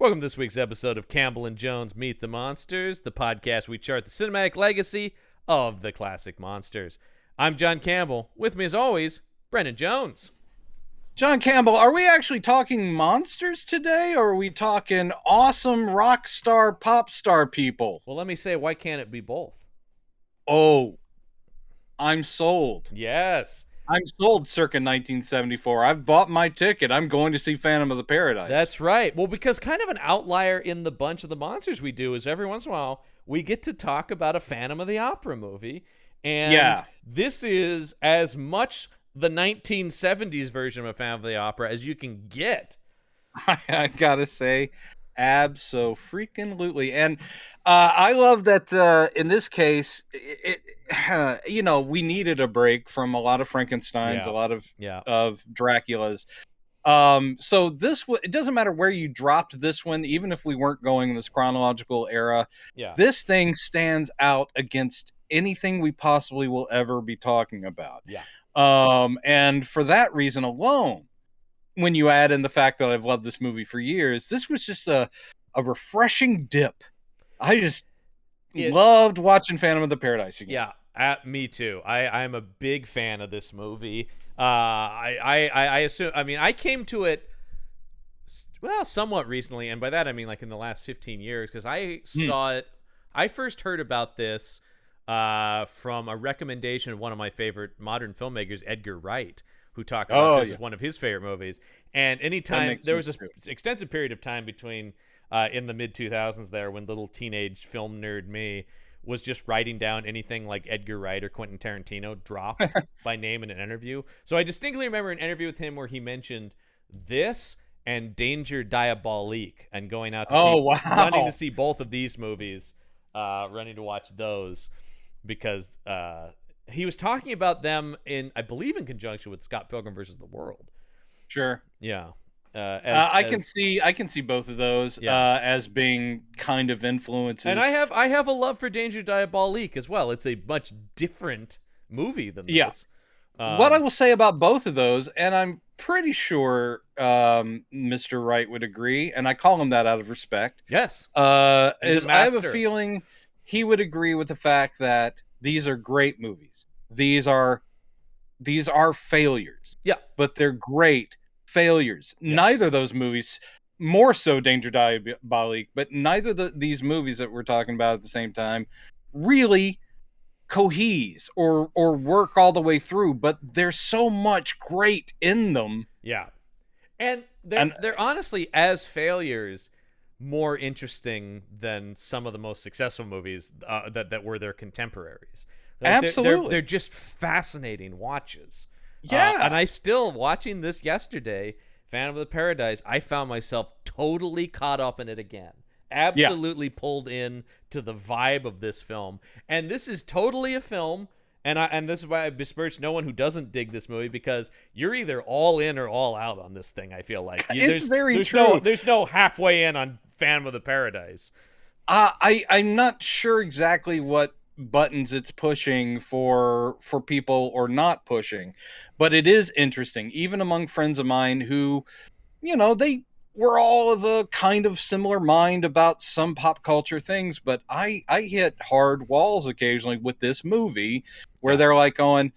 Welcome to this week's episode of Campbell and Jones Meet the Monsters, the podcast we chart the cinematic legacy of the classic monsters. I'm John Campbell. With me, as always, Brendan Jones. John Campbell, are we actually talking monsters today, or are we talking awesome rock star, pop star people? Well, let me say, why can't it be both? Oh, I'm sold. Yes. I'm sold circa 1974. I've bought my ticket. I'm going to see Phantom of the Paradise. That's right. Well, because kind of an outlier in the bunch of the monsters we do is every once in a while we get to talk about a Phantom of the Opera movie. And this is as much the 1970s version of Phantom of the Opera as you can get. I gotta say, abso-freaking-lutely. And I love that in this case, we needed a break from a lot of Frankensteins, a lot of Draculas. So it doesn't matter where you dropped this one, even if we weren't going in this chronological era. This thing stands out against anything we possibly will ever be talking about. And for that reason alone, when you add in the fact that I've loved this movie for years, this was just a refreshing dip. I just loved watching Phantom of the Paradise again. Yeah, me too. I'm a big fan of this movie. I assume. I mean, I came to it somewhat recently, and by that I mean like in the last 15 years, because I saw it. I first heard about this from a recommendation of one of my favorite modern filmmakers, Edgar Wright, who talked about this as one of his favorite movies. And anytime there was an extensive period of time between in the mid 2000s there when little teenage film nerd me was just writing down anything like Edgar Wright or Quentin Tarantino dropped by name in an interview. So I distinctly remember an interview with him where he mentioned this and Danger Diabolique and going out to running to see both of these movies, running to watch those because he was talking about them I believe in conjunction with Scott Pilgrim versus the World. Sure. Yeah. I can see both of those as being kind of influences. And I have a love for Danger Diabolique as well. It's a much different movie than this. What I will say about both of those, and I'm pretty sure Mr. Wright would agree, and I call him that out of respect. Yes. Is I have a feeling he would agree with the fact that these are great movies. These are failures. Yeah. But they're great failures. Yes. Neither of those movies, more so Danger Diabolique, but neither of these movies that we're talking about at the same time really cohese or work all the way through, but there's so much great in them. Yeah. And they're honestly, as failures, more interesting than some of the most successful movies that were their contemporaries. Like Absolutely. They're just fascinating watches. Yeah. And I still, watching this yesterday, Phantom of the Paradise, I found myself totally caught up in it again. Absolutely pulled in to the vibe of this film. And this is totally a film, and this is why I besmirch no one who doesn't dig this movie, because you're either all in or all out on this thing, I feel like. It's very true. There's no halfway in on Phantom of the Paradise. I'm not sure exactly what buttons it's pushing for people or not pushing, but it is interesting, even among friends of mine who, they were all of a kind of similar mind about some pop culture things, but I hit hard walls occasionally with this movie where they're like going,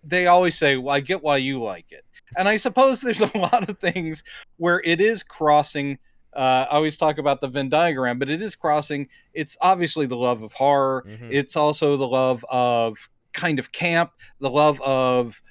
they always say, well, I get why you like it. And I suppose there's a lot of things where it is crossing. I always talk about the Venn diagram, but it is crossing. It's obviously the love of horror. Mm-hmm. It's also the love of kind of camp, the love of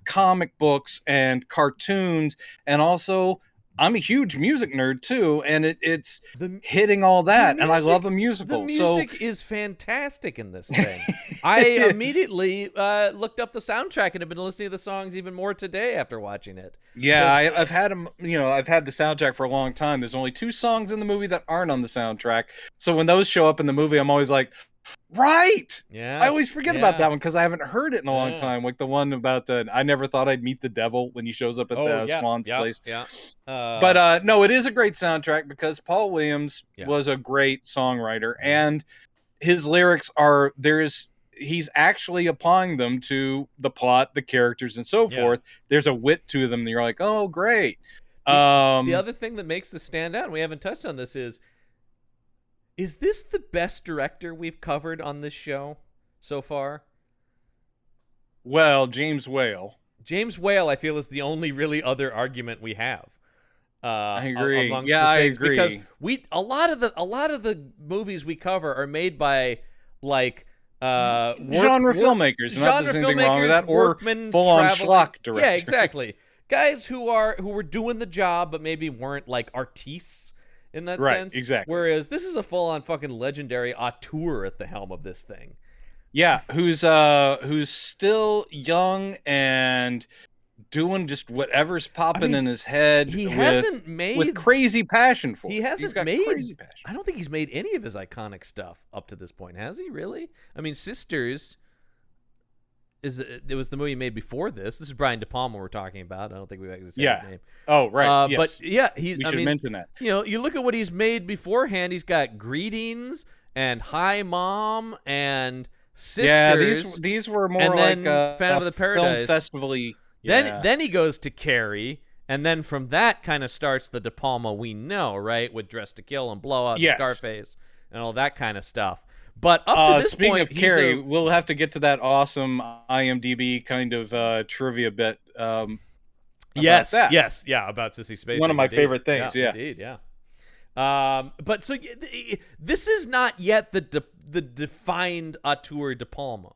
comic books and cartoons. And also, I'm a huge music nerd too, and it's hitting all that. And I love a musical. The music is fantastic in this thing. I immediately looked up the soundtrack and have been listening to the songs even more today after watching it. Yeah, I've had them. I've had the soundtrack for a long time. There's only 2 songs in the movie that aren't on the soundtrack. So when those show up in the movie, I'm always like, right. Yeah. I always forget about that one because I haven't heard it in a long time. Like the one about I never thought I'd meet the devil when he shows up at the Swan's place. Yeah. But no, it is a great soundtrack because Paul Williams was a great songwriter, and his lyrics he's actually applying them to the plot, the characters, and so forth. There's a wit to them. And you're like, oh, great. The other thing that makes this stand out, and we haven't touched on this, is this the best director we've covered on this show so far? Well, James Whale. James Whale, I feel, is the only really other argument we have. I agree. Yeah, I agree. Because a lot of the movies we cover are made by like genre filmmakers. Not there's anything wrong with that, or full-on schlock directors. Yeah, exactly. Guys who were doing the job, but maybe weren't like artistes in that sense. Exactly. Whereas this is a full-on fucking legendary auteur at the helm of this thing. Yeah, who's still young and doing just whatever's popping in his head. He hasn't made with crazy passion for. He hasn't He's got made crazy passion. I don't think he's made any of his iconic stuff up to this point, has he? Really? I mean, Sisters it was the movie he made before this. This is Brian De Palma we're talking about. I don't think we've actually said his name. Oh, right. Yes. But yeah, we should mention that. You know, you look at what he's made beforehand. He's got Greetings and Hi Mom and Sisters. Yeah, these were more and like Phantom of the Paradise. Film festival-y. Then he goes to Carrie, and then from that kind of starts the De Palma we know, right? With Dress to Kill and Blowout and Scarface and all that kind of stuff. But up to this speaking point, of Carrie, we'll have to get to that awesome IMDb kind of trivia bit. About yeah, about Sissy Spacek. One of my favorite things. Yeah, indeed, yeah. But so this is not yet the defined auteur De Palma.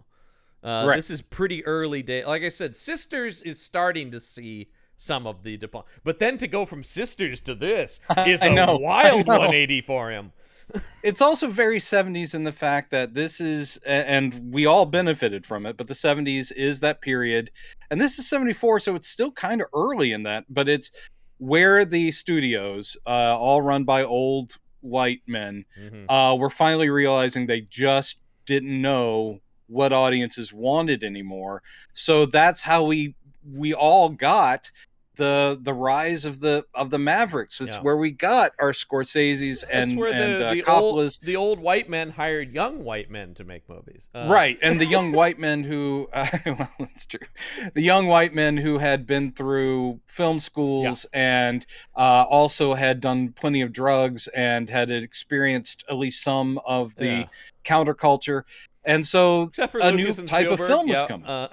Right. This is pretty early day. Like I said, Sisters is starting to see some of the De Palma, but then to go from Sisters to this is a wild 180 for him. It's also very 70s in the fact that this is, and we all benefited from it, but the 70s is that period, and this is 74, so it's still kind of early in that, but it's where the studios, all run by old white men, were finally realizing they just didn't know what audiences wanted anymore. So that's how we all got the rise of the Mavericks. It's where we got our Scorseses and Coppola's. The old white men hired young white men to make movies. Right, and the young white men who, well, it's true. The young white men who had been through film schools and also had done plenty of drugs and had experienced at least some of the counterculture. And so a new type of film was coming.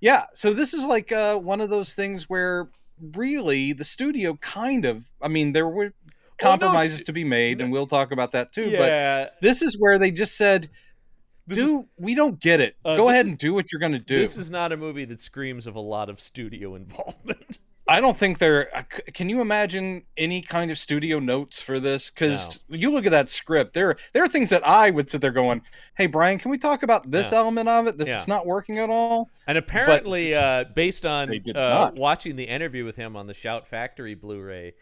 Yeah, so this is like one of those things where really the studio kind of, I mean, there were compromises to be made, and we'll talk about that too, but this is where they just said, we don't get it. Go ahead and do what you're going to do. This is not a movie that screams of a lot of studio involvement. I don't think can you imagine any kind of studio notes for this? Because you look at that script, there are things that I would sit there going, hey, Brian, can we talk about this element of it that's not working at all? And apparently, based on watching the interview with him on the Shout Factory Blu-ray,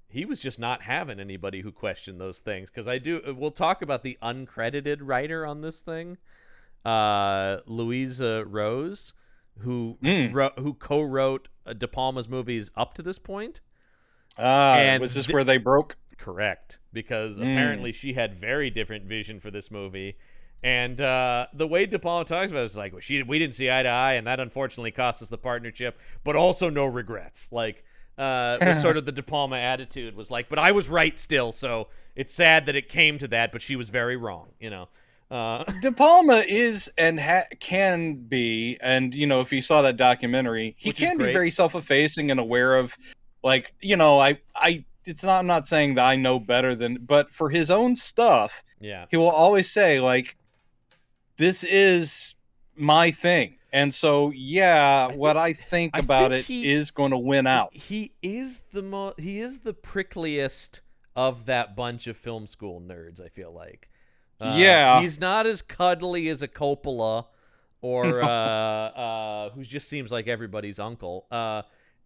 he was just not having anybody who questioned those things. Because we'll talk about the uncredited writer on this thing, Louisa Rose, who co-wrote De Palma's movies up to this point. And was this where they broke? Correct, because apparently she had very different vision for this movie. And the way De Palma talks about it is like, we didn't see eye to eye, and that unfortunately cost us the partnership, but also no regrets. Like, was sort of the De Palma attitude was like, but I was right still, so it's sad that it came to that, but she was very wrong, you know. De Palma is and can be, and you know, if you saw that documentary, he can be very self-effacing and aware of, like, you know, I'm not saying that I know better than, but for his own stuff, he will always say, like, this is my thing, and so what I think about it is going to win out. He is the prickliest of that bunch of film school nerds, I feel like. He's not as cuddly as a Coppola, or who just seems like everybody's uncle,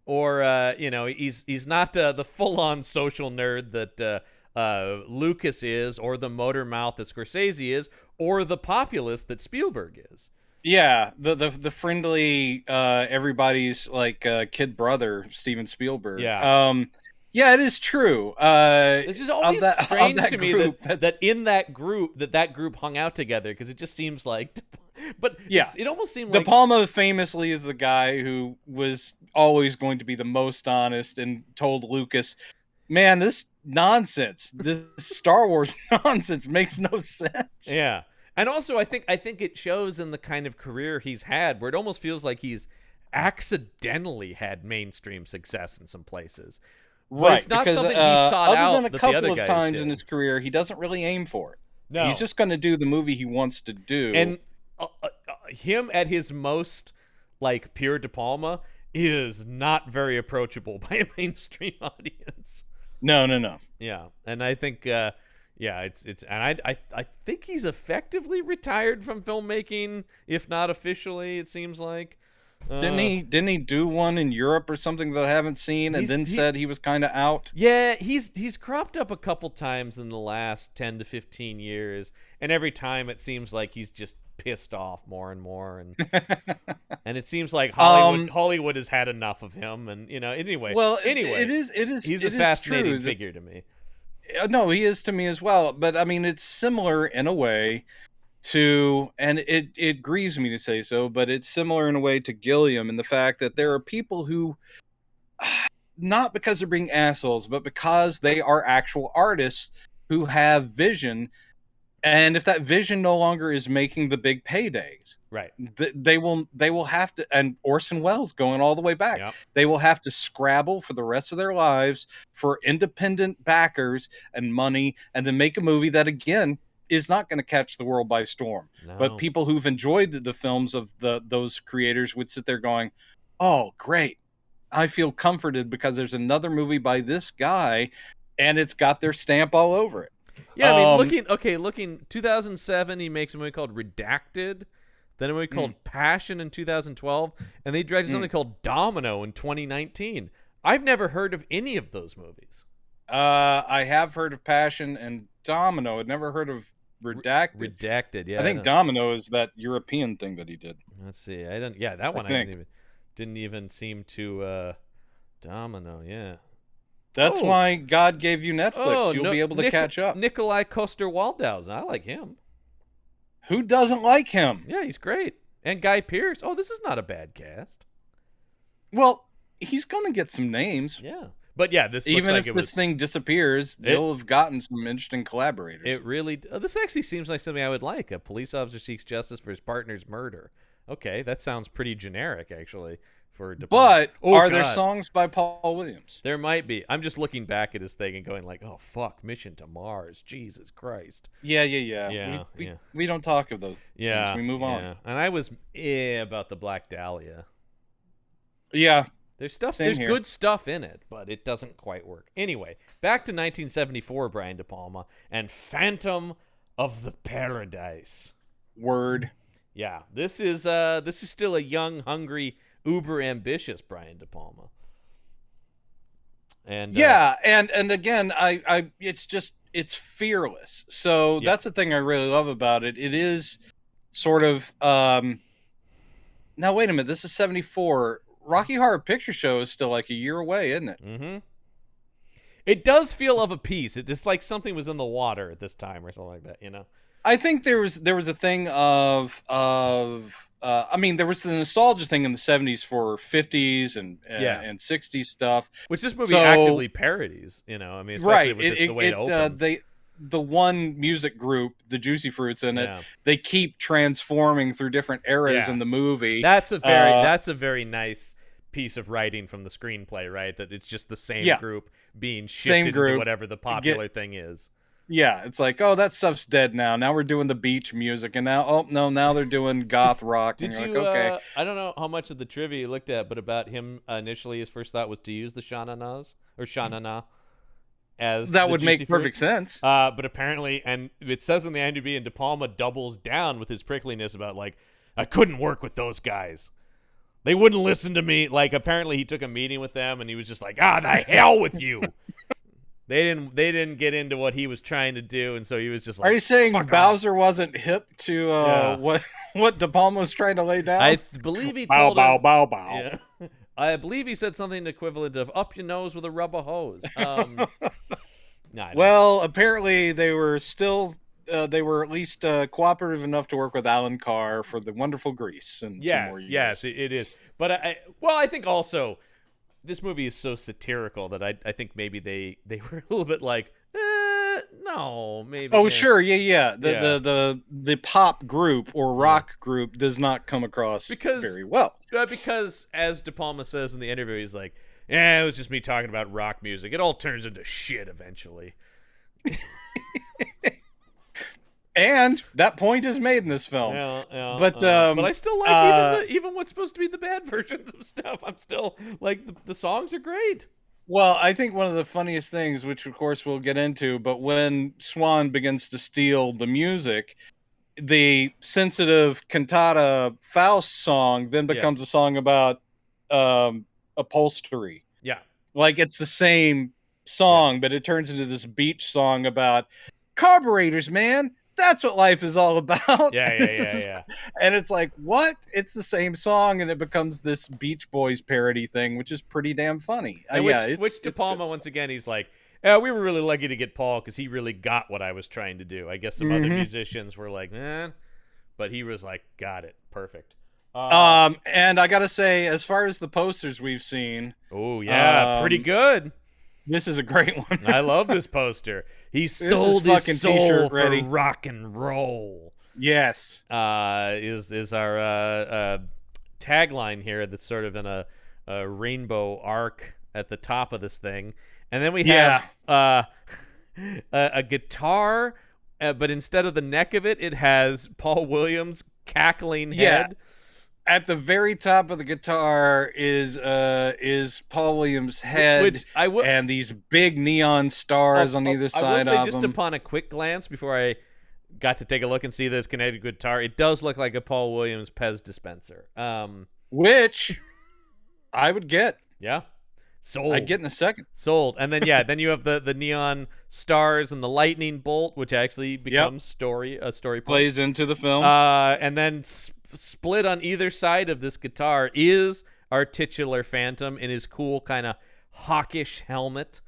or you know, he's not the full-on social nerd that Lucas is, or the motor mouth that Scorsese is, or the populist that Spielberg is. Yeah, the friendly everybody's like kid brother Steven Spielberg. Yeah, it is true. This is always strange to me that in that group hung out together, because it just seems like, but it almost seemed like De Palma famously is the guy who was always going to be the most honest and told Lucas, man, this nonsense, this Star Wars nonsense makes no sense. Yeah. And also I think it shows in the kind of career he's had where it almost feels like he's accidentally had mainstream success in some places. But Right, it's not because something he sought out other than a that the other couple of guys times did. in his career, he doesn't really aim for it. No. He's just going to do the movie he wants to do. And him at his most like pure De Palma is not very approachable by a mainstream audience. No. Yeah, and I think it's and I think he's effectively retired from filmmaking, if not officially. It seems like Didn't he do one in Europe or something that I haven't seen, and then said he was kind of out? Yeah, he's cropped up a couple times in the last 10 to 15 years, and every time it seems like he's just pissed off more and more, and and it seems like Hollywood has had enough of him, and anyway. Well, anyway, it is he's a it is fascinating true figure to me. No, he is to me as well. But I mean, it's similar in a way to, and it grieves me to say so, but it's similar in a way to Gilliam in the fact that there are people who, not because they're being assholes, but because they are actual artists who have vision. And if that vision no longer is making the big paydays, Right. they will have to, and Orson Welles going all the way back, Yep. they will have to scrabble for the rest of their lives for independent backers and money, and then make a movie that again is not going to catch the world by storm. No. But people who've enjoyed the films of those creators would sit there going, "Oh, great! I feel comforted because there's another movie by this guy, and it's got their stamp all over it." Yeah, I mean, looking 2007, he makes a movie called Redacted, then a movie called Passion in 2012, and they directed something called Domino in 2019. I've never heard of any of those movies. I have heard of Passion and Domino. I'd never heard of Redacted. Redacted, yeah. I think Domino is that European thing that he did. Let's see. I don't. Yeah, that one I didn't even seem to. Domino, yeah. That's why God gave you Netflix. You'll be able to catch up. Nikolai Coster-Waldau. I like him. Who doesn't like him? Yeah, he's great. And Guy Pearce. Oh, this is not a bad cast. Well, he's gonna get some names. Yeah, but yeah, this even looks if like this thing disappears, they'll have gotten some interesting collaborators. It really. This actually seems like something I would like. A police officer seeks justice for his partner's murder. Okay, that sounds pretty generic, actually. But are there songs by Paul Williams? There might be. I'm just looking back at his thing and going like, "Oh fuck, Mission to Mars, Jesus Christ." Yeah. We don't talk of those things. We move on. And I was about the Black Dahlia. Yeah, there's stuff. Same There's here. good stuff in it, but it doesn't quite work. Anyway, back to 1974, Brian De Palma and Phantom of the Paradise. Word. Yeah, this is still a young, hungry, uber ambitious Brian De Palma. And and again, I it's fearless. So that's the thing I really love about it. It is sort of now wait a minute, this is 74. Rocky Horror Picture Show is still like a year away, isn't it? Mm-hmm. It does feel of a piece. It's like something was in the water at this time or something like that, I think there was a thing of I mean, there was the nostalgia thing in the 70s for 50s and 60s stuff, which this movie actively parodies. I mean, especially with the way it opens. The one music group, the Juicy Fruits in it, they keep transforming through different eras in the movie. That's a very nice piece of writing from the screenplay, right? That it's just the same group being shifted into whatever the popular thing is. Yeah, it's like, oh, that stuff's dead now. Now we're doing the beach music, and now they're doing goth rock. Did and you? Like, okay. I don't know how much of the trivia you looked at, but about him initially, his first thought was to use the Sha-na-nas or Sha-na-na as that would make perfect sense. But apparently, and it says in the IMDb, and De Palma doubles down with his prickliness about like, I couldn't work with those guys. They wouldn't listen to me. Like apparently, he took a meeting with them, and he was just like, the hell with you. They didn't get into what he was trying to do, and so he was just like, are you saying Bowser wasn't hip to what De Palma was trying to lay down? I believe he told bow. Yeah. I believe he said something equivalent of up your nose with a rubber hose. Well, apparently they were still they were at least cooperative enough to work with Alan Carr for the wonderful Grease and 2 more years. Yes, it is. But I think also this movie is so satirical that I think maybe they were a little bit like, no, maybe. Oh, sure, yeah. The pop group or rock group does not come across very well. Because as De Palma says in the interview, he's like, it was just me talking about rock music. It all turns into shit eventually. And that point is made in this film. But I still like even what's supposed to be the bad versions of stuff. I'm still like the songs are great. Well, I think one of the funniest things, which of course we'll get into, but when Swan begins to steal the music, the sensitive cantata Faust song then becomes a song about upholstery. Yeah. Like it's the same song, but it turns into this beach song about carburetors, man. That's what life is all about. Yeah. And it's like, what? It's the same song, and it becomes this Beach Boys parody thing, which is pretty damn funny. Which De Palma, once again, he's like, we were really lucky to get Paul because he really got what I was trying to do. I guess some other musicians were like, but he was like, got it. Perfect. And I got to say, as far as the posters we've seen. Oh, yeah, pretty good. This is a great one. I love this poster. He sold his soul for rock and roll. Yes. Is our tagline here that's sort of in a rainbow arc at the top of this thing. And then we have a guitar, but instead of the neck of it, it has Paul Williams' cackling head. At the very top of the guitar is Paul Williams' head, and these big neon stars on either side of him. Just upon a quick glance, before I got to take a look and see this connected guitar, it does look like a Paul Williams Pez dispenser. Which I would get. Yeah. Sold. I'd get in a second. Sold. And then then you have the neon stars and the lightning bolt, which actually becomes a story plays into the film. And then split on either side of this guitar is our titular Phantom in his cool kind of hawkish helmet.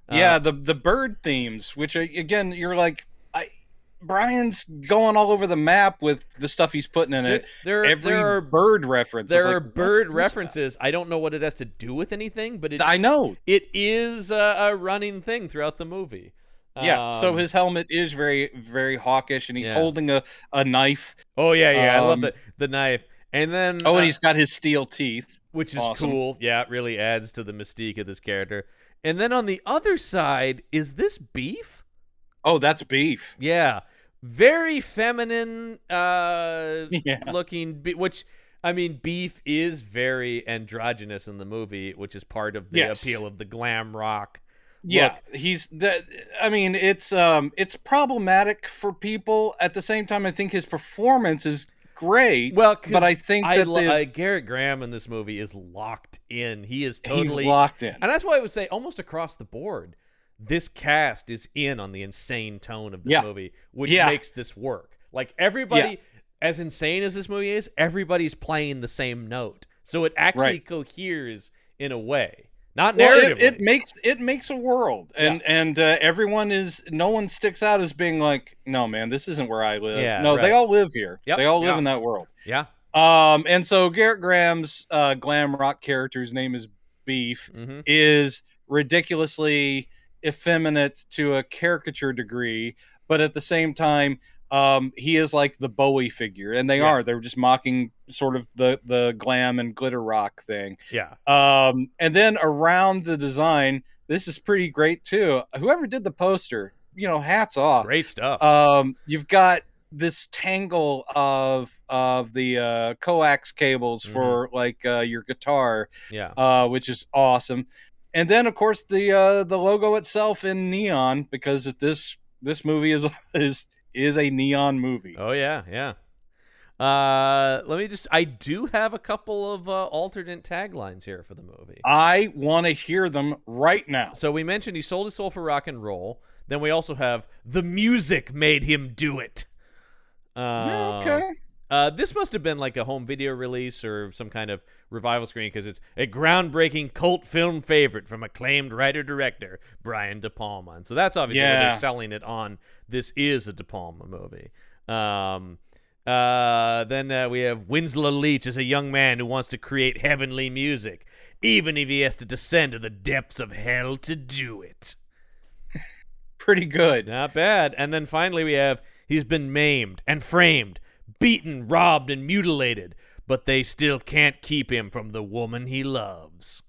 The bird themes, which again, you're like, Brian's going all over the map with the stuff he's putting in it. There are bird references. There are bird references. I don't know what it has to do with anything, but I know it is a running thing throughout the movie. So his helmet is very, very hawkish, and he's holding a knife. Oh, yeah. I love the knife. And then... and he's got his steel teeth. Which is cool. Yeah, it really adds to the mystique of this character. And then on the other side, is this Beef? Oh, that's Beef. Yeah. Very feminine looking, which... I mean, Beef is very androgynous in the movie, which is part of the appeal of the glam rock. Yeah, it's problematic for people. At the same time, I think his performance is great. Well, but I think that Garrett Graham in this movie is locked in. He's locked in, and that's why I would say almost across the board, this cast is in on the insane tone of this movie, which makes this work. Like everybody, as insane as this movie is, everybody's playing the same note, so it actually coheres in a way. Not narratively. It makes a world, and no one sticks out as being like, no man, this isn't where I live. Yeah, they all live here. They all live in that world. Yeah. And so Garrett Graham's glam rock character's name is Beef, is ridiculously effeminate to a caricature degree, but at the same time, he is like the Bowie figure, and they're just mocking sort of the glam and glitter rock thing. Yeah. And then around the design, this is pretty great too. Whoever did the poster, hats off. Great stuff. You've got this tangle of the coax cables for like your guitar, which is awesome. And then of course the logo itself in neon, because this movie is a neon movie. Oh yeah. I do have a couple of alternate taglines here for the movie. I want to hear them right now. So we mentioned he sold his soul for rock and roll. Then we also have the music made him do it. Okay. This must have been like a home video release or some kind of revival screen because it's a groundbreaking cult film favorite from acclaimed writer-director Brian De Palma. And so that's obviously where they're selling it on. This is a De Palma movie. Then we have Winslow Leach as a young man who wants to create heavenly music, even if he has to descend to the depths of hell to do it. Pretty good. Not bad. And then finally we have he's been maimed and framed, beaten, robbed, and mutilated, but they still can't keep him from the woman he loves.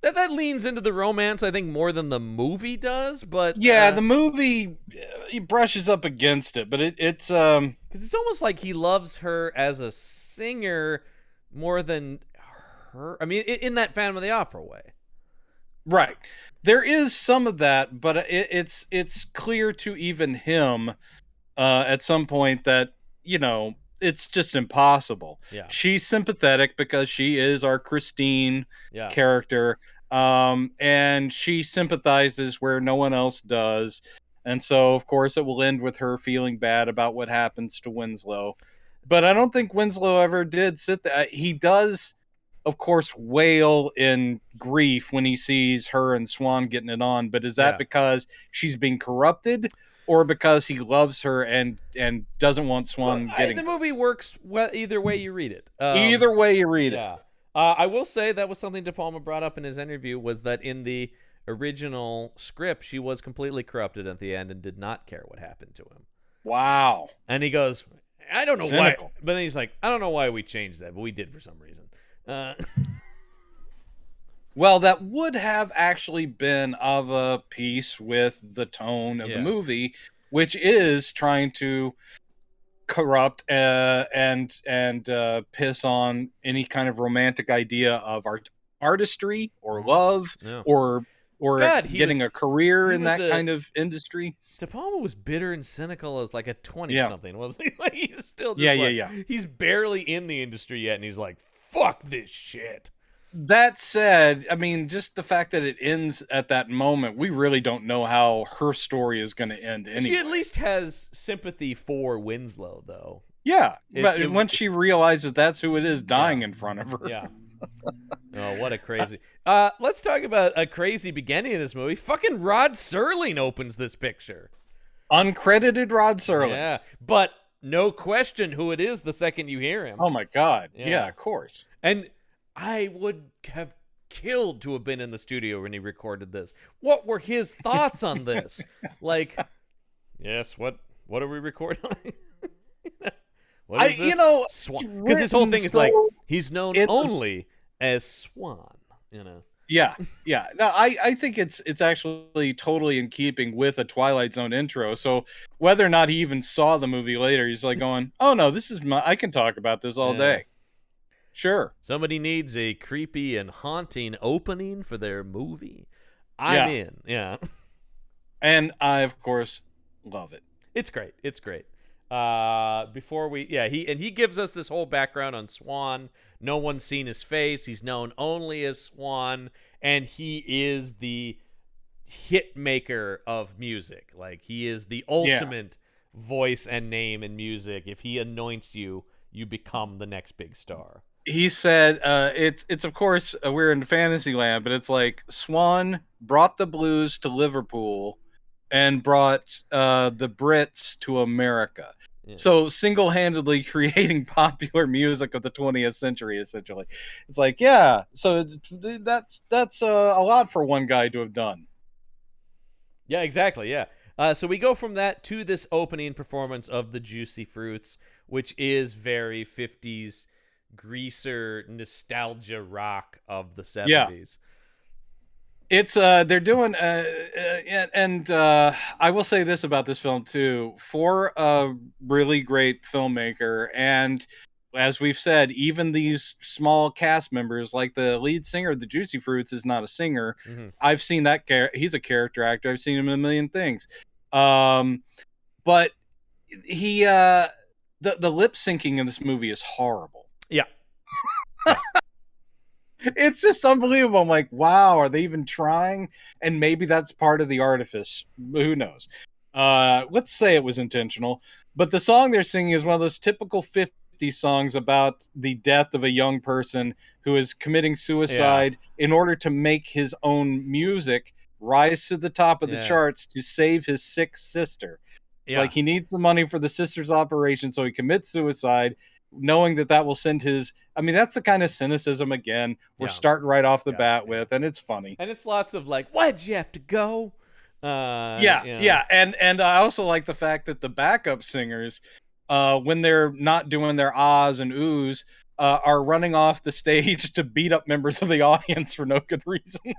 That leans into the romance, I think, more than the movie does, but... Yeah, the movie, he brushes up against it, but it's... Because it's almost like he loves her as a singer more than her. I mean, in that Phantom of the Opera way. Right. There is some of that, but it's clear to even him at some point that, it's just impossible. Yeah. She's sympathetic because she is our Christine character, and she sympathizes where no one else does. And so, of course, it will end with her feeling bad about what happens to Winslow. But I don't think Winslow ever did sit there. He does, of course, wail in grief when he sees her and Swan getting it on. But is that because she's being corrupted, or because he loves her and doesn't want Swan getting... The movie works either way you read it. Either way you read it. I will say that was something De Palma brought up in his interview, was that in the original script, she was completely corrupted at the end and did not care what happened to him. Wow. And he goes, I don't know why. But then he's like, I don't know why we changed that, but we did for some reason. Well, that would have actually been of a piece with the tone of the movie, which is trying to corrupt and piss on any kind of romantic idea of artistry or love or getting a career in that kind of industry. De Palma was bitter and cynical as like a 20-something, wasn't he? Like, he's still just he's barely in the industry yet, and he's like, fuck this shit. That said, I mean, just the fact that it ends at that moment, we really don't know how her story is going to end anyway. She at least has sympathy for Winslow, though. Yeah, but once she realizes that's who it is dying in front of her. Yeah. Oh, what a crazy... let's talk about a crazy beginning of this movie. Fucking Rod Serling opens this picture. Uncredited Rod Serling. Yeah, but no question who it is the second you hear him. Oh, my God. Yeah, of course. And I would have killed to have been in the studio when he recorded this. What were his thoughts on this? Like, yes, what are we recording? What is this? Swan. Because his whole thing is like, he's known only as Swan, Yeah. No, I think it's actually totally in keeping with a Twilight Zone intro. So whether or not he even saw the movie later, he's like going, oh no, I can talk about this all day. Sure. Somebody needs a creepy and haunting opening for their movie. I'm in. Yeah. And I, of course, love it. It's great. He gives us this whole background on Swan. No one's seen his face. He's known only as Swan, and he is the hit maker of music. Like, he is the ultimate voice and name in music. If he anoints you, you become the next big star. He said, it's of course, we're in Fantasyland, but it's like Swan brought the blues to Liverpool and brought the Brits to America. Yeah. So single-handedly creating popular music of the 20th century, essentially. It's like, so that's a lot for one guy to have done. Yeah, exactly, yeah. So we go from that to this opening performance of the Juicy Fruits, which is very 50s greaser nostalgia rock of the 70s. Yeah. It's they're doing and I will say this about this film too, for a really great filmmaker, and as we've said, even these small cast members, like the lead singer of the Juicy Fruits is not a singer. Mm-hmm. I've seen that he's a character actor. I've seen him in a million things. But he the lip syncing in this movie is horrible. Yeah. It's just unbelievable. I'm like, wow, are they even trying? And maybe that's part of the artifice. Who knows? Let's say it was intentional, but the song they're singing is one of those typical 50s songs about the death of a young person who is committing Yeah. suicide in order to make his own music rise to the top of the Yeah. charts to save his sick sister. It's Yeah. like he needs the money for the sister's operation, so he commits suicide, knowing that that will send his. I mean, that's the kind of cynicism again we're Yeah. starting right off the Yeah. bat Yeah. with, and it's funny. And it's lots of like, why'd you have to go? Yeah, You know. yeah, and I also like the fact that the backup singers, when they're not doing their ahs and oohs, are running off the stage to beat up members of the audience for no good reason.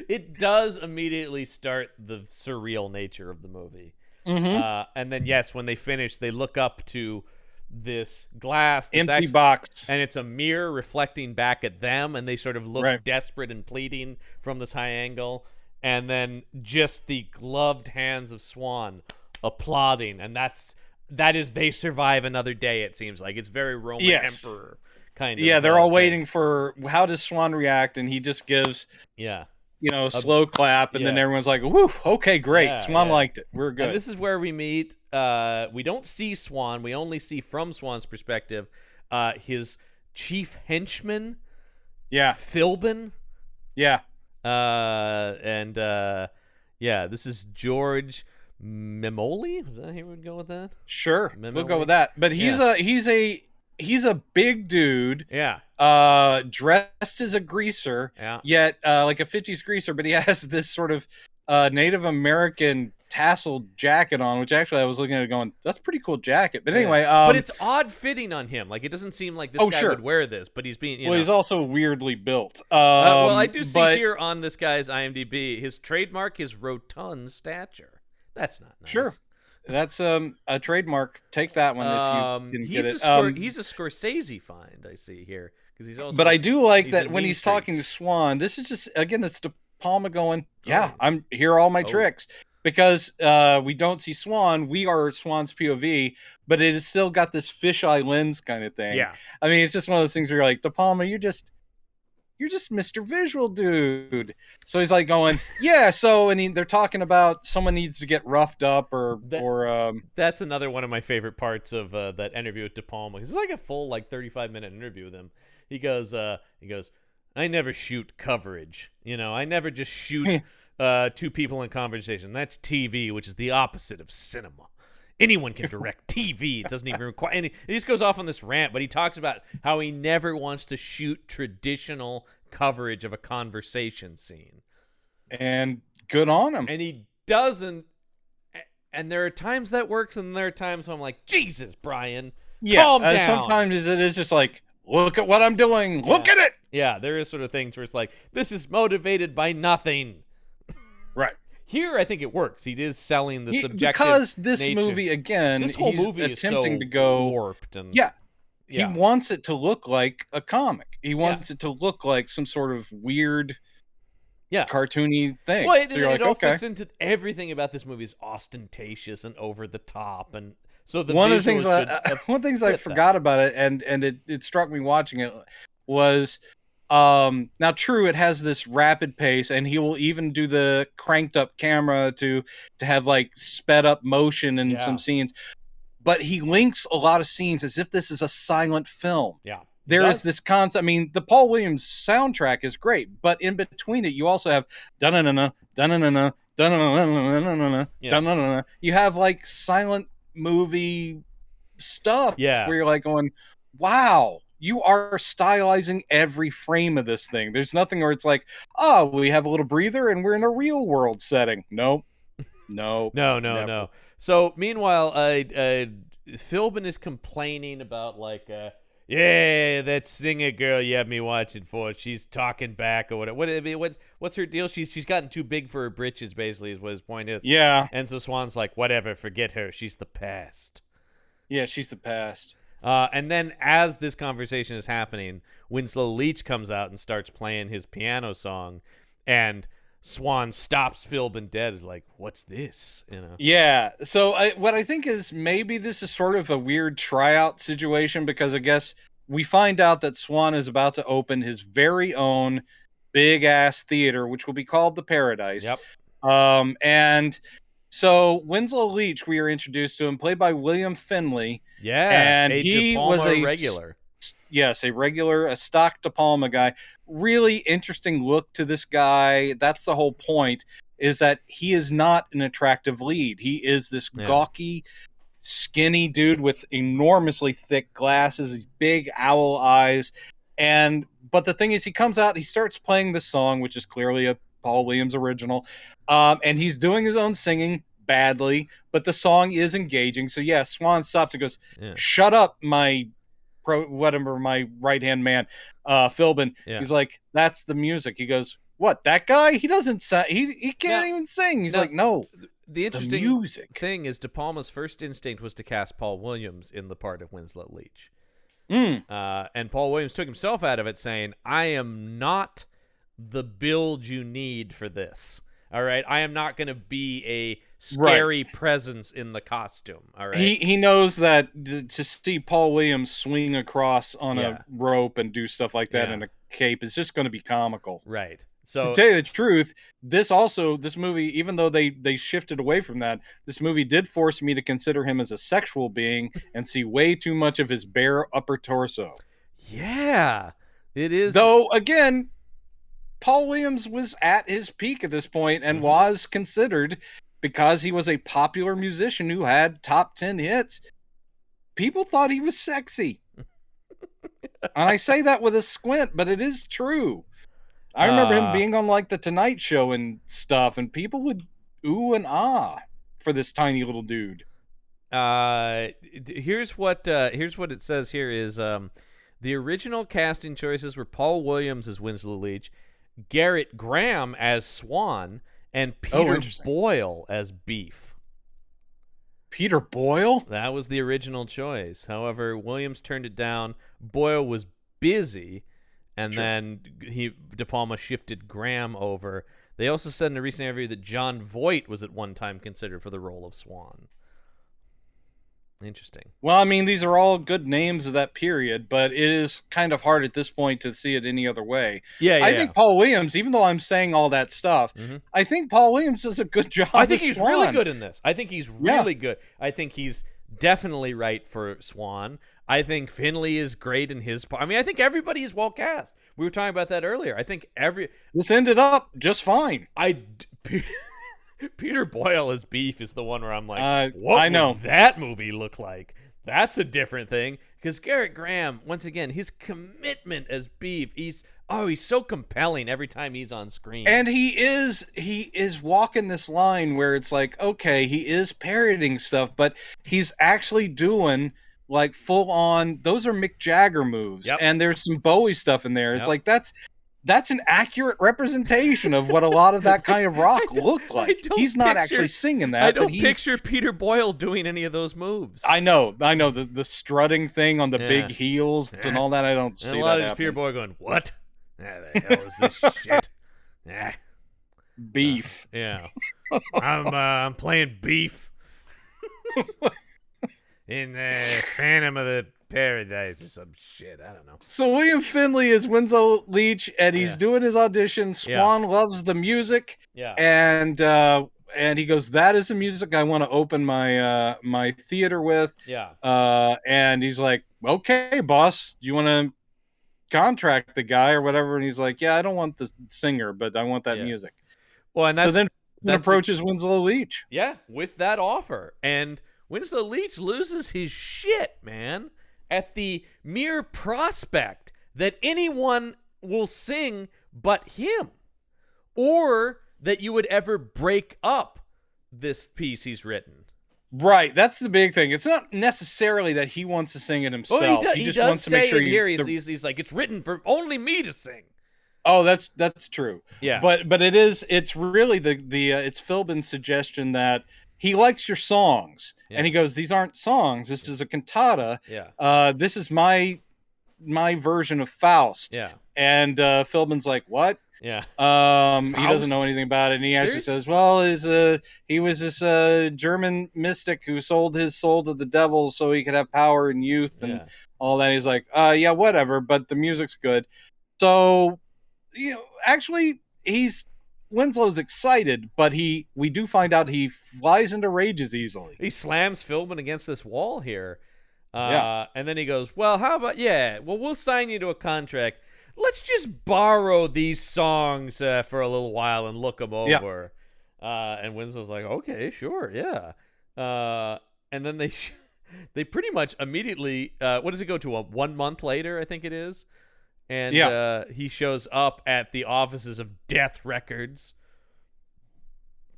It does immediately start the surreal nature of the movie. Mm-hmm. And then, yes, when they finish, they look up to this glass that's Empty box. and it's a mirror reflecting back at them, and they sort of look Right. desperate and pleading from this high angle. And then just the gloved hands of Swan applauding, and that is they survive another day. It seems like it's very Roman Yes. Emperor kind of. Yeah, they're all thing. waiting for how does Swan react, and he just gives Yeah. a slow clap, and then yeah. everyone's like, "Woo, okay, great, Yeah, Swan yeah. liked it. We're good." And this is where we meet. We don't see Swan. We only see from Swan's perspective his chief henchman, Yeah, Philbin. yeah, Yeah, this is George Memoli. Is that how you would go with that? sure, we'll go Memoli? with that. But Yeah. he's a big dude, Yeah. dressed as a greaser, Yeah. yet like a 50s greaser, but he has this sort of Native American tasseled jacket on, which actually I was looking at it going, that's a pretty cool jacket. But anyway, but it's odd fitting on him. Like, it doesn't seem like this guy sure. would wear this, but he's being, you know. he's also weirdly built. Well, I do see but here on this guy's IMDb, his trademark is rotund stature. That's not nice. Sure. That's a trademark. Take that one if you can get it. He's a Scorsese find, I see here, because he's also. But I do like he's that in when Mean he's talking to Streets. Swan. This is just again, it's De Palma going, "Yeah, Oh. I'm here are all my Oh. tricks." Because we don't see Swan, we are Swan's POV, but it has still got this fisheye lens kind of thing. Yeah. I mean, it's just one of those things where you're like, De Palma, you're just Mr. Visual Dude. So he's like going, yeah. So they're talking about someone needs to get roughed up or That's another one of my favorite parts of that interview with De Palma. It's like a full 35-minute interview with him. He goes, I never shoot coverage. I never just shoot two people in conversation. That's TV, which is the opposite of cinema. Anyone can direct TV. It doesn't even require any. He just goes off on this rant, but he talks about how he never wants to shoot traditional coverage of a conversation scene. And good on him. And he doesn't. And there are times that works, and there are times when I'm like, Jesus, Brian, calm down. Sometimes it is just like, look at what I'm doing. Look at it. Yeah, there is sort of things where it's like, this is motivated by nothing. Right. Here, I think it works. He is selling the subjective because this nature. movie again. This whole he's movie attempting is so to go warped and Yeah. yeah. He wants it to look like a comic. He wants it to look like some sort of weird, cartoony thing. Well, So you're it like, all okay. fits into everything about this movie is ostentatious and over the top, and so the One of the visuals things should I fit forgot about it, and it struck me watching it was. Now true, it has this rapid pace, and he will even do the cranked up camera to have sped up motion in some scenes, but he links a lot of scenes as if this is a silent film. Yeah, there is this concept. I mean, the Paul Williams soundtrack is great, but in between it, you also have da-na-na-na, da-na-na-na, da-na-na-na, da-na-na-na. You have silent movie stuff where you're going, wow. You are stylizing every frame of this thing. There's nothing where it's like, oh, we have a little breather and we're in a real world setting. Nope. No. No. So meanwhile, Philbin is complaining about that singer girl you have me watching for. She's talking back or whatever. What's her deal? She's gotten too big for her britches. Basically, is what his point is. Yeah. And so Swan's like, whatever, forget her. She's the past. Yeah, she's the past. And then as this conversation is happening, Winslow Leach comes out and starts playing his piano song, and Swan stops Philbin dead. Is like, what's this? Yeah. So what I think is maybe this is sort of a weird tryout situation, because I guess we find out that Swan is about to open his very own big ass theater, which will be called the Paradise. Yep. And So Winslow Leach, we are introduced to him, played by William Finley, Yeah, and a De he was Palma a regular. yes, a regular, a stock De Palma guy. Really interesting look to this guy. That's the whole point, is that he is not an attractive lead. He is this Yeah. gawky, skinny dude with enormously thick glasses, big owl eyes. But the thing is, he comes out, he starts playing the song, which is clearly a Paul Williams original, and he's doing his own singing badly, but the song is engaging. So yeah, Swan stops and goes, Yeah. "Shut up, my whatever, my right hand man, Philbin." Yeah. He's like, "That's the music." He goes, "What? That guy? He doesn't sound. He can't even sing." He's like, "No." The interesting music. thing is De Palma's first instinct was to cast Paul Williams in the part of Winslow Leach. And Paul Williams took himself out of it, saying, "I am not the build you need for this. All right, I am not going to be a scary presence in the costume. All right." He knows that to see Paul Williams swing across on a rope and do stuff like that in a cape is just going to be comical. Right. So to tell you the truth, this movie, even though they shifted away from that, this movie did force me to consider him as a sexual being and see way too much of his bare upper torso. Yeah, it is. Though, again, Paul Williams was at his peak at this point and was considered, because he was a popular musician who had top 10 hits. People thought he was sexy. And I say that with a squint, but it is true. I remember him being on like the Tonight Show and stuff, and people would ooh and ah for this tiny little dude. Here's what it says here is the original casting choices were Paul Williams as Winslow Leach, Garrett Graham as Swan, and Peter Boyle as Beef. Peter Boyle? That was the original choice. However, Williams turned it down. Boyle was busy. And then De Palma shifted Graham over. They also said in a recent interview that John Voight was at one time considered for the role of Swan. Interesting. Well, I mean, these are all good names of that period, but it is kind of hard at this point to see it any other way. I think Paul Williams, even though I'm saying all that stuff, I think Paul Williams does a good job. I think he's really good in this. I think he's really good. I think he's definitely right for Swan. I think Finley is great in his part. I mean, I think everybody is well cast. We were talking about that earlier. I think this ended up just fine. Peter Boyle as Beef is the one where I'm like, what would that movie look like? That's a different thing. Because Garrett Graham, once again, his commitment as Beef, he's so compelling every time he's on screen. And he is walking this line where it's like, okay, he is parroting stuff, but he's actually doing like full on, those are Mick Jagger moves. And there's some Bowie stuff in there. It's like that's an accurate representation of what a lot of that kind of rock looked like. He's not actually singing that. I don't picture Peter Boyle doing any of those moves. I know the strutting thing on the big heels and all that. I don't see that. A lot of just Peter Boyle going, "What? The hell is this shit?" Beef. I'm playing Beef in the Phantom of the Paradise or some shit. I don't know. So William Finley is Winslow Leach, and he's doing his audition. Swan loves the music. And he goes, "That is the music I want to open my my theater with." And he's like, "Okay, boss, do you want to contract the guy or whatever?" And he's like, "Yeah, I don't want the singer, but I want that music." Well, and that's, so then approaches Winslow Leach. With that offer, and Winslow Leach loses his shit, man, at the mere prospect that anyone will sing but him, or that you would ever break up this piece he's written. Right, that's the big thing. It's not necessarily that he wants to sing it himself. Well, he just wants to make sure he's like, it's written for only me to sing. Oh, that's true. Yeah, but it's really it's Philbin's suggestion that he likes your songs, and he goes, "These aren't songs. This is a cantata. This is my version of Faust." And Philbin's like, "What?" He doesn't know anything about it, and he actually says, "Well, he was this German mystic who sold his soul to the devil so he could have power and youth and all that." He's like, "Yeah, whatever, but the music's good." So, actually, he's Winslow's excited, but we do find out he flies into rages easily. He slams Philbin against this wall here. Yeah. And then he goes, well, how about, we'll sign you to a contract. Let's just borrow these songs for a little while and look them over. And Winslow's like, okay, sure, yeah. And then they pretty much immediately, what does it go to, 1 month later, I think it is? And he shows up at the offices of Death Records.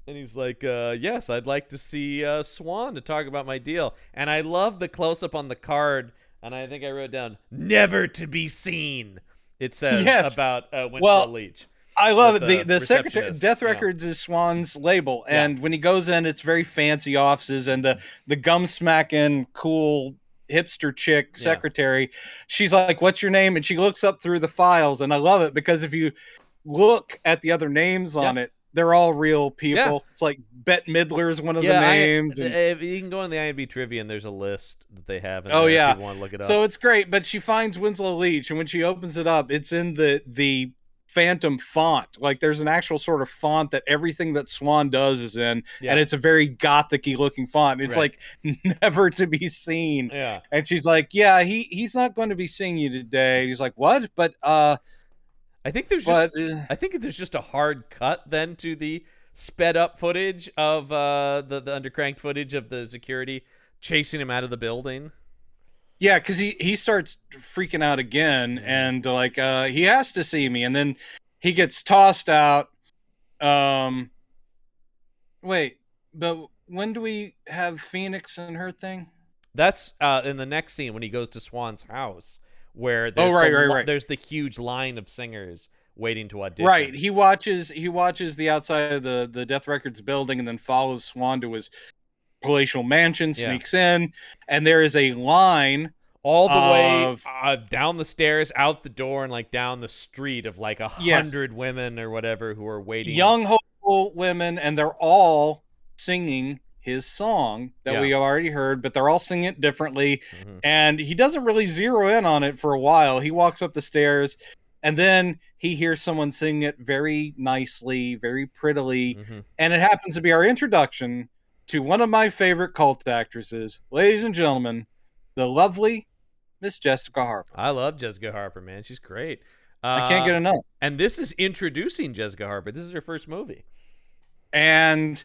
And he's like, yes, I'd like to see Swan to talk about my deal. And I love the close-up on the card, and I think I wrote down, never to be seen, it says about Winslow Leach. I love it. The secretary, Death Records is Swan's label. And when he goes in, it's very fancy offices, and the gum-smacking, cool hipster chick secretary, she's like, what's your name? And she looks up through the files, and I love it because if you look at the other names on it, they're all real people. Yeah. It's like Bette Midler is one of the names. You can go on the IMDb trivia and there's a list that they have. If you want to look it up. So it's great. But she finds Winslow Leach, and when she opens it up, it's in the Phantom font. Like there's an actual sort of font that everything that Swan does is in, and it's a very gothic-y looking font. It's like never to be seen. Yeah. And she's like, yeah, he's not going to be seeing you today. He's like, what? But I think there's just a hard cut then to the sped up footage of the undercranked footage of the security chasing him out of the building. Yeah, because he starts freaking out again, and like he has to see me, and then he gets tossed out. Wait, but when do we have Phoenix and her thing? That's in the next scene when he goes to Swan's house. Where there's there's the huge line of singers waiting to audition. Right. He watches the outside of the Death Records building and then follows Swan to his palatial mansion, sneaks in, and there is a line all the way down the stairs, out the door, and like down the street of like 100 women or whatever who are waiting. Young, hopeful women, and they're all singing his song that we have already heard, but they're all singing it differently. And he doesn't really zero in on it for a while. He walks up the stairs, and then he hears someone sing it very nicely, very prettily. And it happens to be our introduction to one of my favorite cult actresses. Ladies and gentlemen, the lovely Miss Jessica Harper. I love Jessica Harper, man. She's great. I can't get enough. And this is introducing Jessica Harper. This is her first movie. And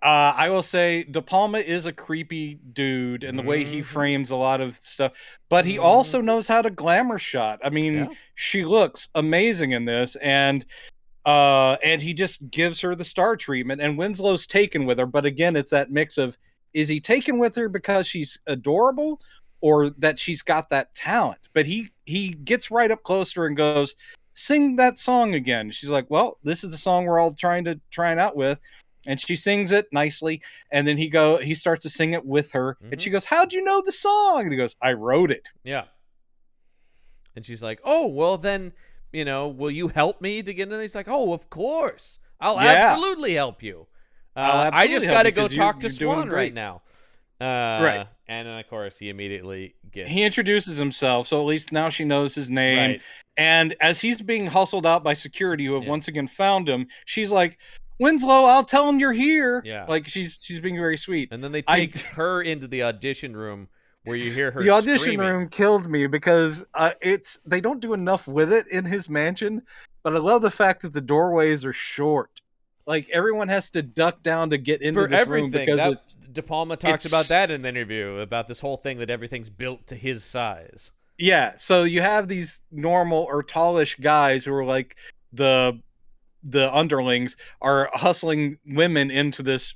I will say De Palma is a creepy dude in the way he frames a lot of stuff, but he also knows how to glamour shot. I mean, she looks amazing in this, and he just gives her the star treatment, and Winslow's taken with her. But again, it's that mix of, is he taken with her because she's adorable or that she's got that talent? But he gets right up close to her and goes, sing that song again. She's like, well, this is the song we're all trying it out with. And she sings it nicely, and then he starts to sing it with her, and she goes, how'd you know the song? And he goes, I wrote it. Yeah. And she's like, oh, well then, will you help me to get in there? He's like, oh, of course. I'll absolutely help you. I just got to go talk to Swan right now. Right. And then, of course, he immediately gets... He introduces himself, so at least now she knows his name. Right. And as he's being hustled out by security, who have once again found him, she's like, Winslow, I'll tell him you're here. Yeah. Like, she's being very sweet. And then they take her into the audition room where you hear her The audition screaming. room killed me because they don't do enough with it in his mansion, but I love the fact that the doorways are short. Like, everyone has to duck down to get into this room because De Palma talks about that in the interview, about this whole thing that everything's built to his size. Yeah, so you have these normal or tallish guys who are like the underlings are hustling women into this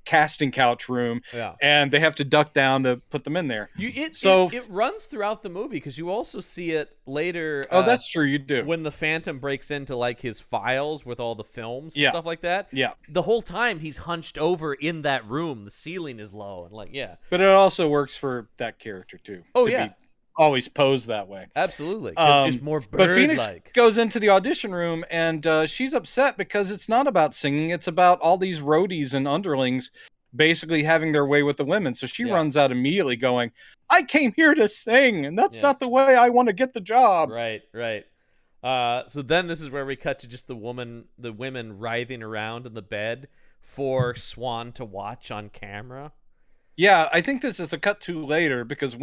casting couch room, and they have to duck down to put them in there. It runs throughout the movie because you also see it later. Oh, that's true. You do. When the Phantom breaks into like his files with all the films and stuff like that. Yeah. The whole time he's hunched over in that room. The ceiling is low and But it also works for that character too. Oh yeah. Always posed that way. Absolutely. It's more bird-like. But Phoenix goes into the audition room, and she's upset because it's not about singing. It's about all these roadies and underlings basically having their way with the women. So she runs out immediately going, I came here to sing, and that's not the way I want to get the job. Right. So then this is where we cut to just the women writhing around in the bed for Swan to watch on camera. Yeah, I think this is a cut to later because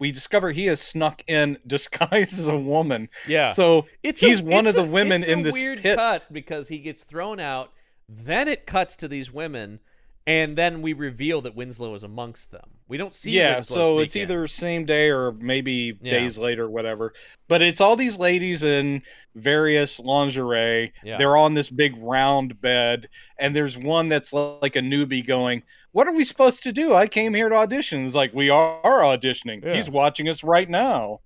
we discover he has snuck in disguised as a woman. Yeah. So he's one of the women in this weird pit. cut because he gets thrown out. Then it cuts to these women, and then we reveal that Winslow is amongst them. We don't see Winslow so sneak it's in. either same day or maybe days later, or whatever. But it's all these ladies in various lingerie. Yeah. They're on this big round bed, and there's one that's like a newbie going, "What are we supposed to do? I came here to audition." It's like, we are auditioning. Yeah. He's watching us right now.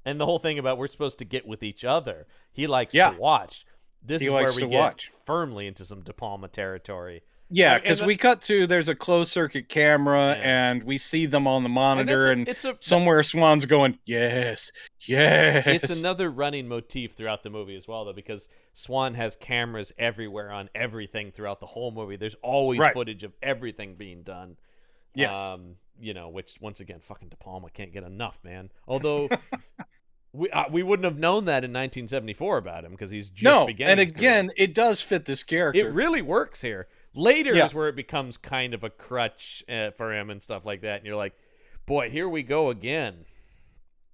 And the whole thing about we're supposed to get with each other. He likes to watch. This is where we get firmly into some De Palma territory. Yeah, because we cut to, there's a closed circuit camera, and we see them on the monitor, and somewhere Swan's going, yes, yes. It's another running motif throughout the movie as well, though, because Swan has cameras everywhere on everything throughout the whole movie. There's always footage of everything being done. Yes. Which, once again, fucking De Palma can't get enough, man. Although... we wouldn't have known that in 1974 about him because he's just beginning. And again, it does fit this character. It really works here. Later is where it becomes kind of a crutch for him and stuff like that. And you're like, boy, here we go again.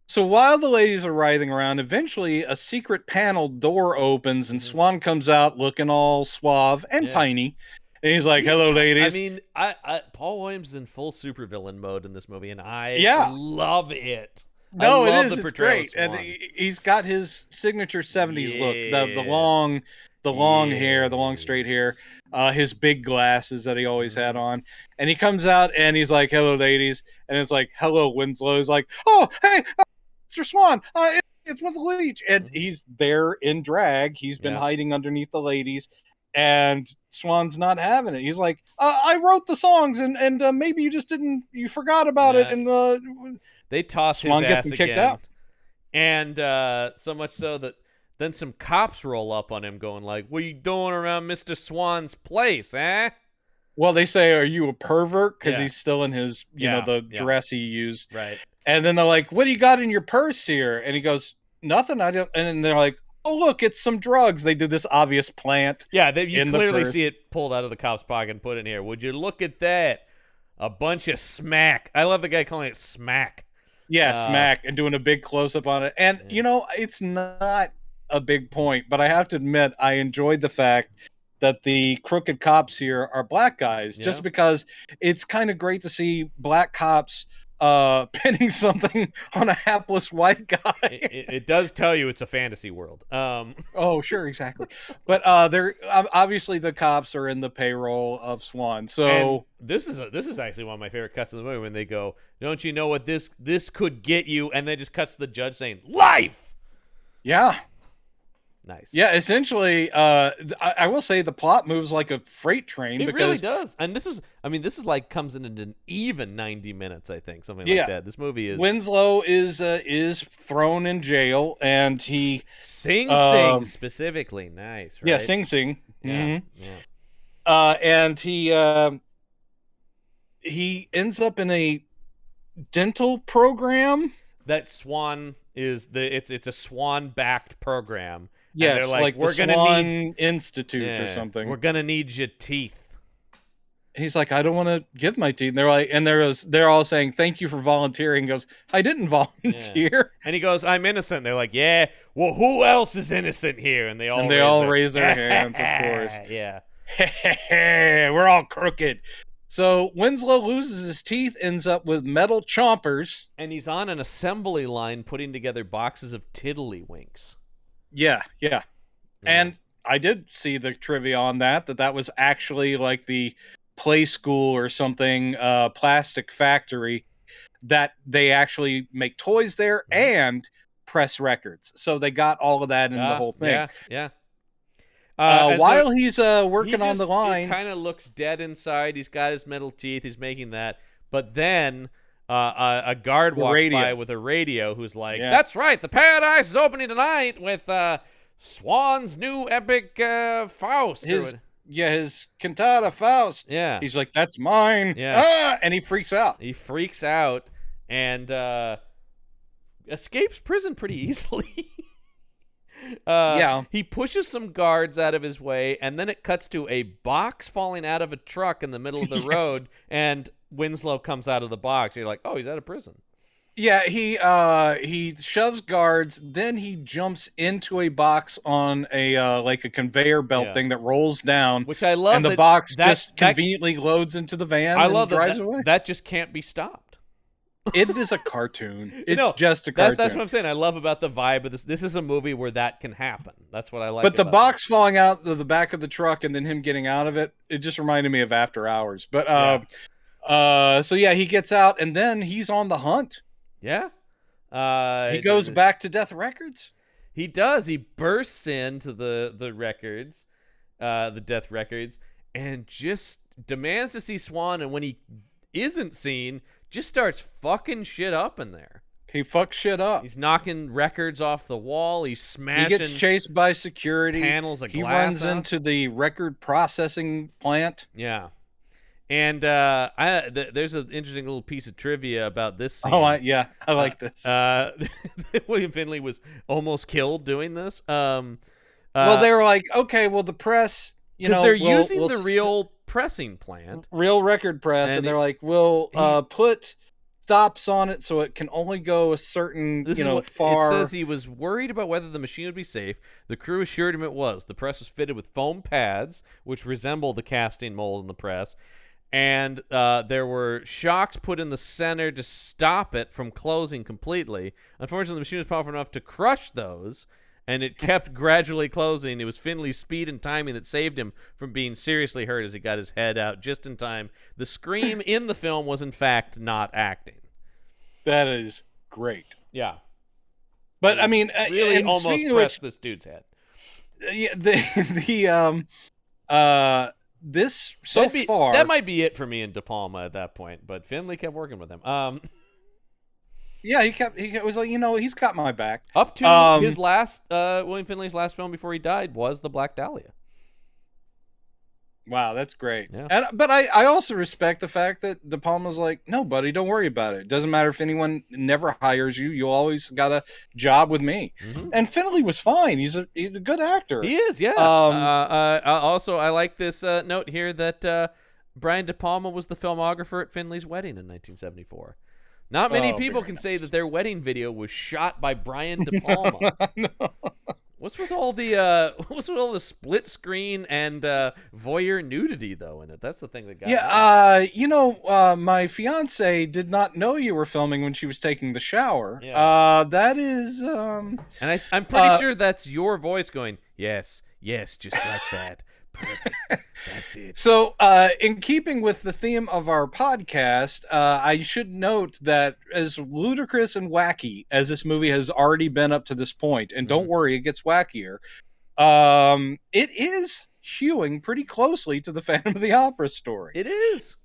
So while the ladies are writhing around, eventually a secret panel door opens and Swan comes out looking all suave and tiny. And he's like, hello, ladies. I mean, Paul Williams is in full supervillain mode in this movie, and I love it. No, it is. It's great, and he's got his signature '70s look. The long hair, the long straight hair, his big glasses that he always had on, and he comes out and he's like, "Hello, ladies," and it's like, "Hello, Winslow." He's like, "Oh, hey, Mr. Swan, it's Winslow Leach," and he's there in drag. He's been hiding underneath the ladies. And Swan's not having it. He's like, I wrote the songs, and maybe you forgot about it. And they toss Swan his ass gets him kicked out. And so much so that then some cops roll up on him going like, what are you doing around Mr. Swan's place, eh? Well, they say, are you a pervert? Because he's still in his, the dress he used. Right. And then they're like, what do you got in your purse here? And he goes, nothing. I don't. And they're like, oh, look, it's some drugs. They do this obvious plant. Yeah, you clearly see it pulled out of the cop's pocket and put in here. Would you look at that? A bunch of smack. I love the guy calling it smack. Yeah, smack, and doing a big close-up on it. And, it's not a big point, but I have to admit, I enjoyed the fact that the crooked cops here are black guys, just because it's kind of great to see black cops pinning something on a hapless white guy. It does tell you it's a fantasy world. Oh, sure, exactly. But they're obviously the cops are in the payroll of Swan. So and this is actually one of my favorite cuts in the movie when they go, "Don't you know what this could get you?" And then just cuts to the judge saying, "Life." Yeah. Nice. Yeah, essentially, I will say the plot moves like a freight train. It really does. And this is like comes in an even 90 minutes, I think, something like that. This movie is... Winslow is thrown in jail, and he... Sing specifically. Nice, right? Yeah, Sing. Yeah. Mm-hmm. And he ends up in a dental program. That Swan is... It's a Swan-backed program. Yes, like we're the Swan Institute or something. We're gonna need your teeth. He's like, I don't want to give my teeth. And they're like, they're all saying, thank you for volunteering. He goes, I didn't volunteer. Yeah. And he goes, I'm innocent. They're like, yeah. Well, who else is innocent here? And they all raise their hands, of course. Yeah. We're all crooked. So Winslow loses his teeth, ends up with metal chompers, and he's on an assembly line putting together boxes of tiddlywinks. Yeah. And I did see the trivia on that was actually like the Play School or something, plastic factory, that they actually make toys there and press records. So they got all of that in the whole thing. Yeah. While he's working on the line, he kind of looks dead inside. He's got his metal teeth. He's making that. But then a guard walks by with a radio who's like, that's right, the Paradise is opening tonight with Swan's new epic Faust. His cantata Faust. Yeah. He's like, that's mine. Yeah. And he freaks out. And escapes prison pretty easily. Yeah. He pushes some guards out of his way, and then it cuts to a box falling out of a truck in the middle of the road, and Winslow comes out of the box. You're like, oh, he's out of prison. Yeah, he shoves guards, then he jumps into a box on a like a conveyor belt thing that rolls down, which I love. And the box just conveniently loads into the van and drives away. That just can't be stopped. It is a cartoon. It's just a cartoon. That's what I'm saying. I love about the vibe of this. This is a movie where that can happen. That's what I like. But the box falling out the back of the truck and then him getting out of it, it just reminded me of After Hours. But so yeah, he gets out and then he's on the hunt. Yeah. He goes back to Death Records. He does. He bursts into the records, the Death Records, and just demands to see Swan. And when he isn't seen, just starts fucking shit up in there. He fucks shit up. He's knocking records off the wall. He's smashing. He gets chased by security. Panels of glass. He runs into the record processing plant. Yeah. And there's an interesting little piece of trivia about this scene. I like this. William Finley was almost killed doing this. Well, they were like, okay, well, the press, because they're using the real pressing plant, real record press, and they're like, we'll put stops on it so it can only go a certain, far. It says he was worried about whether the machine would be safe. The crew assured him it was. The press was fitted with foam pads, which resemble the casting mold in the press. And there were shocks put in the center to stop it from closing completely. Unfortunately, the machine was powerful enough to crush those, and it kept gradually closing. It was Finley's speed and timing that saved him from being seriously hurt as he got his head out just in time. The scream in the film was, in fact, not acting. That is great. Yeah. But, I mean... really almost pressed this dude's head. Yeah, this far that might be it for me in De Palma at that point, but Finley kept working with him. Yeah, he was like, he's got my back. Up to his last William Finley's last film before he died was The Black Dahlia. Wow, that's great. Yeah. But I also respect the fact that De Palma's like, no, buddy, don't worry about it. It doesn't matter if anyone never hires you. You always got a job with me. Mm-hmm. And Finley was fine. He's a good actor. He is, yeah. Also, I like this note here that Brian De Palma was the filmographer at Finley's wedding in 1974. Not many people can say that their wedding video was shot by Brian De Palma. No. What's with all the split screen and voyeur nudity though in it? That's the thing that got me. My fiance did not know you were filming when she was taking the shower. Yeah. That is and I'm pretty sure that's your voice going, yes, just like that. Perfect. That's it. So, in keeping with the theme of our podcast, I should note that as ludicrous and wacky as this movie has already been up to this point, and don't worry, it gets wackier, it is hewing pretty closely to the Phantom of the Opera story. It is.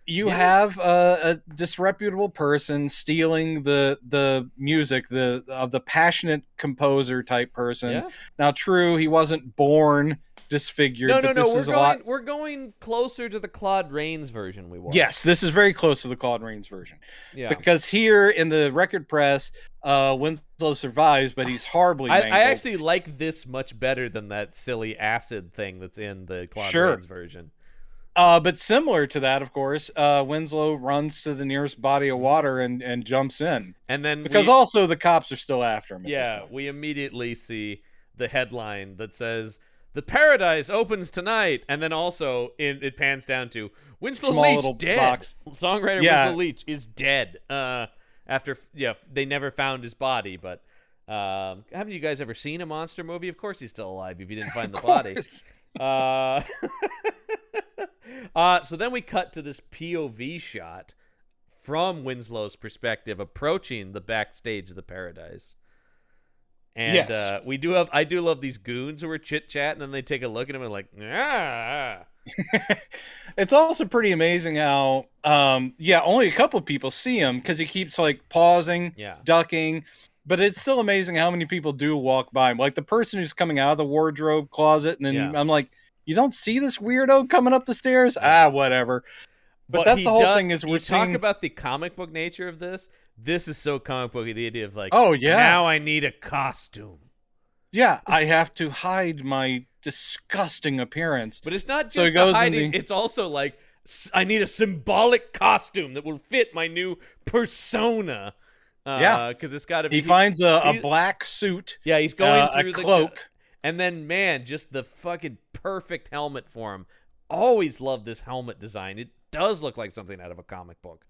You have a disreputable person stealing the music of the passionate composer type person. Yeah. Now, true, he wasn't born disfigured. No. We're going closer to the Claude Rains version we watched. Yes, this is very close to the Claude Rains version. Yeah. Because here in the record press, Winslow survives, but he's horribly mangled. I actually like this much better than that silly acid thing that's in the Claude Rains version. But similar to that, of course, Winslow runs to the nearest body of water and jumps in. And then because also the cops are still after him. Yeah, we immediately see the headline that says, "The Paradise opens tonight," and then also it pans down to Winslow Leach dead. Box. Songwriter Winslow Leach is dead. After they never found his body. But haven't you guys ever seen a monster movie? Of course he's still alive if you didn't find the body. So then we cut to this POV shot from Winslow's perspective, approaching the backstage of the Paradise. And I do love these goons who are chit-chatting, and they take a look at him and like, ah. It's also pretty amazing how, only a couple of people see him because he keeps like pausing, ducking. But it's still amazing how many people do walk by him. Like the person who's coming out of the wardrobe closet, and then I'm like, you don't see this weirdo coming up the stairs? Whatever. But that's the whole thing is we're seeing... talk about the comic book nature of this. This is so comic booky, the idea of like, oh, yeah. now I need a costume. Yeah, I have to hide my disgusting appearance. But it's not So he just the goes in hiding. It's also like I need a symbolic costume that will fit my new persona. Yeah, Because it's got to he be. finds a He, black suit, yeah, he's going a through cloak. and then man, just the fucking perfect helmet for him. Always loved this helmet design. It does look like something out of a comic book.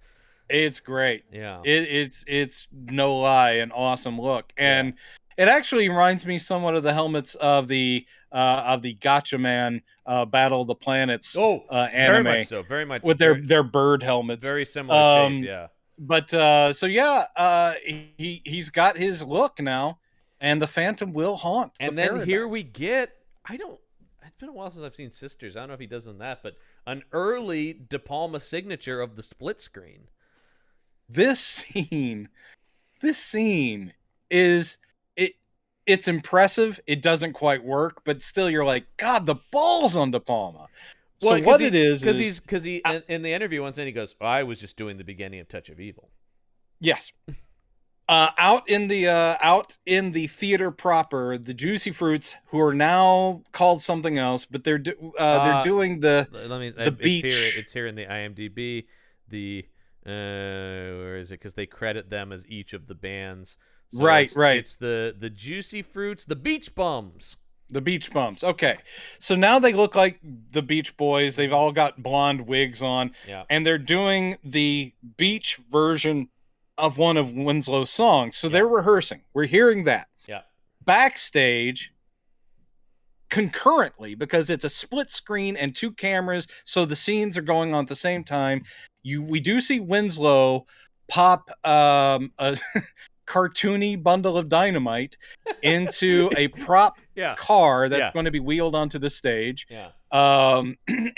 It's great. Yeah. It's no lie an awesome look, and Yeah. it actually reminds me somewhat of the helmets of the Gotcha Man Battle of the Planets Oh, very anime much so. Very much. with their bird helmets. Very similar shape. Yeah. But so yeah, he's got his look now, and the Phantom will haunt the And then paradise. here we get. It's been a while since I've seen Sisters. I don't know if he does in that, but an early De Palma signature of the split screen. This scene is it's impressive. It doesn't quite work, but still you're like, God, the balls on De Palma. So what it is because he in the interview once, and he goes, I was just doing the beginning of Touch of Evil. Yes. Out in the theater proper, the Juicy Fruits, who are now called something else, but they're doing the beach. It's here in the IMDb. Where is it? Because they credit them as each of the bands. So right. It's the Juicy Fruits, the Beach Bums. The Beach Bums. Okay. So now they look like the Beach Boys. They've all got blonde wigs on. Yeah. And they're doing the beach version of one of Winslow's songs. So they're rehearsing. We're hearing that. Yeah. Backstage, concurrently, because it's a split screen and two cameras, so the scenes are going on at the same time. We do see Winslow pop a cartoony bundle of dynamite into a prop car that's going to be wheeled onto the stage. Yeah.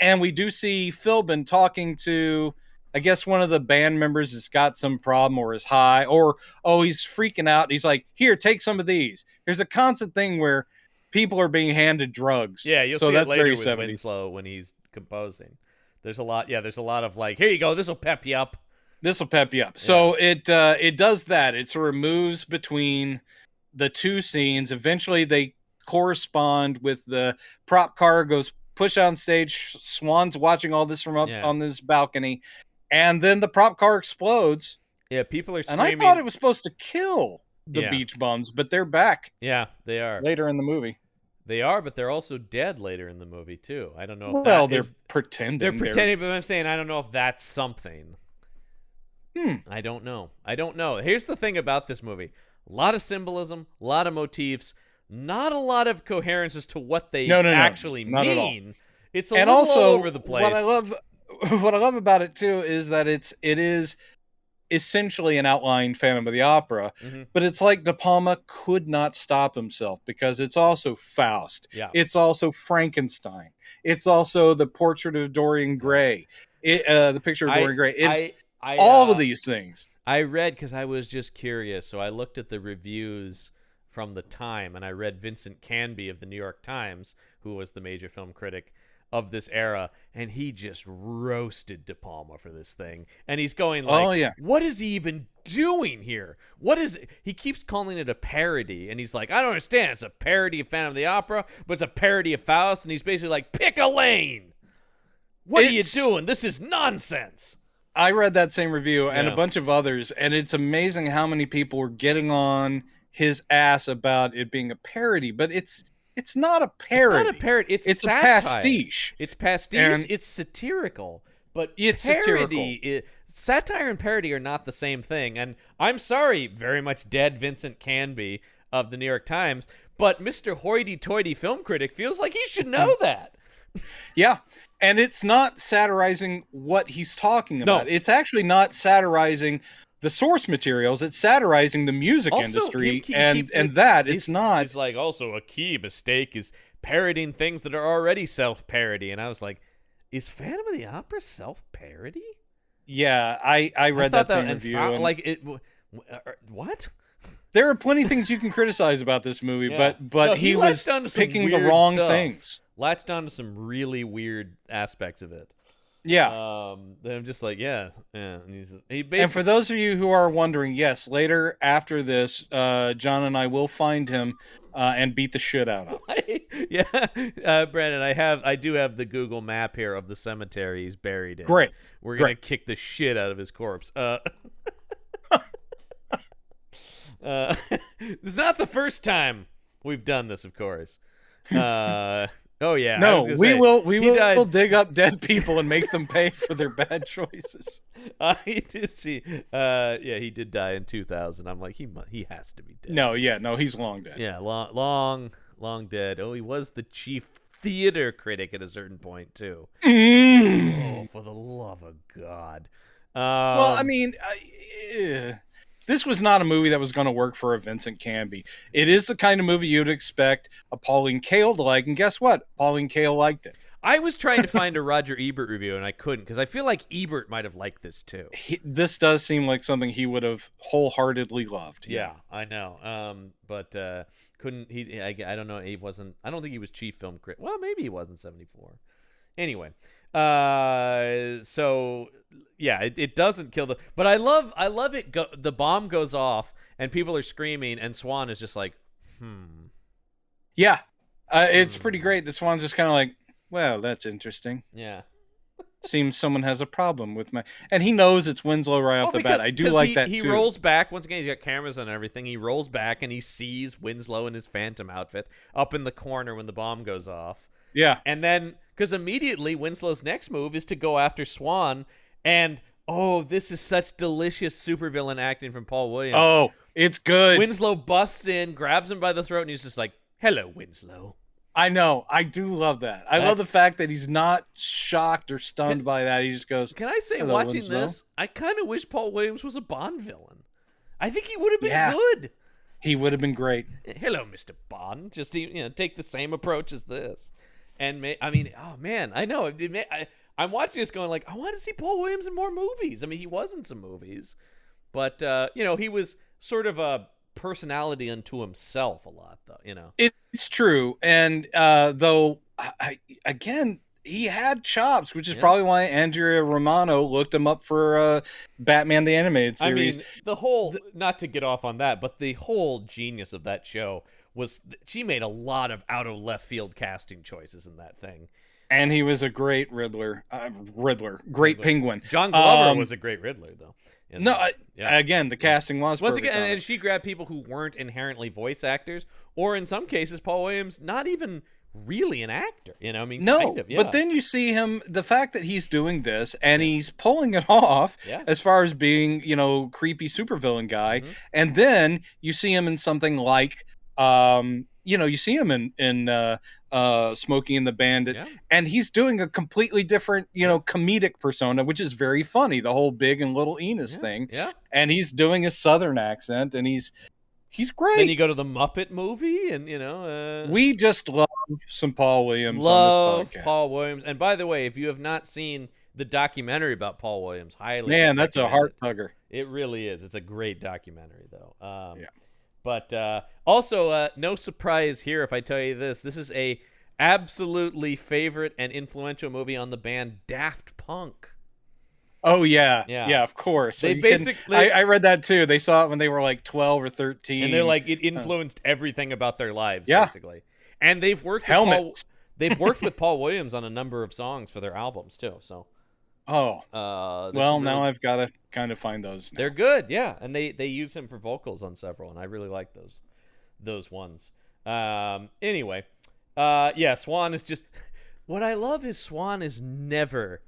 And we do see Philbin talking to, I guess, one of the band members has got some problem or is high, or he's freaking out. And he's like, here, take some of these. There's a constant thing where people are being handed drugs. Yeah, you'll see it later with Winslow when he's composing. There's a lot of like, here you go, this will pep you up. This will pep you up. Yeah. So it does that. It sort of moves between the two scenes. Eventually they correspond with the prop car goes push on stage. Swan's watching all this from up on this balcony. And then the prop car explodes. Yeah, people are screaming. And I thought it was supposed to kill the Beach Bums, but they're back. Yeah, they are. Later in the movie. They are, but they're also dead later in the movie, too. I don't know if they're pretending. They're pretending, but I'm saying I don't know if that's something. I don't know. Here's the thing about this movie. A lot of symbolism, a lot of motifs, not a lot of coherence as to what they actually mean. It's a little all over the place. What I love about it, too, is that it is essentially an outline Phantom of the Opera, but it's like De Palma could not stop himself because it's also Faust. Yeah. It's also Frankenstein. It's also the portrait of Dorian Gray. The picture of Dorian Gray. It's all of these things. I read, because I was just curious, so I looked at the reviews from the time, and I read Vincent Canby of the New York Times, who was the major film critic of this era, and he just roasted De Palma for this thing. And he's going like, what is he even doing here? He keeps calling it a parody, and he's like, I don't understand. It's a parody of Phantom of the Opera, but it's a parody of Faust, and he's basically like, pick a lane. What are you doing? This is nonsense. I read that same review and a bunch of others, and it's amazing how many people were getting on his ass about it being a parody, but it's not a parody. It's not a parody. It's a pastiche. It's pastiche. It's satirical. But it's parody, satire and parody are not the same thing. And I'm sorry, very much dead Vincent Canby of the New York Times, but Mr. Hoity-toity film critic feels like he should know that. Yeah, and it's not satirizing what he's talking about. No. It's actually not satirizing the source materials. It's satirizing the music industry, it's not. It's like also a key mistake is parodying things that are already self-parody, and I was like, is Phantom of the Opera self-parody? Yeah, I read that same review. What? There are plenty of things you can criticize about this movie, but he was picking the wrong things. Latched onto some really weird aspects of it. Yeah. Then I'm just like, yeah. And he And for basically, those of you who are wondering, yes, later after this, John and I will find him and beat the shit out of him. yeah, Brandon, I do have the Google map here of the cemetery he's buried in. Great. We're gonna Great. kick the shit out of his corpse. It's not the first time we've done this, of course. Oh yeah, I was No, gonna we say, will he died. dig up dead people and make them pay for their bad choices. He did see. Yeah, he did die in 2000. I'm like, he has to be dead. No, he's long dead. Yeah, long dead. Oh, he was the chief theater critic at a certain point too. Oh, for the love of God. Well, I mean, this was not a movie that was going to work for a Vincent Canby. It is the kind of movie you'd expect a Pauline Kael to like, and guess what? Pauline Kael liked it. I was trying to find a Roger Ebert review, and I couldn't, because I feel like Ebert might have liked this too. This does seem like something he would have wholeheartedly loved. Yeah, I know. But couldn't he? I don't know. He wasn't. I don't think he was chief film critic. Well, maybe he was in '74. Anyway, so yeah, it doesn't kill the. But I love it. The bomb goes off, and people are screaming, and Swan is just like, Yeah, it's pretty great. The Swan's just kind of like, well, that's interesting. Yeah. Seems someone has a problem with my... And he knows it's Winslow right off the bat. I do like that, too. He rolls back. Once again, he's got cameras on everything. He rolls back, and he sees Winslow in his Phantom outfit up in the corner when the bomb goes off. Yeah. And then, because immediately Winslow's next move is to go after Swan, and, oh, this is such delicious supervillain acting from Paul Williams. Oh, it's good. Winslow busts in, grabs him by the throat, and he's just like, hello, Winslow. I know. I do love that. I love the fact that he's not shocked or stunned by that. He just goes, can I say, hello, watching Winslow. this, I kind of wish Paul Williams was a Bond villain. I think he would have been good. He would have been great. Hello, Mr. Bond. Just, take the same approach as this. And, I mean, oh, man, I know. I'm watching this going like, I want to see Paul Williams in more movies. I mean, he was in some movies. But, he was sort of a personality unto himself a lot, though, It's true. And though, again, he had chops, which is probably why Andrea Romano looked him up for Batman the Animated Series. I mean, the whole, not to get off on that, but the whole genius of that show was she made a lot of out of left field casting choices in that thing. And he was a great great Penguin. John Glover was a great Riddler, though. Again, the casting was once perfect again, and she grabbed people who weren't inherently voice actors, or in some cases, Paul Williams not even really an actor. I mean, no, kind of, yeah. But then you see him. The fact that he's doing this and he's pulling it off, as far as being, creepy supervillain guy, and then you see him in something like, you see him in Smokey and the Bandit, and he's doing a completely different, comedic persona, which is very funny. The whole Big and Little Enos thing, and he's doing a Southern accent, and he's great. Then you go to the Muppet movie, and we just love some Paul Williams. Love on this podcast. Paul Williams. And by the way, if you have not seen the documentary about Paul Williams, highly that's a heart tugger. It really is. It's a great documentary, though. But also, no surprise here if I tell you this. This is a absolutely favorite and influential movie on the band Daft Punk. Oh, yeah, of course. They basically, I read that too. They saw it when they were like 12 or 13. And they're like, it influenced everything about their lives, basically. And they've worked with Paul Williams on a number of songs for their albums, too. So, now I've got to kind of find those now. They're good, yeah. And they use him for vocals on several, and I really like those ones. Anyway, Swan is just... What I love is Swan is never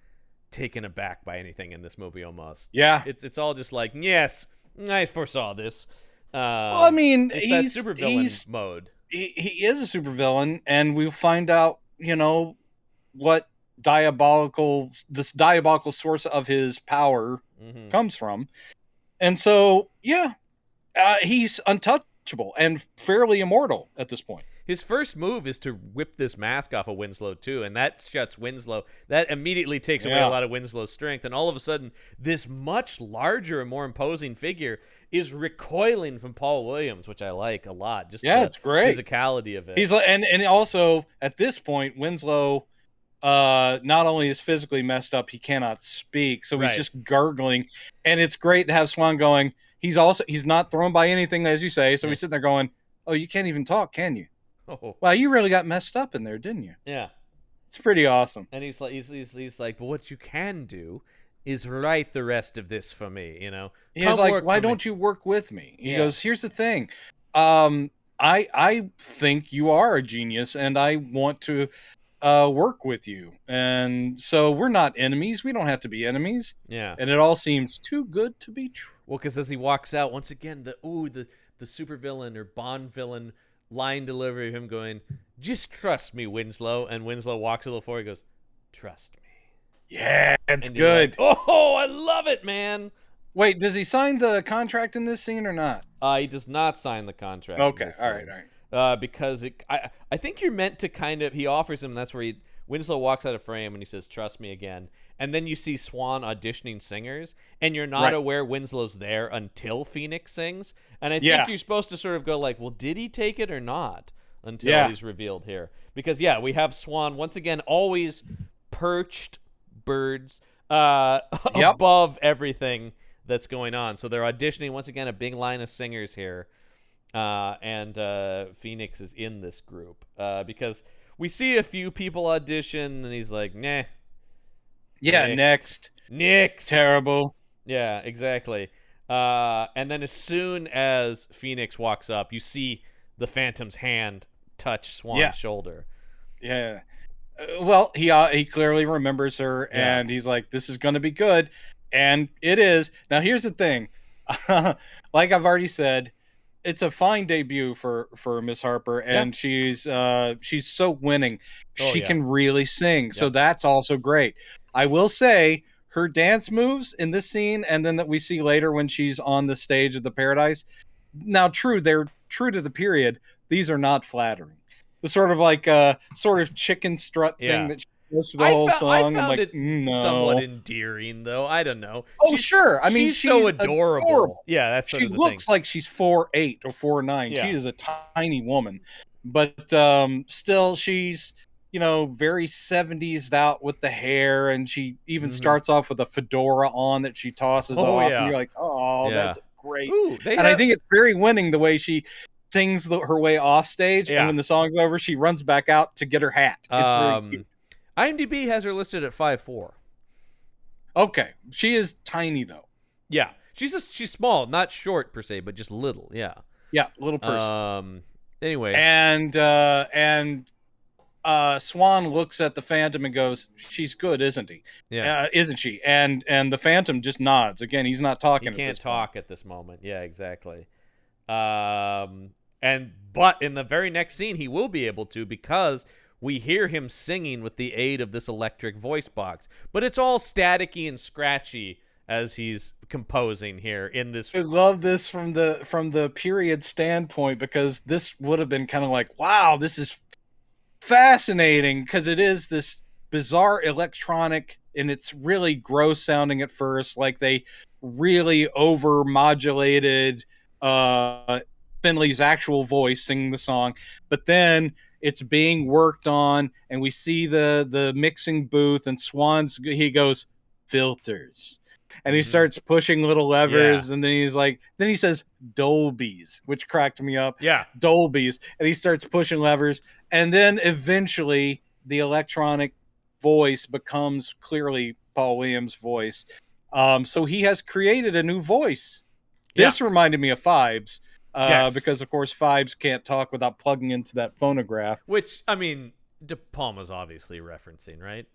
taken aback by anything in this movie, almost. Yeah. It's all just like, yes, I foresaw this. Well, I mean, he's that supervillain mode. He is a supervillain, and we'll find out, what this diabolical source of his power comes from. And so, he's untouchable and fairly immortal at this point. His first move is to whip this mask off of Winslow, too, and that shuts Winslow. That immediately takes away a lot of Winslow's strength, and all of a sudden, this much larger and more imposing figure is recoiling from Paul Williams, which I like a lot. Just it's great. Physicality of it. He's and also, at this point, Winslow not only is physically messed up, he cannot speak, so he's Right. just gargling. And it's great to have Swan going. He's not thrown by anything, as you say. So Yeah. he's sitting there going, "Oh, you can't even talk, can you? Oh, Wow, you really got messed up in there, didn't you?" yeah. It's pretty awesome. And he's like, he's like, but what you can do is write the rest of this for me. You know, He's like, "Why don't you work with me?" He goes, "Here's the thing. I think you are a genius, and I want to work with you. And so we're not enemies. We don't have to be enemies." Yeah. And it all seems too good to be true. Well, because as he walks out, once again, the supervillain or Bond villain line delivery of him going, "Just trust me, Winslow." And Winslow walks a little forward, he goes, "Trust me." Yeah, it's And you're good. like, oh, I love it, man. Wait, does he sign the contract in this scene or not? He does not sign the contract. Okay, all right. Because I think you're meant to kind of, he offers him, that's where Winslow walks out of frame and he says, "Trust me again." And then you see Swan auditioning singers, and you're not aware Winslow's there until Phoenix sings. And I think you're supposed to sort of go like, well, did he take it or not? Until he's revealed here. Because, we have Swan, once again, always perched birds above everything that's going on. So they're auditioning, once again, a big line of singers here. And Phoenix is in this group because we see a few people audition, and he's like, "Nah." Yeah, next. Terrible. Yeah, exactly. And then as soon as Phoenix walks up, you see the Phantom's hand touch Swan's shoulder. Yeah. Well, he clearly remembers her, and he's like, "This is going to be good," and it is. Now, here's the thing. Like I've already said, it's a fine debut for Miss Harper, and she's so winning. She can really sing, so that's also great. I will say her dance moves in this scene, and then that we see later when she's on the stage of the Paradise. Now, they're true to the period. These are not flattering. The sort of chicken strut thing that she does for the whole song. I found like, it no. somewhat endearing, though. I don't know. Oh, sure. I mean, she's so adorable. Yeah, that's she looks like she's 4'8" or 4'9". Yeah. She is a tiny woman, but still, she's very 70s out with the hair, and she even starts off with a fedora on that she tosses off. And you're like, oh, that's great. Ooh, I think it's very winning the way she sings her way off stage, Yeah. and when the song's over, she runs back out to get her hat. It's very cute. IMDb has her listed at 5'4". Okay, she is tiny though. Yeah, she's small, not short per se, but just little. Yeah, little person. Anyway, and Swan looks at the Phantom and goes, "She's good, isn't he? Yeah, isn't she?" And the Phantom just nods. Again, he's not talking. He can't talk at this moment. Yeah, exactly. But in the very next scene, he will be able to, because we hear him singing with the aid of this electric voice box. But it's all staticky and scratchy as he's composing here in this. I love this from the period standpoint, because this would have been kind of like, wow, this is fascinating, because it is this bizarre electronic, and it's really gross sounding at first, like they really over modulated Finley's actual voice singing the song, but then it's being worked on, and we see the mixing booth, and he goes, "Filters," and he starts pushing little levers, and then he says Dolby's, which cracked me up. Yeah, Dolby's, and he starts pushing levers, and then eventually the electronic voice becomes clearly Paul Williams' voice. So he has created a new voice. This reminded me of Fibes. Because of course Fibes can't talk without plugging into that phonograph. Which, I mean, De Palma's obviously referencing, right?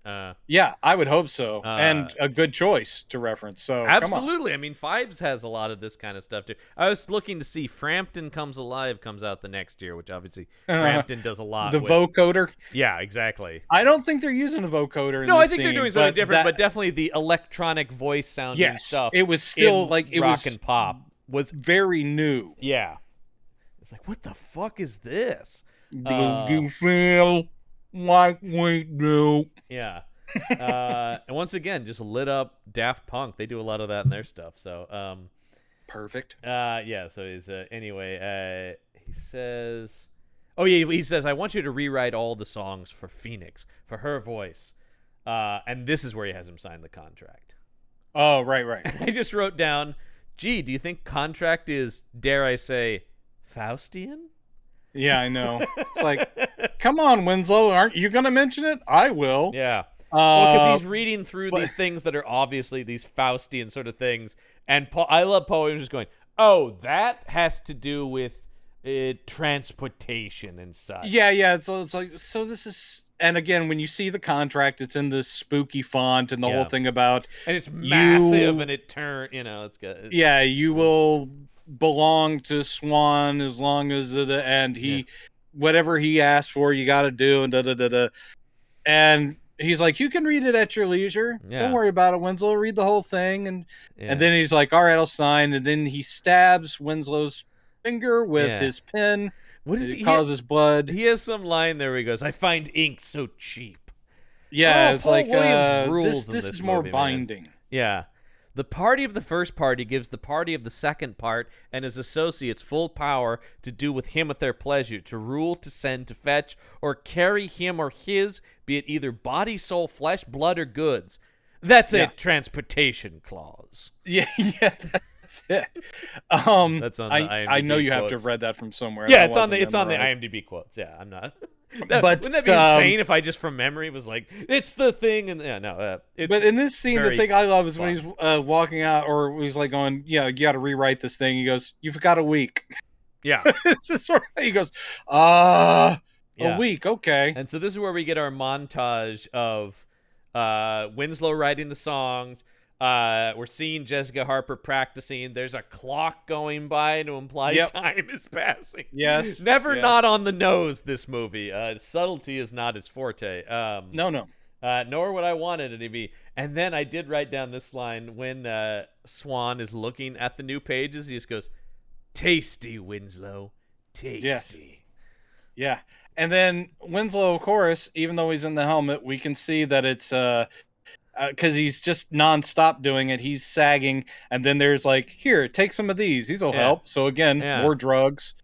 Yeah, I would hope so, and a good choice to reference. So absolutely. I mean, Fibes has a lot of this kind of stuff too. I was looking to see Frampton Comes Alive comes out the next year, which obviously Frampton does a lot. The vocoder. Yeah, exactly. I don't think they're using a vocoder. No, I think they're doing something different, but definitely the electronic voice sounding stuff. It was still like it rock was and pop. Was very new. Yeah. It's like, what the fuck is this? Do you feel like we do? Yeah. And once again, just lit up Daft Punk. They do a lot of that in their stuff. So, perfect. Yeah. So he's anyway. He says, Oh yeah, he says, "I want you to rewrite all the songs for Phoenix, for her voice," and this is where he has him sign the contract. Oh, right. I just wrote down, "Gee, do you think contract is, dare I say, Faustian?" Yeah, I know. It's like, come on, Winslow, aren't you going to mention it? I will. Yeah. Well, because he's Uh, reading through but- these things that are obviously these Faustian sort of things, and I love Poe just going, "Oh, that has to do with transportation and such." yeah. So it's like, so this is, and again, when you see the contract, it's in this spooky font and the whole thing about, and it's massive, and it it's good. yeah, you will belong to Swan as long as and he, whatever he asked for, you got to do, and da. And he's like, you can read it at your leisure. Yeah. Don't worry about it, Winslow. Read the whole thing. And then he's like, all right, I'll sign. And then he stabs Winslow's finger with his pen. What is it causes blood. He has some line there where he goes, "I find ink so cheap." Yeah, it's Paul like, Williams rules this in is more movie, binding. Man. Yeah. The party of the first party gives the party of the second part and his associates full power to do with him at their pleasure, to rule, to send, to fetch, or carry him or his, be it either body, soul, flesh, blood, or goods. That's a transportation clause. Yeah, that's it. That's on the IMDb I know you quotes. have to have read that from somewhere. Yeah, it's on the IMDb quotes. Yeah, I'm not. But wouldn't that be insane if I just from memory was like, it's the thing? And it's but in this scene, the thing I love is fun. when he's walking out, or he's like going, "Yeah, you got to rewrite this thing." He goes, "You've got a week." Yeah, it's just sort of, he goes, a week, okay. And so this is where we get our montage of Winslow writing the songs. We're seeing Jessica Harper practicing. There's a clock going by to imply time is passing. Yes. Never not on the nose, this movie. Subtlety is not its forte. No. Nor would I wanted it to be. And then I did write down this line when Swan is looking at the new pages. He just goes, "Tasty, Winslow. Tasty." Yes. Yeah. And then Winslow, of course, even though he's in the helmet, we can see that it's because he's just nonstop doing it. He's sagging, and then there's like, "Here, take some of these. These will help." So again, more drugs.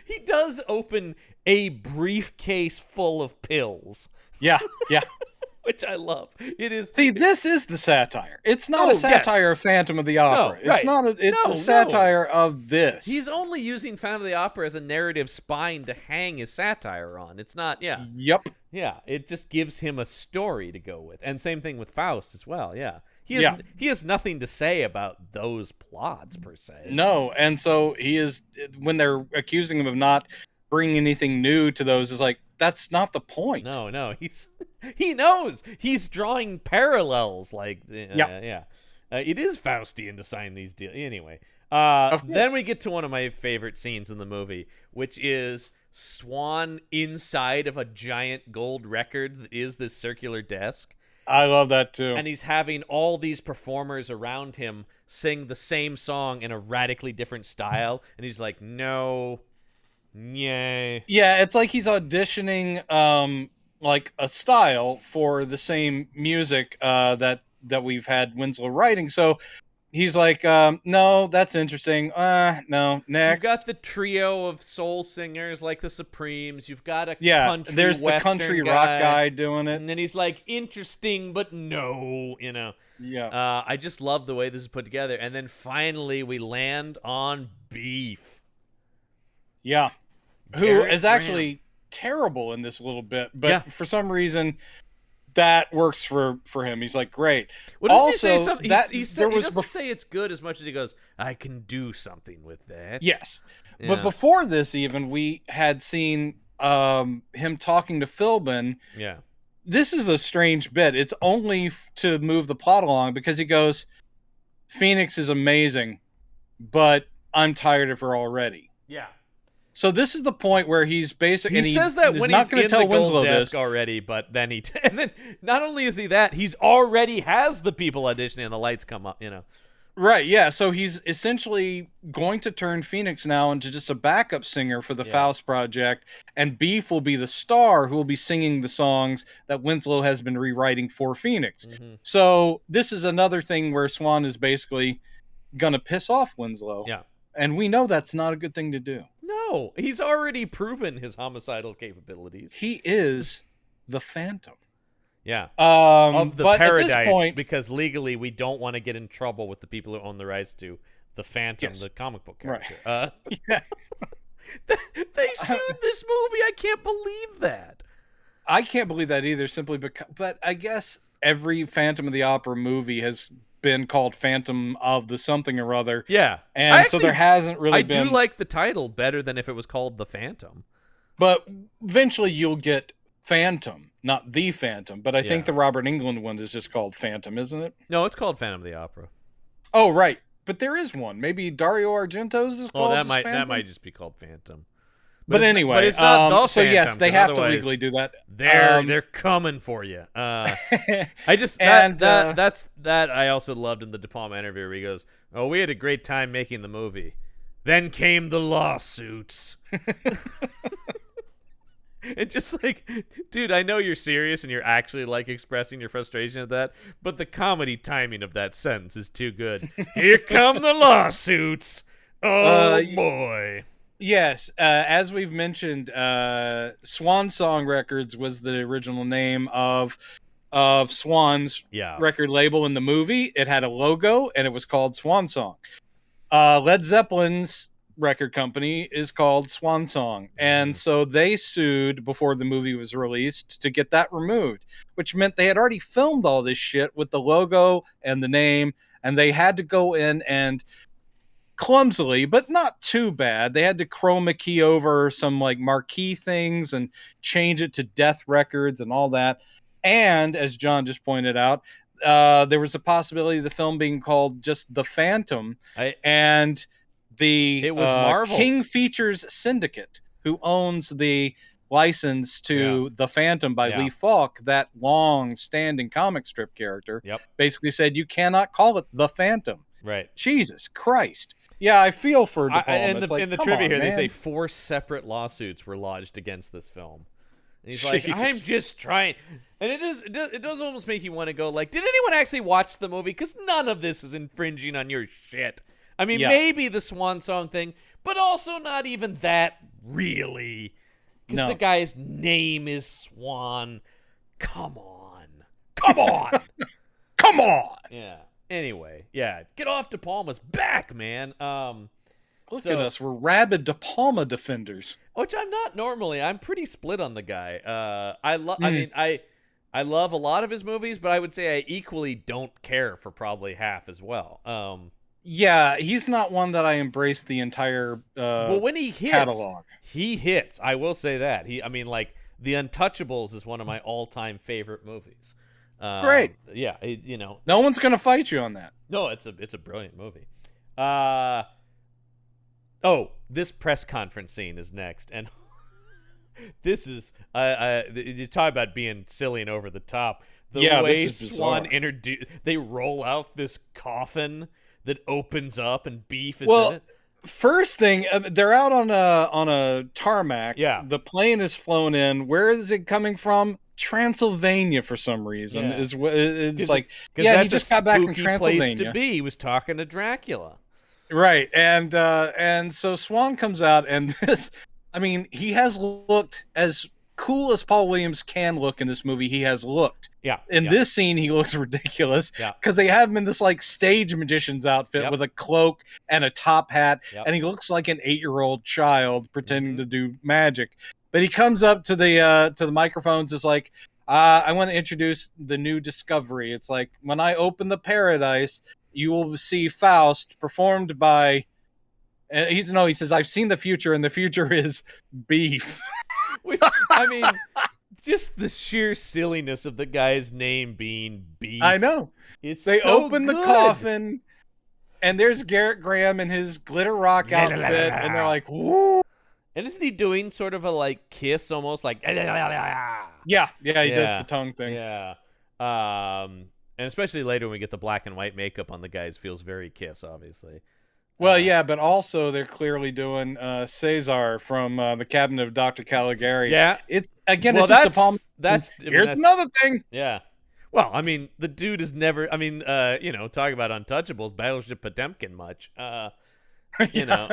He does open a briefcase full of pills. Yeah. Which I love. It is. See, this is the satire. It's not a satire of Phantom of the Opera. No, it's not. It's a satire of this. He's only using Phantom of the Opera as a narrative spine to hang his satire on. It's not. Yeah. Yep. Yeah. It just gives him a story to go with, and same thing with Faust as well. Yeah. He has nothing to say about those plots per se. No, and so he is, when they're accusing him of not bringing anything new to those, is like, that's not the point. No, he knows he's drawing parallels. Like, it is Faustian to sign these deals. Anyway, then we get to one of my favorite scenes in the movie, which is Swan inside of a giant gold record that is this circular desk. I love that too. And he's having all these performers around him sing the same song in a radically different style, and he's like, "No, yay." Yeah, it's like he's auditioning like a style for the same music that we've had Winslow writing. So he's like, "No, that's interesting. No, next." You've got the trio of soul singers like the Supremes. You've got a country there's the country rock guy doing it. And then he's like, "Interesting, but no," Yeah. I just love the way this is put together. And then finally we land on Beef. Yeah. Who Garrett is actually terrible in this a little bit, but for some reason that works for him. He's like, great. Well, doesn't he say something? He doesn't say it's good as much as he goes, "I can do something with that." Yes. Yeah. But before this, even, we had seen him talking to Philbin. Yeah. This is a strange bit. It's only to move the plot along, because he goes, "Phoenix is amazing, but I'm tired of her already." Yeah. So this is the point where he's basically... He says that when he's in the Winslow gold desk already, but then and then not only is he that, he's already has the people auditioning and the lights come up, Right, yeah. So he's essentially going to turn Phoenix now into just a backup singer for the Faust project, and Beef will be the star who will be singing the songs that Winslow has been rewriting for Phoenix. Mm-hmm. So this is another thing where Swan is basically going to piss off Winslow. Yeah. And we know that's not a good thing to do. No, he's already proven his homicidal capabilities. He is the Phantom. Yeah. Of the But Paradise, at this point, because legally we don't want to get in trouble with the people who own the rights to the Phantom, Yes. the comic book Right. character. Yeah. They sued this movie. I can't believe that. I can't believe that either, simply because, but I guess every Phantom of the Opera movie has been called Phantom of the something or other. Yeah. And so there hasn't really been. I do like the title better than if it was called The Phantom. But eventually you'll get Phantom, not The Phantom. But I think Yeah. the Robert Englund one is just called Phantom, isn't it? No, it's called Phantom of the Opera. Oh, right. But there is one. Maybe Dario Argento's is called that Phantom? might just be called Phantom. But anyway, but it's not the so yes, Phantom, they 'cause have to otherwise legally do that. They're coming for you. I just And, that's I also loved in the De Palma interview where he goes, "Oh, we had a great time making the movie. Then came the lawsuits." It's just like, dude, I know you're serious and you're actually like expressing your frustration at that, but the comedy timing of that sentence is too good. Here come the lawsuits. Oh boy. Yes, as we've mentioned, Swan Song Records was the original name of Swan's record label in the movie. It had a logo, and it was called Swan Song. Led Zeppelin's record company is called Swan Song, and so they sued before the movie was released to get that removed, which meant they had already filmed all this shit with the logo and the name, and they had to go in and clumsily, but not too bad, they had to chroma key over some like marquee things and change it to Death Records and all that. And as John just pointed out, there was a possibility of the film being called just The Phantom, and it was Marvel King Features Syndicate, who owns the license to The Phantom by Lee Falk, that long-standing comic strip character, basically said you cannot call it The Phantom. Right. Jesus Christ. Yeah, I feel for De Palma. In the trivia here, they say 4 separate lawsuits were lodged against this film. And he's like, I'm just trying. And it does almost make you want to go like, did anyone actually watch the movie? Because none of this is infringing on your shit. I mean, maybe the Swan Song thing, but also not even that really. Because the guy's name is Swan. Come on. Come on. Come on. Yeah. Anyway, get off De Palma's back, man. Look at us, we're rabid De Palma defenders. Which I'm not normally. I'm pretty split on the guy. I mean, I love a lot of his movies, but I would say I equally don't care for probably half as well. Yeah, he's not one that I embrace the entire but when he hits, catalog. He hits. I will say that. Like The Untouchables is one of my all-time favorite movies. Great. Yeah, no one's gonna fight you on that. No, it's a brilliant movie. This press conference scene is next, and this is you talk about being silly and over the top. The way Swan they roll out this coffin that opens up and beef is in it. First thing, they're out on a tarmac. Yeah, the plane is flown in. Where is it coming from? Transylvania for some reason. It's like, he just got back from Transylvania. Place to be. He was talking to Dracula. Right, and so Swan comes out, and this, I mean, he has looked as cool as Paul Williams can look in this movie. He has looked. Yeah. In this scene, he looks ridiculous because they have him in this like stage magician's outfit with a cloak and a top hat, and he looks like an 8-year-old child pretending to do magic. But he comes up to the microphones. It's like, I want to introduce the new discovery. It's like, when I open the paradise, you will see Faust performed by. He says, I've seen the future, and the future is beef. Which, I mean, just the sheer silliness of the guy's name being beef. I know. They open the coffin, and there's Garrett Graham in his glitter rock outfit, and they're like, woo. And isn't he doing sort of a like kiss, almost like? Yeah, he does the tongue thing. Yeah, and especially later when we get the black and white makeup on the guys, feels very Kiss, obviously. Well, but also they're clearly doing Cesar from the Cabinet of Dr. Caligari. Yeah, it's again. Well, it's that's another thing. Yeah. Well, I mean, the dude is never. I mean, talk about Untouchables, Battleship Potemkin, much. You know,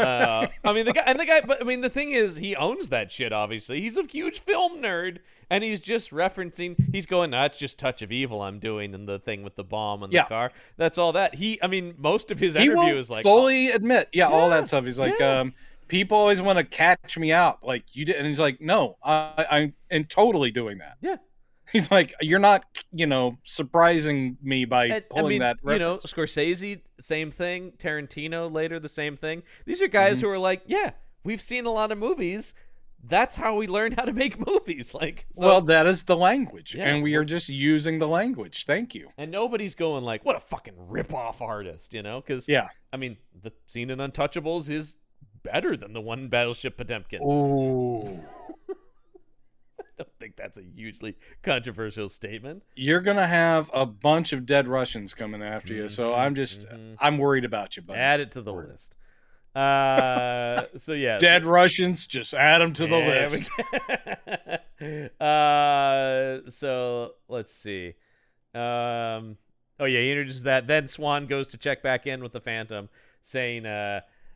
I mean the guy, but I mean the thing is, he owns that shit. Obviously, he's a huge film nerd, and he's just referencing. He's going, "That's just Touch of Evil I'm doing," and the thing with the bomb and the car. That's all that. I mean, most of his interview is like fully admit, all that stuff. He's like, yeah. people always want to catch me out, like you did, and he's like, no, I'm totally doing that. Yeah. He's like, you're not, surprising me by pulling that reference. You know, Scorsese, same thing. Tarantino later, the same thing. These are guys who are like, yeah, we've seen a lot of movies. That's how we learned how to make movies. Like, so, well, that is the language, and we are just using the language. Thank you. And nobody's going like, what a fucking rip-off artist, you know? Because, I mean, the scene in Untouchables is better than the one in Battleship Potemkin. Ooh. I don't think that's a hugely controversial statement. You're going to have a bunch of dead Russians coming after you, so I'm worried about you, buddy. Add it to the list. So yeah. Dead Russians, just add them to the list. So let's see. Oh yeah, he introduces that. Then Swan goes to check back in with the Phantom, saying,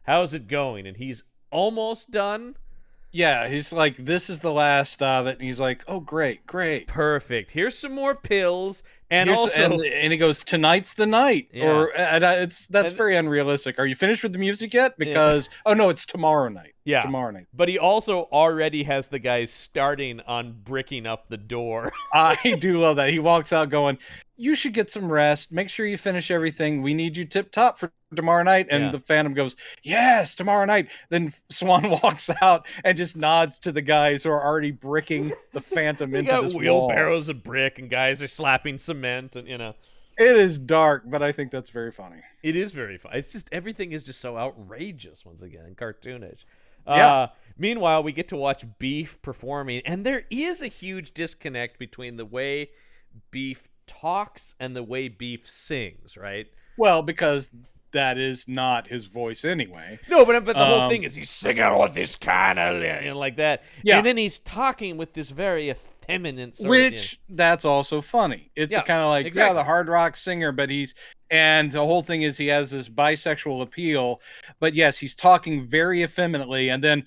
how's it going? And he's almost done. Yeah, he's like, this is the last of it. And he's like, oh, great. Perfect. Here's some more pills. And he goes, tonight's the night. Yeah. That's very unrealistic. Are you finished with the music yet? Because, oh no, it's tomorrow night. Yeah. It's tomorrow night. But he also already has the guys starting on bricking up the door. I do love that. He walks out going, you should get some rest. Make sure you finish everything. We need you tip top for tomorrow night. And the Phantom goes, yes, tomorrow night. Then Swan walks out and just nods to the guys who are already bricking the Phantom into this wheelbarrows wall. of brick, and guys are slapping cement, and it is dark, but I think that's very funny. It is very funny. It's just everything is just so outrageous once again and cartoonish. Meanwhile, we get to watch Beef performing, and there is a huge disconnect between the way Beef talks and the way Beef sings, right? Well, because that is not his voice anyway. No, but the whole thing is he's singing with this kind of like that. Yeah. And then he's talking with this very effeminate sort that's also funny. It's kind of like, the hard rock singer, but and the whole thing is he has this bisexual appeal, but yes, he's talking very effeminately, and then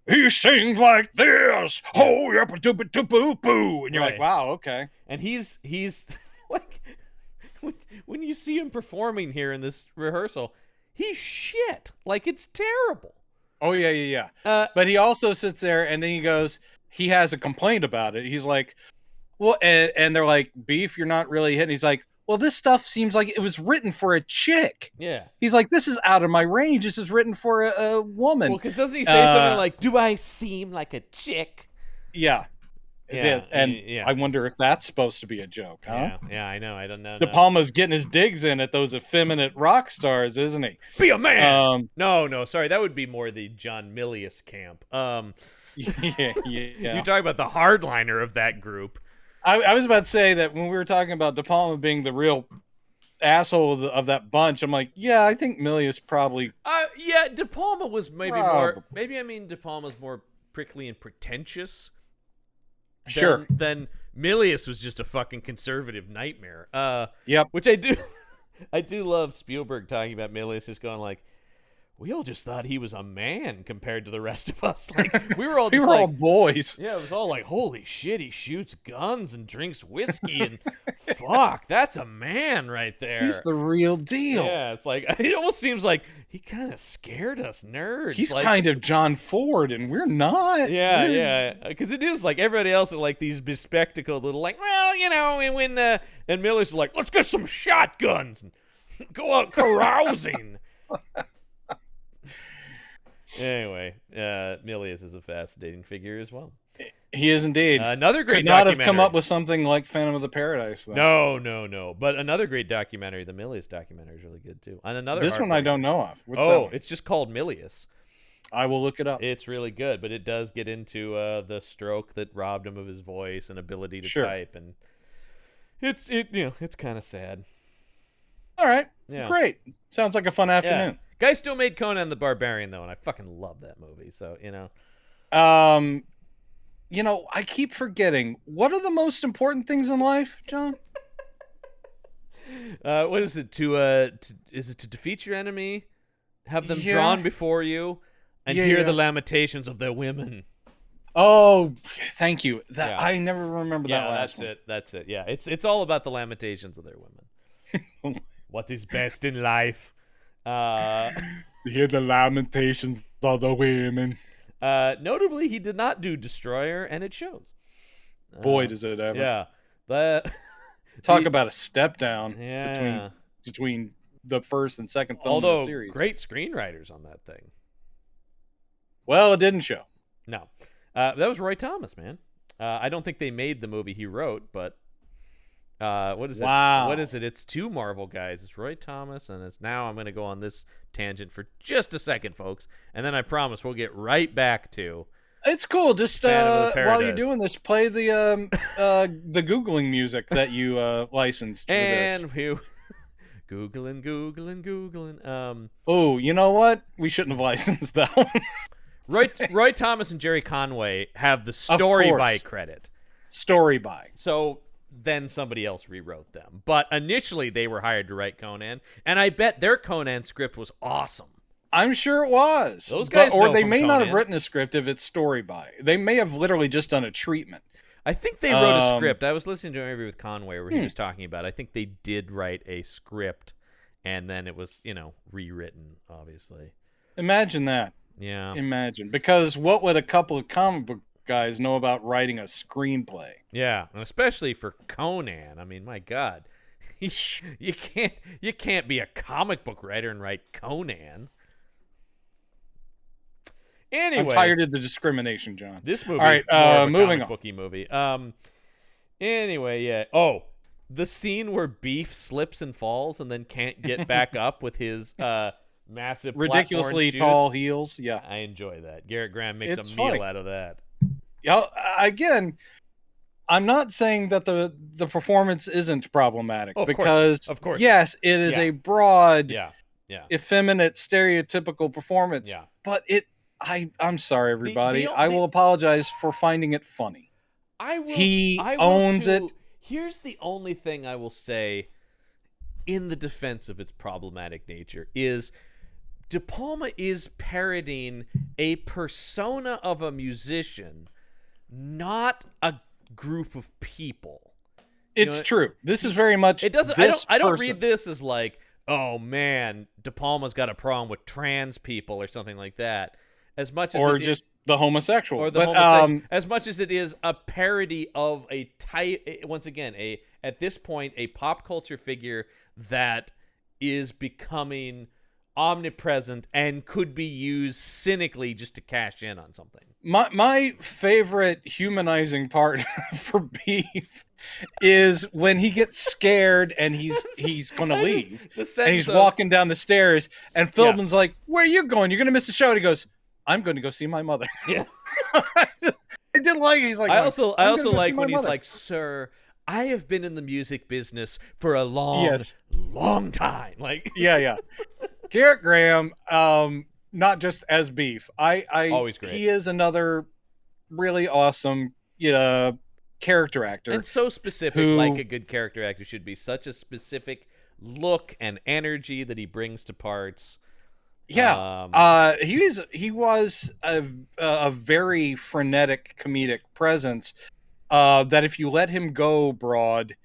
he sings like this, oh, yuppa-duppa-duppa-boo, and you're like, wow, okay. And he's like, when you see him performing here in this rehearsal, he's shit. Like, it's terrible. Oh, yeah. But he also sits there, and then he goes, he has a complaint about it. He's like, well, and they're like, Beef, you're not really hitting. He's like, well, this stuff seems like it was written for a chick. Yeah. He's like, this is out of my range. This is written for a woman. Well, because doesn't he say something like, do I seem like a chick? Yeah. I wonder if that's supposed to be a joke, huh? Yeah, I know. I don't know. De Palma's getting his digs in at those effeminate rock stars, isn't he? Be a man! No, sorry. That would be more the John Milius camp. Yeah. You're talking about the hardliner of that group. I was about to say that when we were talking about De Palma being the real asshole of that bunch, I'm like, yeah, I think Milius probably... Yeah, De Palma was more... Maybe De Palma's more prickly and pretentious. Then Milius was just a fucking conservative nightmare. Which I do love Spielberg talking about Milius, just going like, we all just thought he was a man compared to the rest of us. Like, we were all just all boys. Yeah, it was all like, holy shit, he shoots guns and drinks whiskey and fuck, that's a man right there. He's the real deal. Yeah, it's like, it almost seems like he kind of scared us nerds. He's like, kind of John Ford, and we're not. Yeah. Because it is like everybody else are like these bespectacled little, like, well, you know, and when, and Miller's like, let's get some shotguns and go out carousing. Anyway, Milius is a fascinating figure as well. He is indeed. Another great Could not documentary. have come up with something like Phantom of the Paradise, though. No. But another great documentary, the Milius documentary, is really good too. And another this one I don't know of. What's that one? It's just called Milius. I will look it up. It's really good, but it does get into the stroke that robbed him of his voice and ability to type, and it's kind of sad. All right, great. Sounds like a fun afternoon. Yeah. Guy still made Conan the Barbarian though, and I fucking love that movie. So I keep forgetting. What are the most important things in life, John? What is it? Is it to defeat your enemy, have them drawn before you, and hear the lamentations of their women. Oh, thank you. I never remember that last one. That's it. Yeah, it's all about the lamentations of their women. What is best in life? Hear the lamentations of the women. Notably, he did not do Destroyer, and it shows. Boy, does it ever. Yeah. Talk about a step down between the first and second film of the series. Great screenwriters on that thing. Well, it didn't show. No. That was Roy Thomas, man. I don't think they made the movie he wrote, but what is it? What is it? It's two Marvel guys. It's Roy Thomas, and it's now I'm going to go on this tangent for just a second, folks, and then I promise we'll get right back to. It's cool. Just while you're doing this, play the Googling music that you licensed for and this. Googling. Oh, you know what? We shouldn't have licensed that one. Roy Thomas and Jerry Conway have the story by credit. Story by. So then somebody else rewrote them. But initially they were hired to write Conan, and I bet their Conan script was awesome. I'm sure it was. Those guys or they may Conan. not have written a script if it's story by. They may have literally just done a treatment. I think they wrote a script. I was listening to an interview with Conway where he was talking about I think they did write a script, and then it was, rewritten, obviously. Imagine that. Yeah. Imagine. Because what would a couple of comic book guys know about writing a screenplay? Yeah, and especially for Conan. I mean, my God. You can't be a comic book writer and write Conan. Anyway, I'm tired of the discrimination, John. This movie all right, is more of a moving comic booky movie. Anyway, yeah. Oh, the scene where Beef slips and falls and then can't get back up with his massive ridiculously tall heels. Yeah, I enjoy that. Garrett Graham makes a meal out of that. Yeah, again, I'm not saying that the performance isn't problematic because of course. Yes, it is a broad, effeminate, stereotypical performance. Yeah, but I'm sorry, everybody. I will apologize for finding it funny. He owns it. Here's the only thing I will say in the defense of its problematic nature is De Palma is parodying a persona of a musician, not a group of people. It's true. This is very much. It doesn't. I don't read this as like, oh man, De Palma's got a problem with trans people or something like that. As much as just the homosexual, as much as it is a parody of a type. Once again, at this point a pop culture figure that is becoming omnipresent and could be used cynically just to cash in on something. My favorite humanizing part for Beef is when he gets scared and he's going to leave and he's walking down the stairs and Philbin's like, "Where are you going? You're going to miss the show." And he goes, "I'm going to go see my mother." Yeah. I did like it. He's like, I also like when he's like, "Sir, I have been in the music business for a long time." Like, yeah. Garrett Graham, not just as Beef. Always great. He is another really awesome, character actor, and so specific, like a good character actor should be. Such a specific look and energy that he brings to parts. Yeah, he was a very frenetic comedic presence. That if you let him go broad,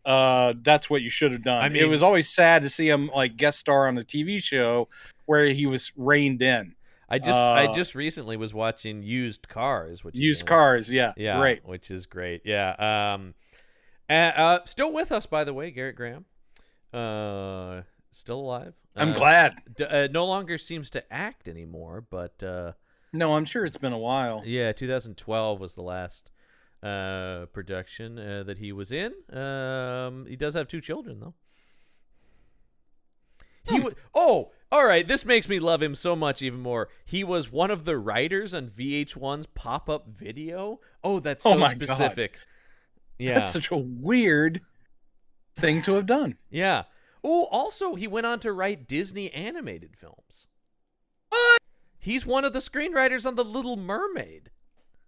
that's what you should have done. I mean, it was always sad to see him like guest star on a TV show where he was reined in. I just recently was watching Used Cars, great, which is great. Yeah. Still with us, by the way, Garrett Graham. Still alive. I'm glad. No longer seems to act anymore, but no, I'm sure it's been a while. Yeah, 2012 was the last production that he was in. He does have 2 children, though. All right. This makes me love him so much even more. He was one of the writers on VH1's pop-up video. Oh, that's so specific. God. Yeah, that's such a weird thing to have done. Yeah. Oh, also, he went on to write Disney animated films. What? He's one of the screenwriters on The Little Mermaid.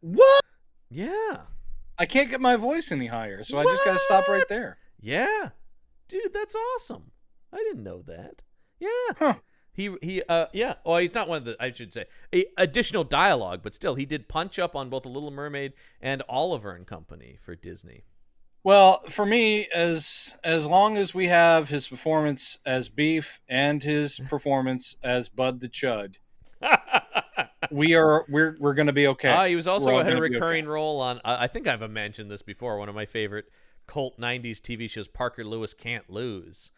What? Yeah. I can't get my voice any higher, so I just got to stop right there. Yeah. Dude, that's awesome. I didn't know that. Yeah. Huh. Yeah. Oh, he's not one of the. I should say additional dialogue, but still, he did punch up on both The Little Mermaid and Oliver and Company for Disney. Well, for me, as long as we have his performance as Beef and his performance as Bud the Chud, we're going to be okay. He was also had a gonna be recurring okay. role on. I think I've mentioned this before. One of my favorite cult '90s TV shows, Parker Lewis Can't Lose.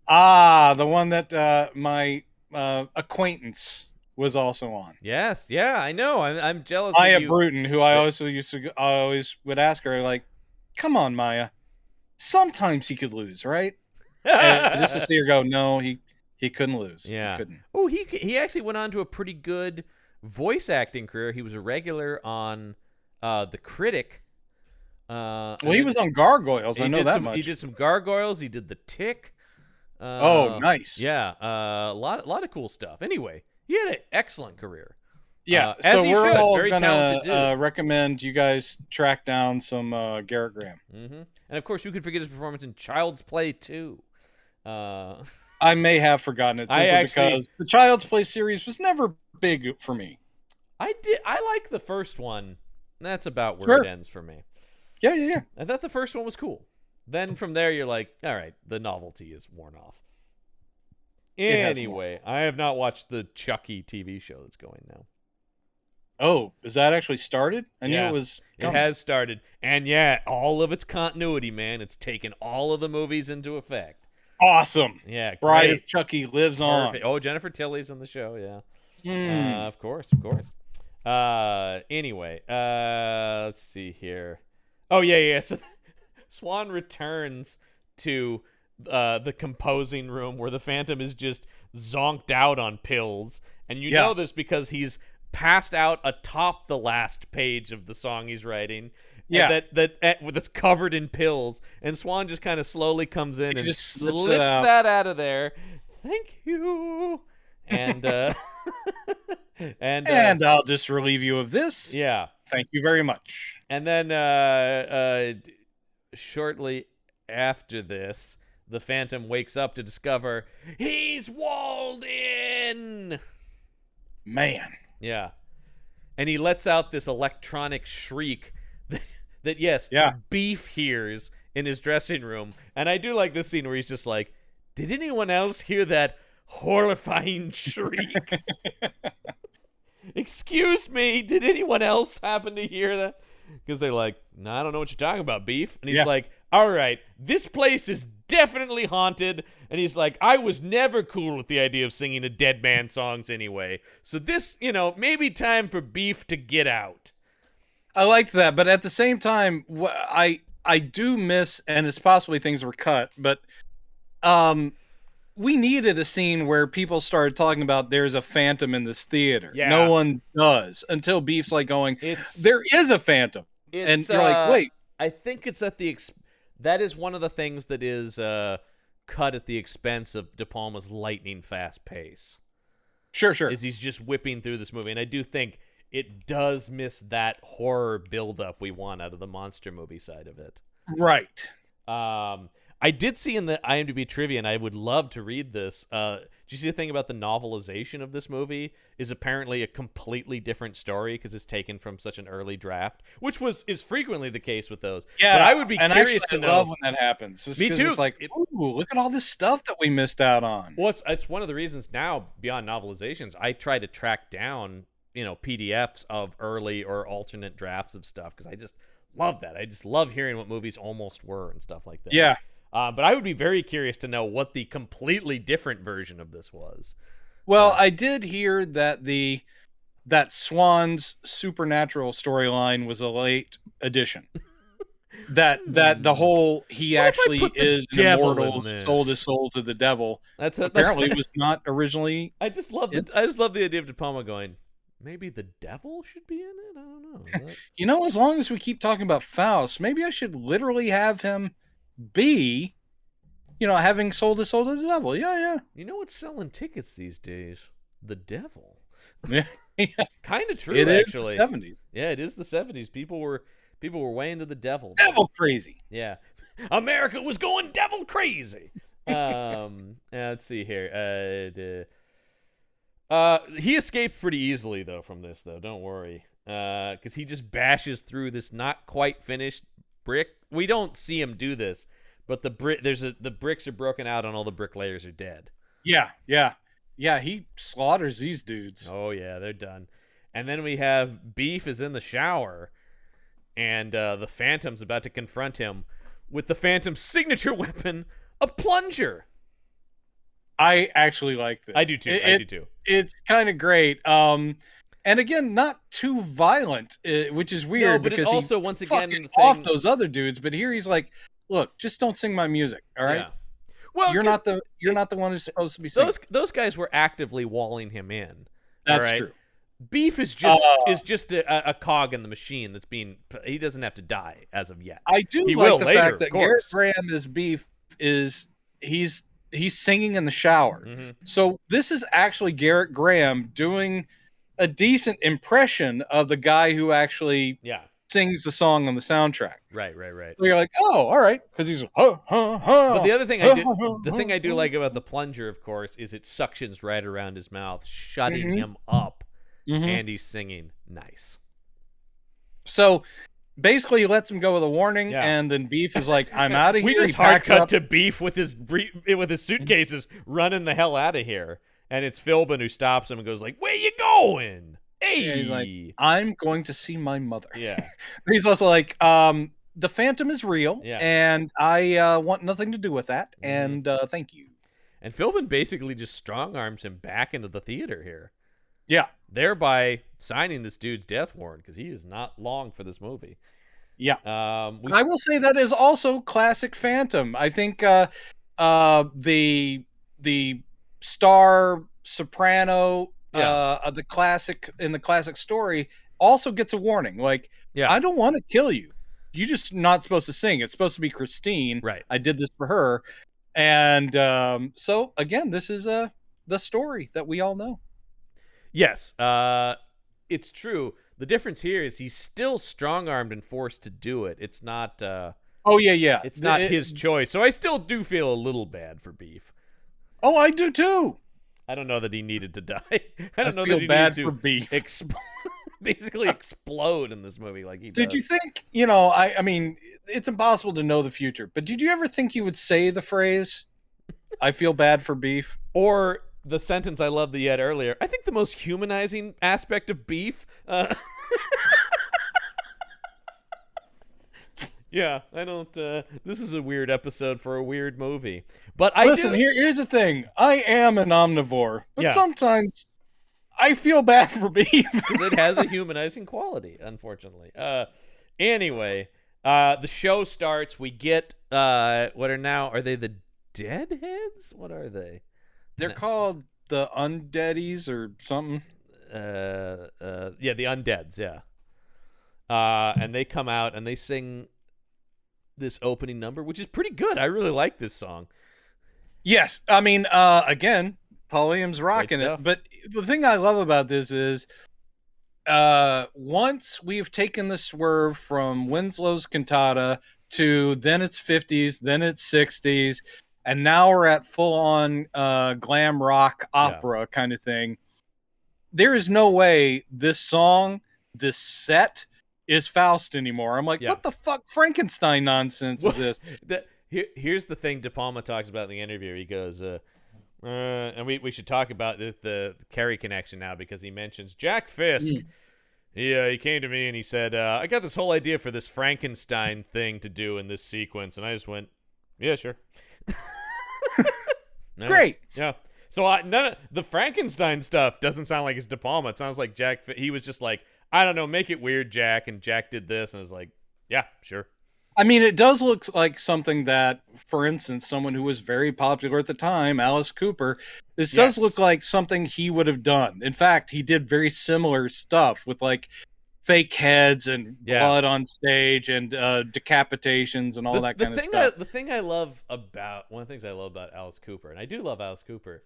The one that my acquaintance was also on. Yes, yeah, I know. I'm jealous. Maya that you, Bruton, who I always would ask her, like, "Come on, Maya. Sometimes he could lose, right?" And just to see her go, "No, he couldn't lose. Yeah. He couldn't." Oh, he actually went on to a pretty good voice acting career. He was a regular on The Critic. Well, he was on Gargoyles. I know that much. He did some Gargoyles. He did The Tick. Oh, nice. Yeah, a lot of cool stuff. Anyway, he had an excellent career. Yeah, as so he we're should. all Very talented gonna dude. recommend you guys track down some Garrett Graham. And of course, who could forget his performance in Child's Play 2? I may have forgotten it simply because the Child's Play series was never big for me. I like the first one. That's about where it ends for me. Yeah. I thought the first one was cool. Then from there, you're like, all right, the novelty is worn off. Anyway, I have not watched the Chucky TV show that's going now. Oh, is that actually started? I knew it was coming. It has started. And yeah, all of its continuity, man. It's taken all of the movies into effect. Awesome. Yeah, Bride of Chucky lives Perfect. on. Oh, Jennifer Tilly's on the show, yeah. Of course. Anyway, let's see here. Oh, yeah. So Swan returns to the composing room where the Phantom is just zonked out on pills. And you know this because he's passed out atop the last page of the song he's writing. Yeah, that's covered in pills, and Swan just kind of slowly comes in and just slips that out of there. Thank you, and and I'll just relieve you of this. Yeah, thank you very much. And then shortly after this, the Phantom wakes up to discover he's walled in. Man. Yeah. And he lets out this electronic shriek that Beef hears in his dressing room. And I do like this scene where he's just like, did anyone else hear that horrifying shriek? Excuse me, did anyone else happen to hear that? Because they're like, no, I don't know what you're talking about, Beef. And he's like, all right, this place is definitely haunted. And he's like, I was never cool with the idea of singing a dead man songs anyway. So this, maybe time for Beef to get out. I liked that, but at the same time, I do miss, and it's possibly things were cut, but we needed a scene where people started talking about there's a Phantom in this theater. Yeah. No one does until Beef's like going, there is a Phantom. And you're like, wait. I think it's at that is one of the things that is cut at the expense of De Palma's lightning fast pace. Sure. Is he's just whipping through this movie. And I do think it does miss that horror buildup we want out of the monster movie side of it. Right. I did see in the IMDb trivia, and I would love to read this. Did you see the thing about the novelization of this movie is apparently a completely different story because it's taken from such an early draft, which is frequently the case with those. Yeah, but I would be curious to know. I love when that happens. Me too. It's like, ooh, look at all this stuff that we missed out on. Well, it's one of the reasons now, beyond novelizations, I try to track down, PDFs of early or alternate drafts of stuff because I just love that. I just love hearing what movies almost were and stuff like that. Yeah. But I would be very curious to know what the completely different version of this was. Well, I did hear that that Swan's supernatural storyline was a late addition. that the whole he actually is an immortal, sold his soul to the devil. Apparently was not originally. I just love the idea of De Palma going, maybe the devil should be in it. I don't know. As long as we keep talking about Faust, maybe I should literally have him be, having sold his soul to the devil. Yeah. You know what's selling tickets these days? The devil. Yeah. Kind of true, it actually. It is the 70s. Yeah, it is the 70s. People were way into the devil. Devil crazy. Yeah. America was going devil crazy. Let's see here. He escapes pretty easily though from this though. Don't worry, because he just bashes through this not quite finished brick. We don't see him do this, but the bricks are broken out and all the bricklayers are dead. Yeah. He slaughters these dudes. Oh yeah, they're done. And then we have Beef is in the shower, and the Phantom's about to confront him with the Phantom's signature weapon, a plunger. I actually like this. I do too. I do too. It's kind of great. And again, not too violent, which is weird but because it also he once again fucking off those other dudes. But here he's like, "Look, just don't sing my music, all right? Yeah. Well, you're not the one who's supposed to be singing." Those guys were actively walling him in. That's true. Beef is just a cog in the machine that's being. He doesn't have to die as of yet. I do like the fact that Garrett Graham as Beef is he's singing in the shower. Mm-hmm. So this is actually Garrett Graham doing a decent impression of the guy who actually sings the song on the soundtrack. Right. So you're like, oh, all right, because he's But the other thing I do like about the plunger, of course, is it suctions right around his mouth, shutting him up, and he's singing nice. So basically, he lets him go with a warning, and then Beef is like, "I'm out of here." We just hard cut to Beef with his suitcases, running the hell out of here, and it's Philbin who stops him and goes like, "Where you going?" Hey, and he's like, "I'm going to see my mother." Yeah. He's also like, "The Phantom is real, and I want nothing to do with that, and thank you." And Philbin basically just strong arms him back into the theater here. Yeah. Thereby signing this dude's death warrant because he is not long for this movie. Yeah. I will say that is also classic Phantom. I think the star soprano the classic story also gets a warning. Like, I don't want to kill you. You're just not supposed to sing. It's supposed to be Christine. Right. I did this for her. And so again, this is the story that we all know. Yes, it's true. The difference here is he's still strong-armed and forced to do it. It's not. It's not his choice. So I still do feel a little bad for Beef. Oh, I do too. I don't know that he needed to die. I don't know feel that he bad needed for to Beef. Basically explode in this movie like he does. Did you think? I mean, it's impossible to know the future. But did you ever think you would say the phrase, "I feel bad for Beef"? Or the sentence I loved that you had earlier. I think the most humanizing aspect of Beef. Yeah, I don't. This is a weird episode for a weird movie. But here's the thing. I am an omnivore, but sometimes I feel bad for Beef. Because it has a humanizing quality, unfortunately. Anyway, the show starts. We get are they the Deadheads? What are they? They're called the Undeadies or something. The Undeads, yeah. And they come out and they sing this opening number, which is pretty good. I really like this song. Yes. I mean, again, Paul Williams rocking it. But the thing I love about this is once we've taken the swerve from Winslow's cantata to then it's 50s, then it's 60s, and now we're at full-on glam rock opera kind of thing. There is no way this song, this set, is Faust anymore. I'm like, what the fuck Frankenstein nonsense is this? Here's the thing De Palma talks about in the interview. He goes, and we should talk about the Carrie connection now because he mentions Jack Fisk. He came to me and he said, I got this whole idea for this Frankenstein thing to do in this sequence. And I just went, yeah, sure. Great. Yeah. So none of the Frankenstein stuff doesn't sound like it's De Palma. It sounds like Jack. He was just like, I don't know, make it weird, Jack. And Jack did this, and I was like, yeah, sure. I mean, it does look like something that, for instance, someone who was very popular at the time, Alice Cooper, this does look like something he would have done. In fact, he did very similar stuff with like fake heads and blood on stage and decapitations and all that kind of stuff. The thing I love about one of the things I love about Alice Cooper, and I do love Alice Cooper,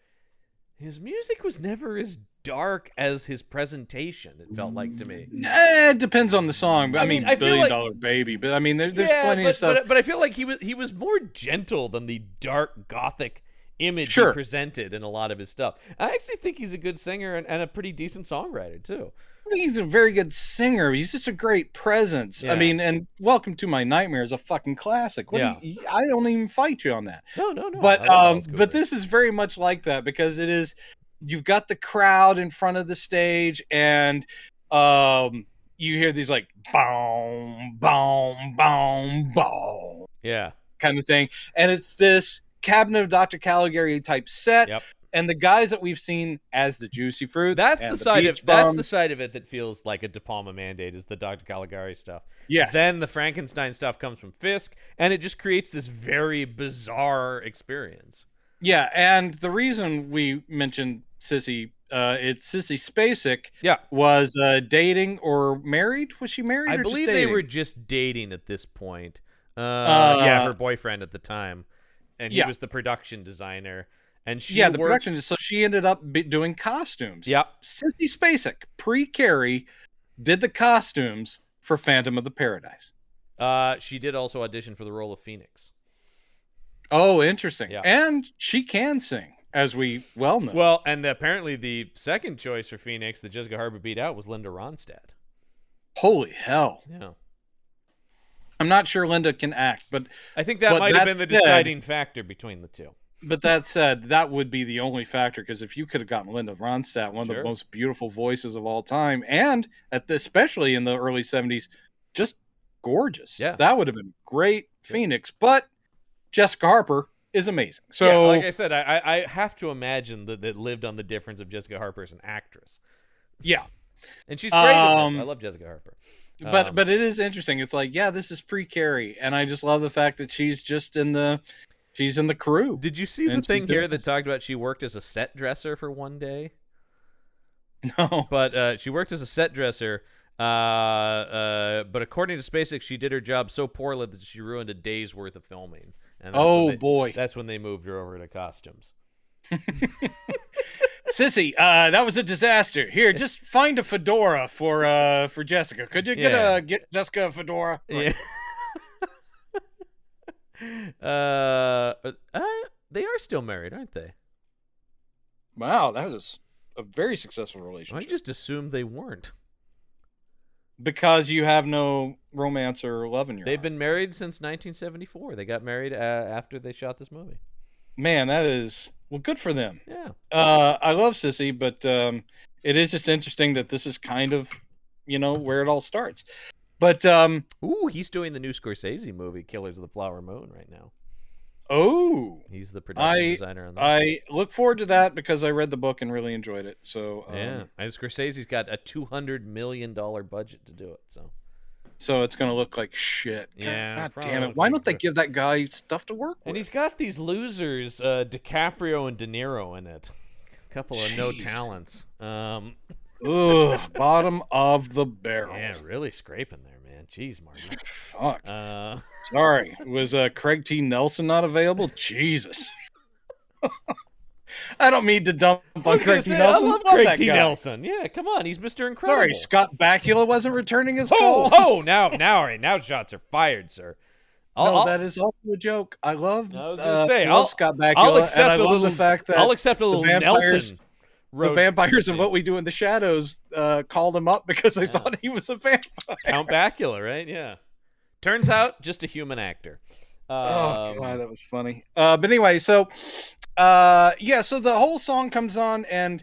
his music was never as dark as his presentation. It felt like to me. It depends on the song. But I mean I Billion Dollar Baby. But I mean, there's plenty of stuff. But I feel like he was more gentle than the dark gothic image he Sure. presented in a lot of his stuff. I actually think he's a good singer and a pretty decent songwriter too. I think he's a very good singer. He's just a great presence. Yeah. I mean, and Welcome to My Nightmare is a fucking classic. Yeah. I don't even fight you on that. No. But Alice Cooper. but this is very much like that because it is. You've got the crowd in front of the stage, and you hear these like boom, boom, boom, boom, yeah. kind of thing, and it's this Cabinet of Dr. Caligari type set. Yep. And the guys that we've seen as the Juicy Fruits, That's and the side of Beach that's Bums. the side of it that feels like a De Palma mandate is the Dr. Caligari stuff. Yes. Then the Frankenstein stuff comes from Fisk, and it just creates this very bizarre experience. Yeah, and the reason we mentioned Sissy, it's Sissy Spacek. Yeah. Was dating or married? Was she married? I or believe just they dating? were just dating at this point. Yeah, her boyfriend at the time, and he was the production designer. And she the production. So she ended up doing costumes. Yep. Sissy Spacek, pre-Carrie, did the costumes for Phantom of the Paradise. She did also audition for the role of Phoenix. Oh, interesting. Yeah. And she can sing, as we well know. Well, and apparently the second choice for Phoenix that Jessica Harper beat out was Linda Ronstadt. Holy hell. Yeah. I'm not sure Linda can act, but I think that might have been the deciding factor between the two. But that said, that would be the only factor, because if you could have gotten Linda Ronstadt, one of the most beautiful voices of all time, and especially in the early 70s, just gorgeous. Yeah. That would have been great Phoenix, but Jessica Harper is amazing. So, yeah, like I said, I have to imagine that lived on the difference of Jessica Harper as an actress. Yeah. And she's great at this. I love Jessica Harper. But it is interesting. It's like, yeah, this is pre-Carrie, and I just love the fact that she's just in the crew. Did you see the thing here that talked about she worked as a set dresser for one day? No. But she worked as a set dresser, but according to Spacek, she did her job so poorly that she ruined a day's worth of filming. And boy. That's when they moved her over to costumes. Sissy, that was a disaster. Here, just find a fedora for Jessica. Could you get Jessica a fedora? Yeah. They are still married, aren't they? Wow, that is a very successful relationship. I just assumed they weren't. Because you have no romance or love in your They've heart. been married since 1974. They got married after they shot this movie. Man, that is... Well, good for them. Yeah. I love Sissy, but it is just interesting that this is kind of, where it all starts. But... Ooh, he's doing the new Scorsese movie, Killers of the Flower Moon, right now. Oh. He's the production designer on that. I look forward to that because I read the book and really enjoyed it. So yeah, and Scorsese's got a $200 million budget to do it. So it's going to look like shit. Yeah. God damn it. Why don't they give that guy stuff to work with? And he's got these losers, DiCaprio and De Niro in it. A couple of no talents. Ugh, bottom of the barrel. Yeah, really scraping there, man. Jeez, Marty. Fuck. Sorry. Was Craig T. Nelson not available? Jesus. I don't mean to dump on Craig T. Nelson. I love Craig T. Nelson. Yeah, come on. He's Mr. Incredible. Sorry, Scott Bakula wasn't returning his calls. Now shots are fired, sir. That is also a joke. I love. I was gonna say, love Scott Bakula, and I love the fact that I'll accept a little Nelson. The vampires of What We Do in the Shadows called him up because they thought he was a vampire. Count Bakula, right? Yeah. Turns out, just a human actor. Oh God, that was funny. But anyway, so so the whole song comes on, and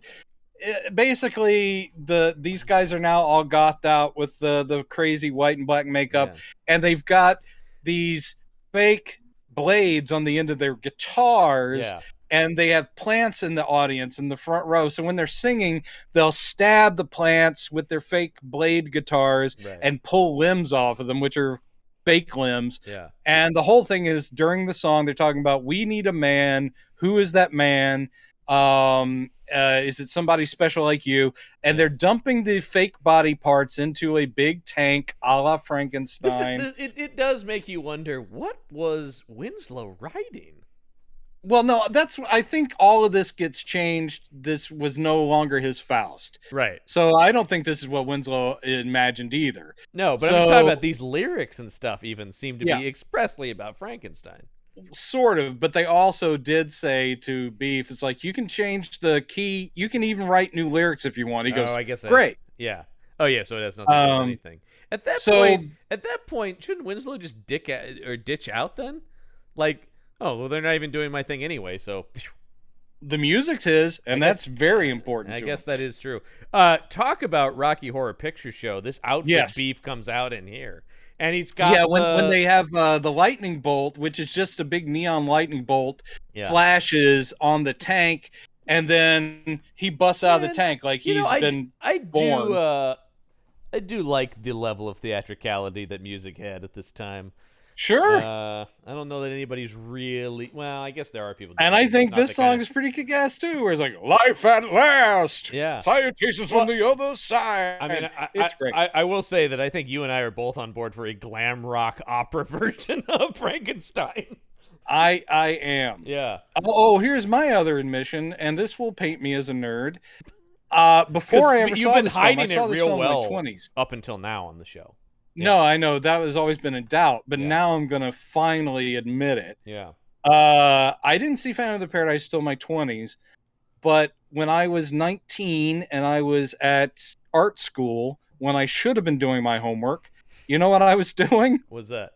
basically these guys are now all gothed out with the crazy white and black makeup, and they've got these fake blades on the end of their guitars. Yeah. And they have plants in the audience in the front row. So when they're singing, they'll stab the plants with their fake blade guitars and pull limbs off of them, which are fake limbs. Yeah. And the whole thing is, during the song, they're talking about, we need a man. Who is that man? Is it somebody special like you? And they're dumping the fake body parts into a big tank a la Frankenstein. It does make you wonder, what was Winslow writing? Well, no, I think all of this gets changed. This was no longer his Faust. Right. So I don't think this is what Winslow imagined either. No, but I'm just talking about these lyrics and stuff even seem to be expressly about Frankenstein. sort of, but they also did say to Beef, it's like, you can change the key, you can even write new lyrics if you want. He Oh, goes, I guess great. yeah. Oh yeah, so it has nothing to do with anything. So At that point, shouldn't Winslow just ditch out then? Like, oh well, they're not even doing my thing anyway, so the music's his, and that's very important. I to guess him. that is true. Talk about Rocky Horror Picture Show. This outfit Yes. Beef comes out in here, and he's got when they have the lightning bolt, which is just a big neon lightning bolt, flashes on the tank, and then he busts out of the tank like he's been born. I do like the level of theatricality that music had at this time. Sure. I don't know that anybody's really. Well, I guess there are people. And I think this song is pretty kick-ass too, where it's like, "Life at last." Yeah. Salutations from the other side. I mean, it's great. I will say that I think you and I are both on board for a glam rock opera version of Frankenstein. I am. Yeah. Oh, here's my other admission, and this will paint me as a nerd. Before I ever saw this film, I saw this film in my 20s. Up until now on the show. Yeah. No, I know that has always been a doubt, but now I'm gonna finally admit it. Yeah. I didn't see Phantom of the Paradise till my 20s, but when I was 19 and I was at art school, when I should have been doing my homework, you know what I was doing? What's that?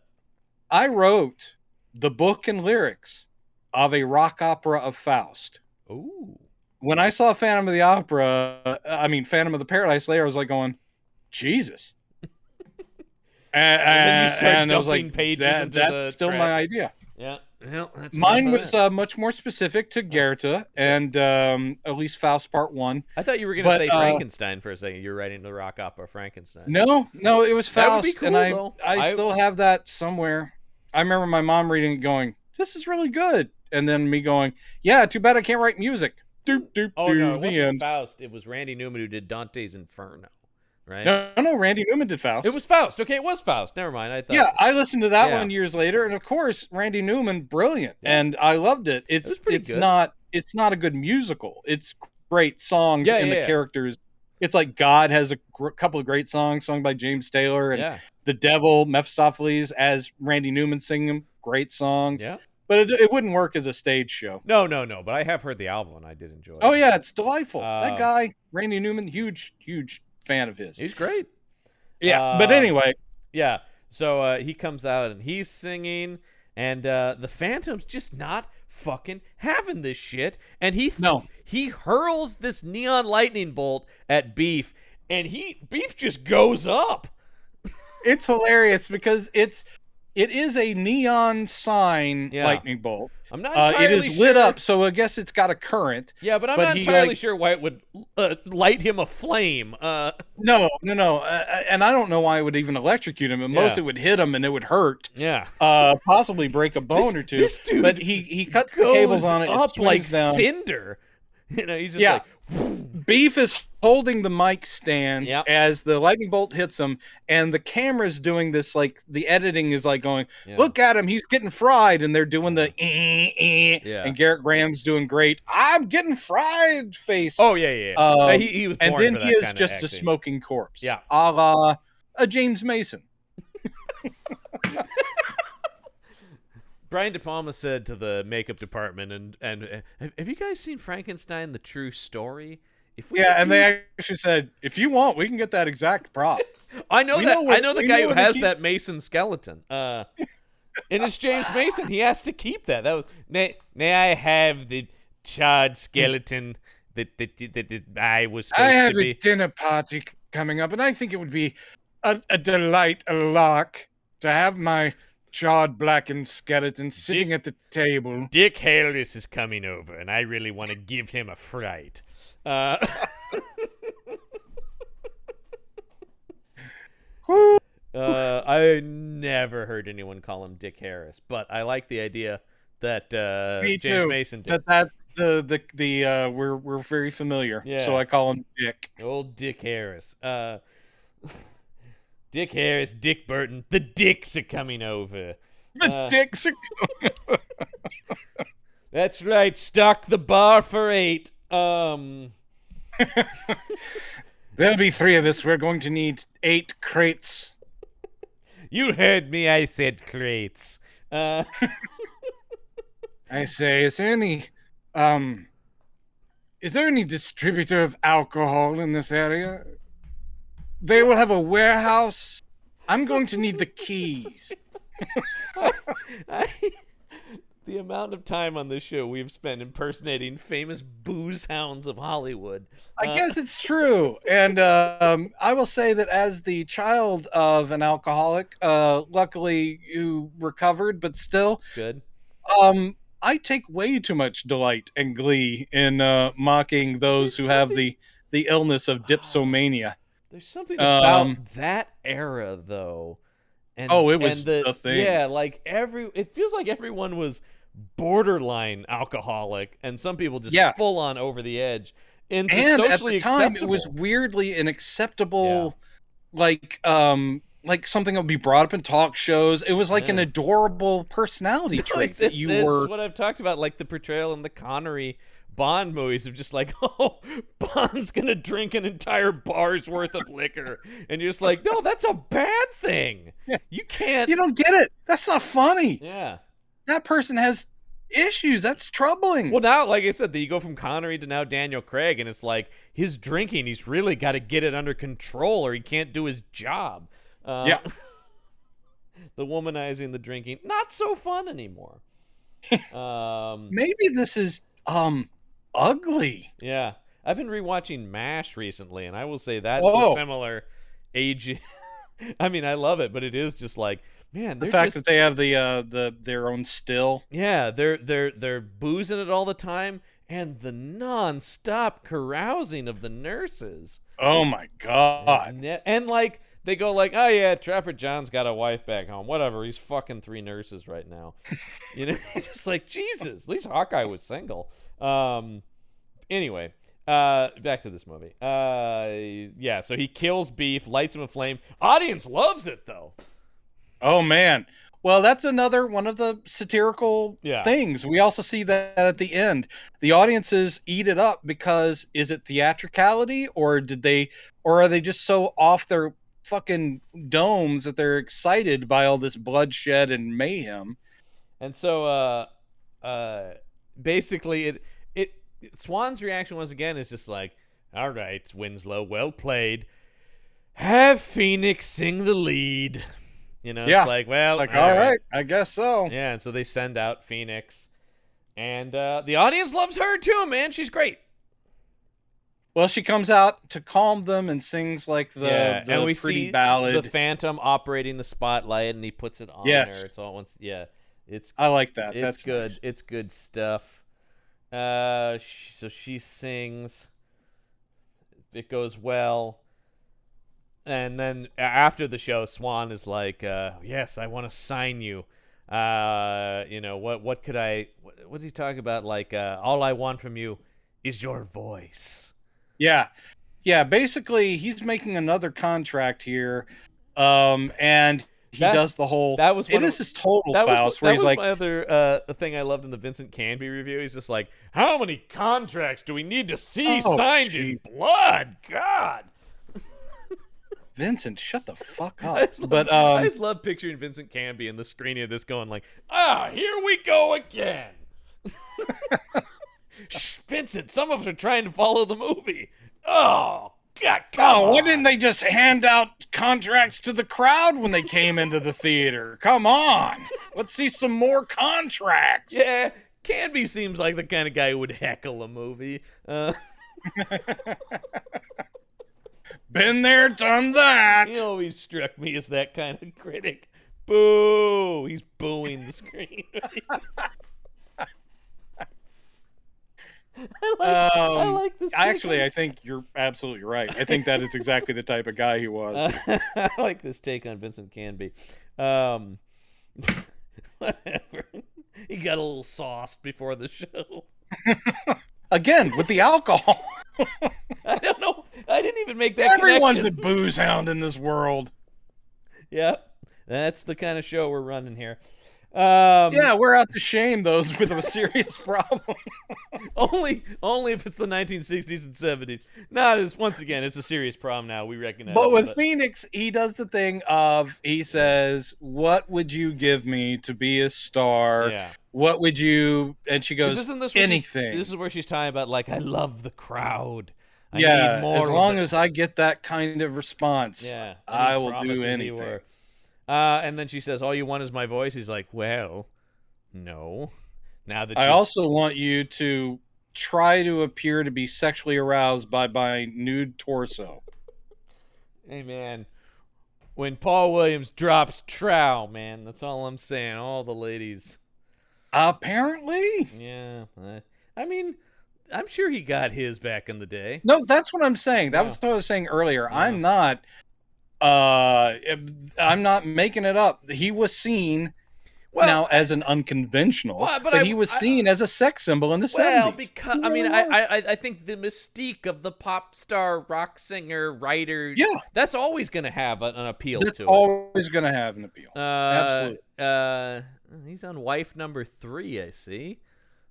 I wrote the book and lyrics of a rock opera of Faust. Ooh. When I saw Phantom of the Paradise later, I was like going, Jesus. And then you start I was like, dumping pages into that's still trash. my idea. Yeah. Well, that's mine was much more specific to Goethe and at least Faust Part 1. I thought you were going to say Frankenstein for a second. You're writing the rock opera Frankenstein. No, it was Faust. That would be cool, and though. I still have that somewhere. I remember my mom reading it going, this is really good. And then me going, yeah, too bad I can't write music. Doop, doop, no, it the wasn't end. Faust. It was Randy Newman who did Dante's Inferno. Right? No, Randy Newman did Faust. It was Faust. Okay, it was Faust. Never mind. I thought. Yeah, I listened to that one years later, and of course, Randy Newman, brilliant, and I loved it. It's good. not a good musical. It's great songs and the characters. It's like God has a couple of great songs sung by James Taylor, and the Devil, Mephistopheles, as Randy Newman singing them, great songs. Yeah. But it wouldn't work as a stage show. No. But I have heard the album, and I did enjoy it. Oh yeah, it's delightful. That guy, Randy Newman, huge fan of his. He's great. Yeah, but anyway. Yeah, so he comes out and he's singing, and the Phantom's just not fucking having this shit. And he hurls this neon lightning bolt at Beef, and Beef just goes up. It's hilarious because it is a neon sign lightning bolt. I'm not entirely it is lit up, so I guess it's got a current. Yeah, but I'm not entirely sure why it would light him aflame. No. And I don't know why it would even electrocute him. At most, it would hit him and it would hurt. Yeah. Possibly break a bone or two. This dude but he cuts the cables on it. Up it like down. cinder. You know, he's just like... Beef is holding the mic stand as the lightning bolt hits him, and the camera's doing this, like, the editing is like going, look at him, he's getting fried, and they're doing the and Garrett Graham's doing great, I'm getting fried face. Oh, yeah. He was born and then for he that is kind just of a acting. smoking corpse. Yeah. A la a James Mason. Brian De Palma said to the makeup department, and have you guys seen Frankenstein: The True Story? And they actually said, if you want, we can get that exact prop. I know the guy who has that Mason skeleton. And it's James Mason. He has to keep that. That was may I have the charred skeleton that I was supposed to be. I have a dinner party coming up, and I think it would be a delight, a lark, to have my charred, blackened skeleton sitting at the table. Dick Harris is coming over, and I really want to give him a fright. I never heard anyone call him Dick Harris, but I like the idea that James Mason did. That's the we're very familiar. Yeah. So I call him Dick. Old Dick Harris. Dick Harris, Dick Burton, the Dicks are coming over. The Dicks are coming over. That's right. Stock the bar for 8. There'll be 3 of us. We're going to need 8 crates. You heard me. I said crates. I say, um, is there any distributor of alcohol in this area? They will have a warehouse. I'm going to need the keys. I, the amount of time on this show we've spent impersonating famous booze hounds of Hollywood. I guess it's true. And I will say that as the child of an alcoholic, luckily you recovered, but still, Good. I take way too much delight and glee in mocking those who have the illness of dipsomania. There's something Um, about that era, though. oh, it was and the a thing. like it feels like everyone was borderline alcoholic, and some people just Yeah. full on over the edge into And at socially the time, acceptable. it was weirdly an acceptable, like something that would be brought up in talk shows. It was like an Yeah. adorable personality trait it's, that it's, you it's were. what I've talked about, like the portrayal in the Connery Bond movies of just like, oh, Bond's gonna drink an entire bar's worth of liquor, and you're just like, no, that's a bad thing. You can't. You don't get it. That's not funny. Yeah. That person has issues. That's troubling. Well, now, like I said, you go from Connery to now Daniel Craig, and it's like his drinking, he's really got to get it under control or he can't do his job. Yeah. The womanizing, the drinking, not so fun anymore. Maybe this is ugly. Yeah. I've been rewatching MASH recently, and I will say that's Oh. a similar age. I mean, I love it, but it is just like, man, The they're fact just, that they have their own still. yeah, they're boozing it all the time, and the non-stop carousing of the nurses. Oh my god. And like they go like, oh yeah, Trapper John's got a wife back home. Whatever, he's fucking 3 nurses right now. You know, it's just like Jesus. At least Hawkeye was single. Anyway, back to this movie. Yeah, so he kills Beef, lights him aflame. Audience loves it though. Oh man. Well, that's another one of the satirical Yeah. things. We also see that at the end. The audiences eat it up because is it theatricality or are they just so off their fucking domes that they're excited by all this bloodshed and mayhem? And so basically it Swan's reaction once again is just like, all right, Winslow, well played. Have Phoenix sing the lead. You know, Yeah. it's like, well, Like, all right, I guess so. Yeah, and so they send out Phoenix. And the audience loves her too, man. She's great. Well, she comes out to calm them and sings like the and we pretty see ballad. the Phantom operating the spotlight, and he puts it on Yes. her. It's all once. Yeah, it's I like that. it's That's good. nice. It's good stuff. So she sings. It goes well. And then after the show, Swan is like, yes, I want to sign you. You know, what could I, what does he talk about? Like, all I want from you is your voice. Yeah. Yeah, basically he's making another contract here. And he does the whole that was it is his total Faust where he's like my other thing I loved in the Vincent Canby review. He's just like, how many contracts do we need to see signed in blood? God. Vincent, shut the fuck I up. I just love picturing Vincent Canby in the screening of this going like, here we go again. Shh, Vincent, some of us are trying to follow the movie. Oh, God, come on. why didn't they just hand out contracts to the crowd when they came into the theater? Come on. Let's see some more contracts. Yeah, Canby seems like the kind of guy who would heckle a movie. Been there, done that. He always struck me as that kind of critic. Boo! He's booing the screen. I like this. Actually, I think you're absolutely right. I think that is exactly the type of guy he was. I like this take on Vincent Canby. Whatever. He got a little sauced before the show. Again, with the alcohol. I don't know. I didn't even make that Everyone's connection. a booze hound in this world. Yep. That's the kind of show we're running here. Yeah, we're out to shame those with a serious problem. only if it's the 1960s and 70s. Not as once again, it's a serious problem now. We recognize But it, with Phoenix, he does the thing of he says, "What would you give me to be a star? yeah. What would you?" And she goes, Isn't this where this "Anything." is where she's talking about like I love the crowd. I need Yeah, as more of long it. as I get that kind of response, Yeah, I any will do promises he anything. were. And then she says, "All you want is my voice." He's like, "Well, no." Now that I you, also want you to try to appear to be sexually aroused by my nude torso. hey man, when Paul Williams drops trow, man, that's all I'm saying. All the ladies, Apparently. yeah. I mean, I'm sure he got his back in the day. No, that's what I'm saying. That Yeah. was what I was saying earlier. Yeah. I'm not making it up. He was seen now as an unconventional, Well, but he was seen as a sex symbol in the 70s. because He I mean, really was. I think the mystique of the pop star, rock singer, writer, Yeah, that's always going to have an appeal that's to always going to have an appeal. it. Absolutely. He's on wife number 3, I see.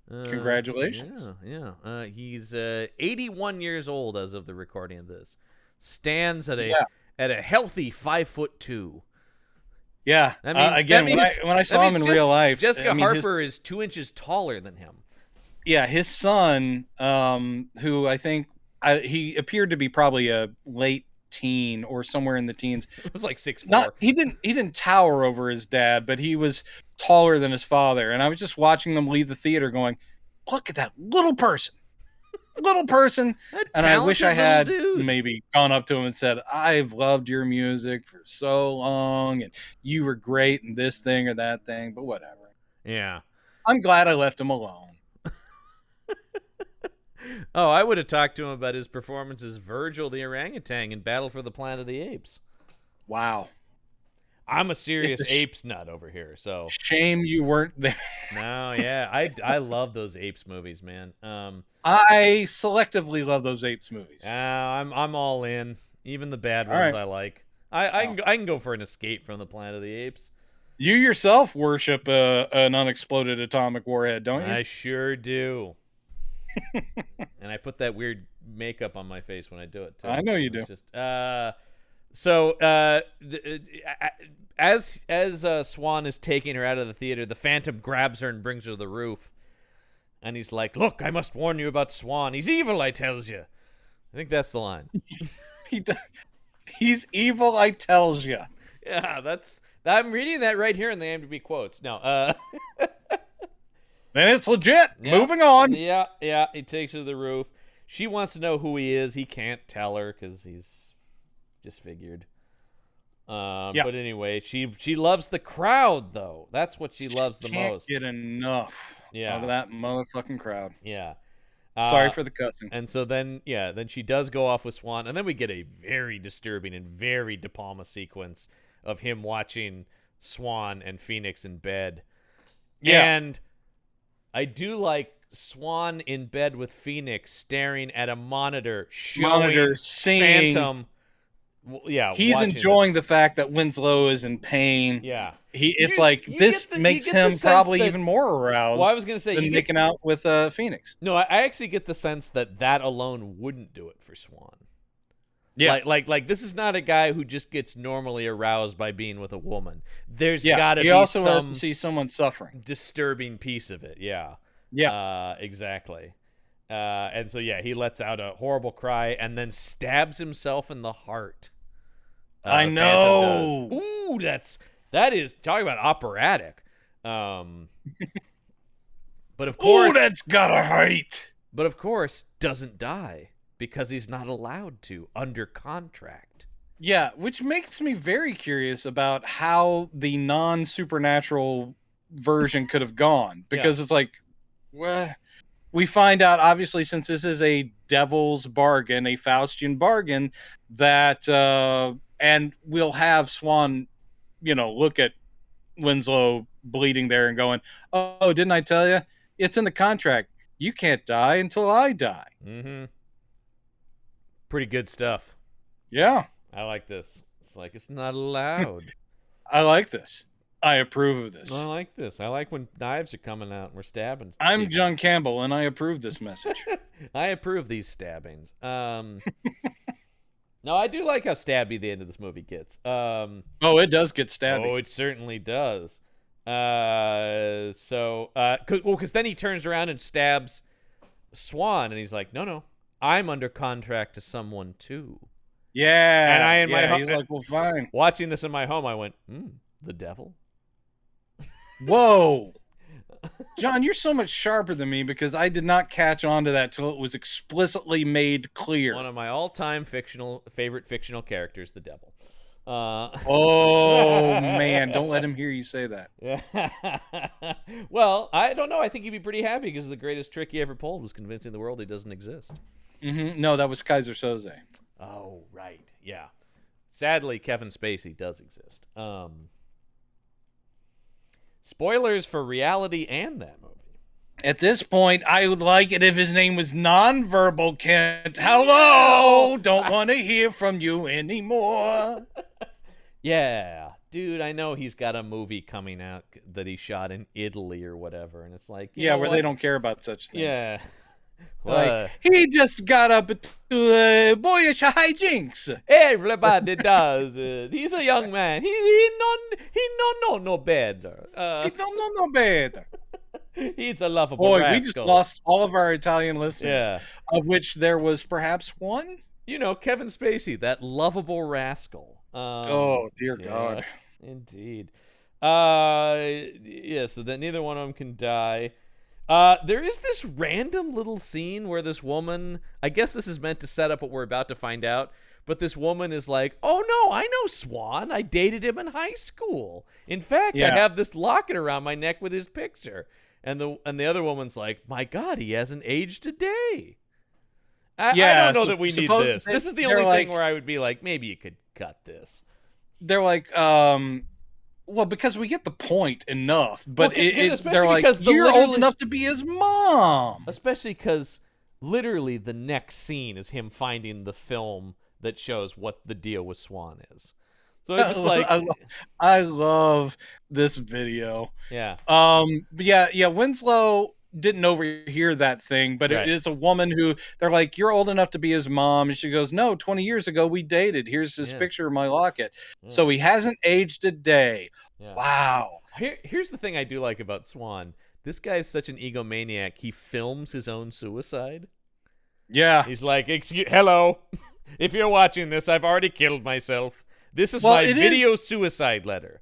Congratulations. Yeah. He's 81 years old as of the recording of this. Stands at a healthy 5'2". Yeah. That means Again, that means, when I saw him in real life, Jessica I mean, Harper is 2 inches taller than him. Yeah, his son, who I think he appeared to be probably a late teen or somewhere in the teens. It was like 6'4". He didn't tower over his dad, but he was taller than his father. And I was just watching them leave the theater, going, "Look at that little person." And I wish I had maybe gone up to him and said, "I've loved your music for so long, and you were great in this thing or that thing," but whatever. Yeah. I'm glad I left him alone. Oh, I would have talked to him about his performance as Virgil the orangutan in Battle for the Planet of the Apes. Wow. I'm a serious apes nut over here, so shame you weren't there. No, yeah, I love those apes movies, man. I selectively love those apes movies. I'm all in. Even the bad All ones right. I like. I can go for an escape from the Planet of the Apes. You yourself worship an unexploded atomic warhead, don't you? I sure do. And I put that weird makeup on my face when I do it too. I know you do. It's just as Swan is taking her out of the theater, the Phantom grabs her and brings her to the roof. And he's like, "Look, I must warn you about Swan. He's evil, I tells you." I think that's the line. He's evil, I tells you. Yeah, I'm reading that right here in the IMDb quotes. No, And it's legit. Yeah. Moving on. Yeah, he takes her to the roof. She wants to know who he is. He can't tell her because he's disfigured. But anyway, she loves the crowd, though. That's what she loves the most. Can't get enough of that motherfucking crowd. Yeah. Sorry for the cussing. And so then she does go off with Swan, and then we get a very disturbing and very De Palma sequence of him watching Swan and Phoenix in bed. Yeah. And I do like Swan in bed with Phoenix staring at a monitor showing seeing Phantom. He's enjoying the fact that Winslow is in pain. Yeah. This makes him probably even more aroused. Well, I was going to say, than making out with Phoenix. No, I actually get the sense that alone wouldn't do it for Swan. Yeah. Like this is not a guy who just gets normally aroused by being with a woman. There's got to be he also has some to see someone suffering. disturbing piece of it. Yeah. Yeah. Exactly. And so he lets out a horrible cry and then stabs himself in the heart. I know. Ooh, that is talking about operatic. But of course, that's gotta hurt. But of course, doesn't die because he's not allowed to under contract. Yeah, which makes me very curious about how the non-supernatural version could have gone, because it's like, well, we find out, obviously, since this is a devil's bargain, a Faustian bargain, that and we'll have Swan, look at Winslow bleeding there and going, "Oh, didn't I tell you? It's in the contract. You can't die until I die." Mm-hmm. Pretty good stuff. Yeah. I like this. It's like, it's not allowed. I like this. I approve of I this. like this. I like when knives are coming out and we're stabbing. I'm people. John Campbell, and I approve this message. I approve these stabbings. No, I do like how stabby the end of this movie gets. Oh, it does get stabby. Oh, it certainly does. Because then he turns around and stabs Swan, and he's like, no, I'm under contract to someone too. Yeah. And I in my he's like, well, fine. Watching this in my home, I went, the devil. Whoa. John, you're so much sharper than me because I did not catch on to that till it was explicitly made clear. One of my all-time favorite fictional characters, the devil. Oh man, don't let him hear you say that. Well, I don't know. I think he'd be pretty happy because the greatest trick he ever pulled was convincing the world he doesn't exist. No, that was Kaiser Soze. Oh, right. Yeah. Sadly, Kevin Spacey does exist. Spoilers for Reality and that movie. At this point, I would like it if his name was Nonverbal Kent. Hello! Don't want to hear from you anymore. Yeah. Dude, I know he's got a movie coming out that he shot in Italy or whatever, and it's like... Yeah, where they don't care about such things. Yeah. Like, he just got up to boyish hijinks. Everybody does it. He's a young man. He don't know better. He don't know no better. He's a lovable Boy, rascal. we just lost all of our Italian listeners, Yeah. of which there was perhaps one. You know, Kevin Spacey, that lovable rascal. Oh, dear God. Indeed. Yeah, so that neither one of them can die. There is this random little scene where this woman, I guess this is meant to set up what we're about to find out, but this woman is like, oh no, I know Swan. I dated him in high school. In fact, I have this locket around my neck with his picture. And the other woman's like, my God, he hasn't aged a day. I don't know that we need this. This is the only thing where I would be like, maybe you could cut this. They're like, well, because we get the point enough, but they're like, you're old enough to be his mom. Especially because literally the next scene is him finding the film that shows what the deal with Swan is. So it's just like... I love this video. Yeah. Yeah, Winslow didn't overhear that thing, but it is a woman who they're like, you're old enough to be his mom, and she goes, no, 20 years ago we dated. Here's his picture of my locket. So he hasn't aged a day. Wow. Here's the thing I do like about Swan. This guy is such an egomaniac. He films his own suicide. Yeah. He's like, hello, if you're watching this, I've already killed myself. This is my video suicide letter.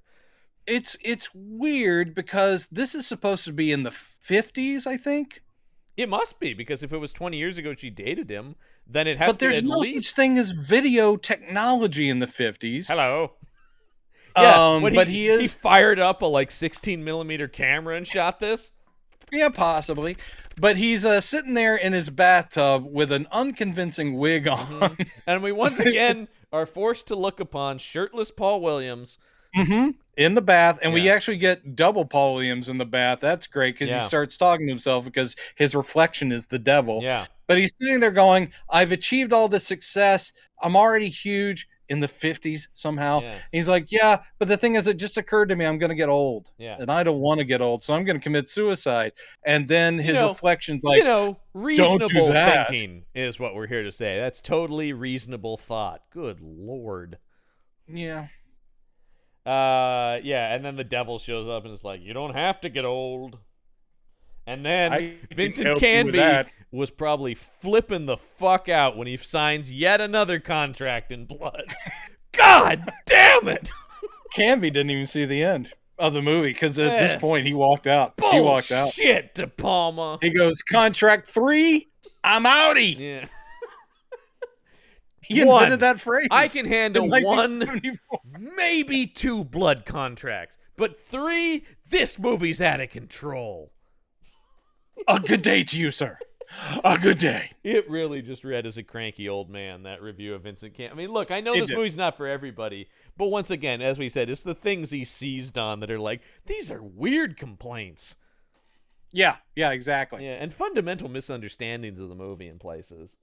It's weird because this is supposed to be in the 50s, I think. It must be, because if it was 20 years ago she dated him, then it has to be. But there's no such thing as video technology in the 50s. Hello. Yeah, but he fired up a 16 millimeter camera and shot this. Yeah, possibly. But he's sitting there in his bathtub with an unconvincing wig on. Mm-hmm. And we once again are forced to look upon shirtless Paul Williams. In the bath, and we actually get double Paul Williams in the bath. That's great because he starts talking to himself because his reflection is the devil. Yeah. But he's sitting there going, I've achieved all this success. I'm already huge in the 50s somehow. Yeah. He's like, yeah, but the thing is, it just occurred to me I'm going to get old. Yeah. And I don't want to get old, so I'm going to commit suicide. And then his reflection's like, reasonable don't do that. thinking is what we're here to say. That's totally reasonable thought. Good Lord. Yeah. And then the devil shows up and is like, you don't have to get old. And then Vincent Canby was probably flipping the fuck out when he signs yet another contract in blood. God damn it! Canby didn't even see the end of the movie because at this point he walked out. Bullshit, he walked out. Shit, De Palma. He goes, contract 3, I'm outie. Yeah. He invented that phrase. I can handle 1, maybe 2 blood contracts, but 3, this movie's out of control. A good day to you, sir. A good day. It really just read as a cranky old man, that review of Vincent Canby. I mean, look, I know this movie's not for everybody, but once again, as we said, it's the things he seized on that are like, these are weird complaints. Yeah, exactly. Yeah, and fundamental misunderstandings of the movie in places.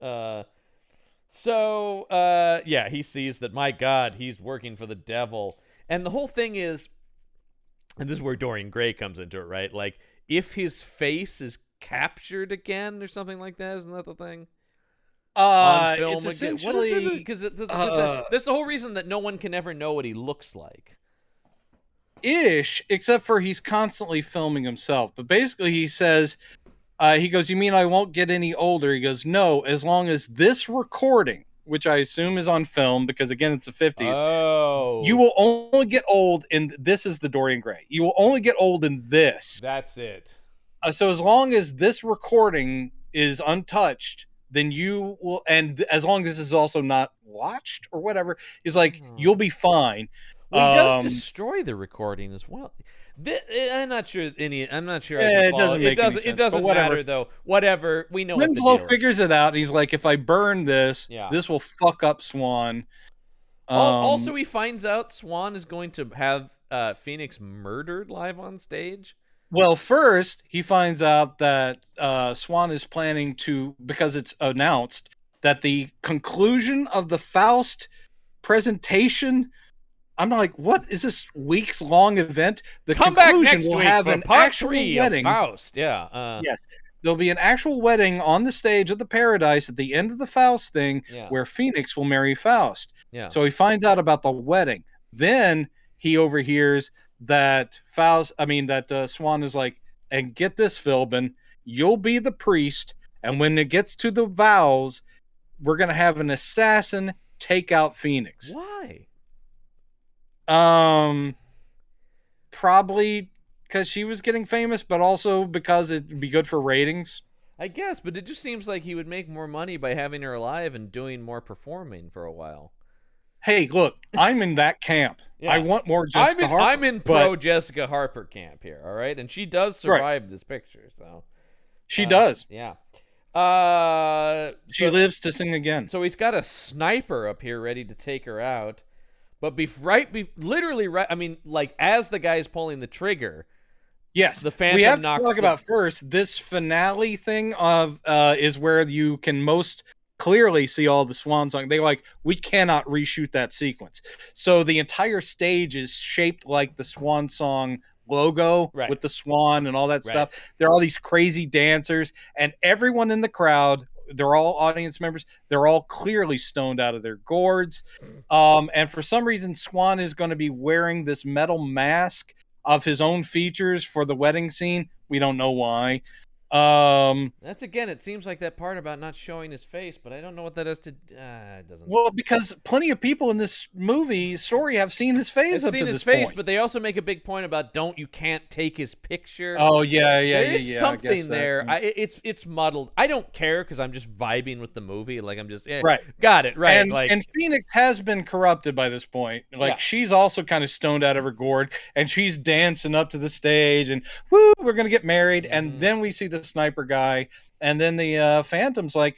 He sees that, my God, he's working for the devil. And the whole thing is, and this is where Dorian Gray comes into it, right? Like, if his face is captured again or something like that, isn't that the thing? On film It's again. What is it? essentially Because that's the whole reason that no one can ever know what he looks like. ish, except for he's constantly filming himself. But basically, he says, he goes, "You mean I won't get any older?" He goes, "No, as long as this recording, which I assume is on film, because again, it's the 50s, Oh, you will only get old in this is the Dorian Gray. You will only get old in this. that's it. So as long as this recording is untouched, then you will, and as long as this is also not watched or whatever, he's like, you'll be fine." Well, he does destroy the recording as well. I'm not sure I'm not sure. I can It follow. doesn't make any It sense, doesn't but whatever. matter though. Whatever. We know Winslow what the deal is. figures it out. He's like, if I burn this, Yeah. this will fuck up Swan. Also, he finds out Swan is going to have Phoenix murdered live on stage. Well, first he finds out that Swan is planning to, because it's announced that the conclusion of the Faust presentation. I'm not like, what is this weeks long event? The Come back conclusion next will week have for an part actual 3 wedding. of Faust. Yeah. Yes. There'll be an actual wedding on the stage of the Paradise at the end of the Faust thing, Yeah. where Phoenix will marry Faust. Yeah. So he finds out about the wedding. Then he overhears that Swan is like, and get this, Philbin, you'll be the priest, and when it gets to the vows, we're gonna have an assassin take out Phoenix. Why? Probably because she was getting famous, but also because it'd be good for ratings. I guess, but it just seems like he would make more money by having her alive and doing more performing for a while. Hey, look, I'm in that camp. Yeah. I want more Jessica Harper. I'm in pro Jessica Harper camp here, all right? And she does survive this picture, so she does. Yeah. She lives to sing again. So he's got a sniper up here ready to take her out. But as the guy's pulling the trigger, yes, the Phantom we have to knocks talk about first this finale thing of is where you can most clearly see all the Swan song. We cannot reshoot that sequence. So the entire stage is shaped like the Swan song logo with the swan and all that stuff. There are all these crazy dancers, and everyone in the crowd, they're all audience members. They're all clearly stoned out of their gourds. And for some reason, Swan is going to be wearing this metal mask of his own features for the wedding scene. We don't know why. That's again, it seems like that part about not showing his face, but I don't know what that has to. It doesn't. Well, because plenty of people in this movie story have seen his face. I've seen his face, but they also make a big point about you can't take his picture. Oh yeah. There's something there. It's muddled. I don't care because I'm just vibing with the movie. Like I'm just right. Got it right. And Phoenix has been corrupted by this point. She's also kind of stoned out of her gourd, and she's dancing up to the stage, and woo, we're gonna get married. And then we see the sniper guy, and then the Phantom's like,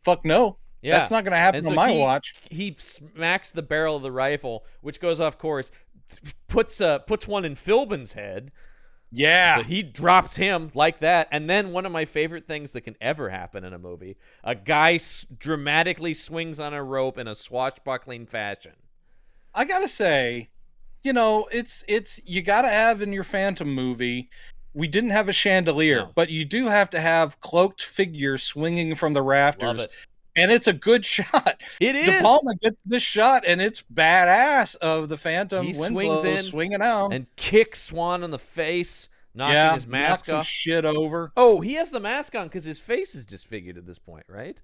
"Fuck no." Yeah. That's not going to happen on my watch. He smacks the barrel of the rifle, which goes off course, puts one in Philbin's head. Yeah. So he drops him like that. And then one of my favorite things that can ever happen in a movie, a guy dramatically swings on a rope in a swashbuckling fashion. I got to say, it's you got to have in your Phantom movie. We didn't have a chandelier, but you do have to have cloaked figures swinging from the rafters. Love it. And it's a good shot. It is. De Palma gets this shot, and it's badass of the Phantom. He Winslow swinging out. And kicks Swan in the face, knocking his mask off. Some shit over. Oh, he has the mask on because his face is disfigured at this point, right?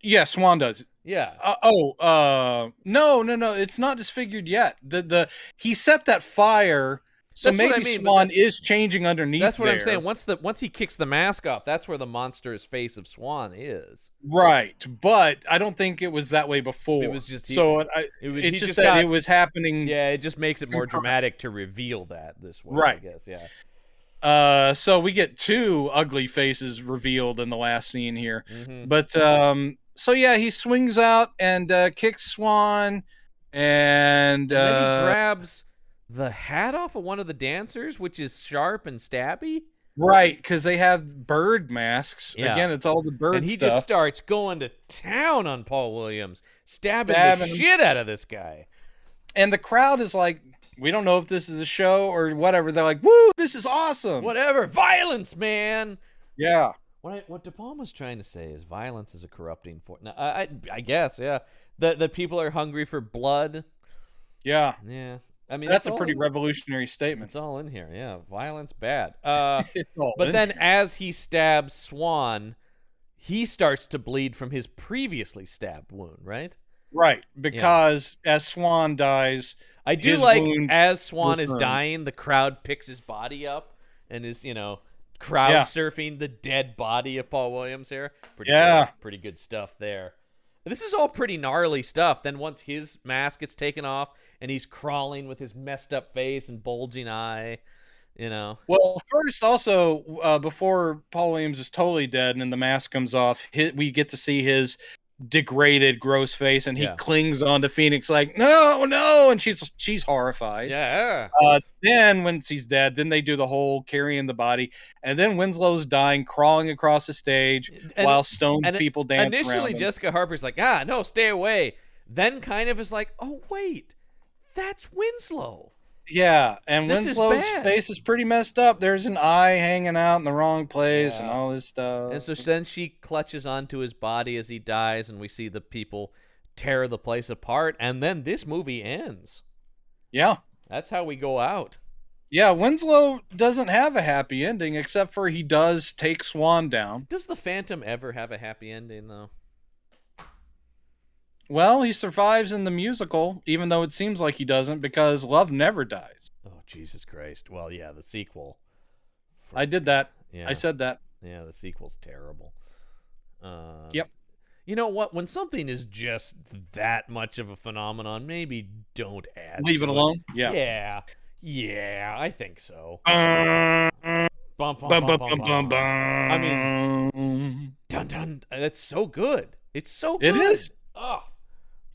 Yeah, Swan does. Yeah. No. It's not disfigured yet. He set that fire. So that's maybe what I mean, Swan is changing underneath. That's what there. I'm saying. Once he kicks the mask off, that's where the monstrous face of Swan is. Right, but I don't think it was that way before. It was just it's just that it was happening. Yeah, it just makes it more dramatic to reveal that this way. Right. I guess. Yeah. So we get two ugly faces revealed in the last scene here, but so yeah, he swings out and kicks Swan, and then he grabs the hat off of one of the dancers, which is sharp and stabby. Right, because they have bird masks. Yeah. Again, it's all the bird stuff. And he just starts going to town on Paul Williams, stabbing the shit out of this guy. And the crowd is like, We don't know if this is a show or whatever. They're like, woo, this is awesome. Whatever. Violence, man. Yeah. What De Palma's trying to say is violence is a corrupting force. Now, I guess, yeah. The people are hungry for blood. Yeah. Yeah. I mean, that's a pretty revolutionary statement. It's all in here. Yeah. Violence, bad. But then as he stabs Swan, he starts to bleed from his previously stabbed wound, right? Right. Because as Swan dies, I do like as Swan is dying, the crowd picks his body up and is, crowd surfing the dead body of Paul Williams here. Pretty good stuff there. This is all pretty gnarly stuff. Then once his mask gets taken off and he's crawling with his messed up face and bulging eye, Well, first also, before Paul Williams is totally dead and the mask comes off, we get to see his degraded, gross face, and he clings onto Phoenix like, no, and she's horrified. Yeah. Then when she's dead, then they do the whole carrying the body, and then Winslow's dying, crawling across the stage while stoned people dance around initially, him. Jessica Harper's like, no, stay away. Then kind of is like, oh wait, that's Winslow. Yeah, and Winslow's face is pretty messed up. There's an eye hanging out in the wrong place and all this stuff. And so then she clutches onto his body as he dies, and we see the people tear the place apart, and then this movie ends. Yeah. That's how we go out. Yeah, Winslow doesn't have a happy ending, except for he does take Swan down. Does the Phantom ever have a happy ending, though? Well, he survives in the musical, even though it seems like he doesn't, because love never dies. Oh, Jesus Christ. Well, yeah, the sequel. I did that. Yeah. I said that. Yeah, the sequel's terrible. Yep. You know what? When something is just that much of a phenomenon, maybe don't add. Leave it alone? Yeah. Yeah, I think so. Bum, bum, bum, bum. I mean, dun dun. That's so good. It's so good. It is. Oh.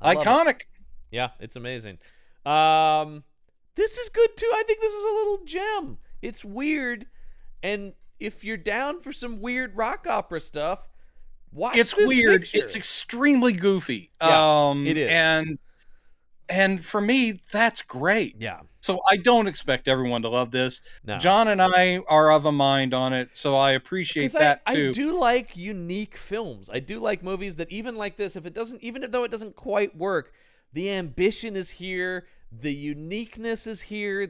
Iconic. Yeah, it's amazing. This is good too. I think this is a little gem. It's weird, and if you're down for some weird rock opera stuff, watch it's this weird. picture. It's extremely goofy. Yeah, it is. And for me, that's great. Yeah. So I don't expect everyone to love this. No. John and I are of a mind on it, so I appreciate that too. I do like unique films. I do like movies that even like this, even though it doesn't quite work, the ambition is here, the uniqueness is here.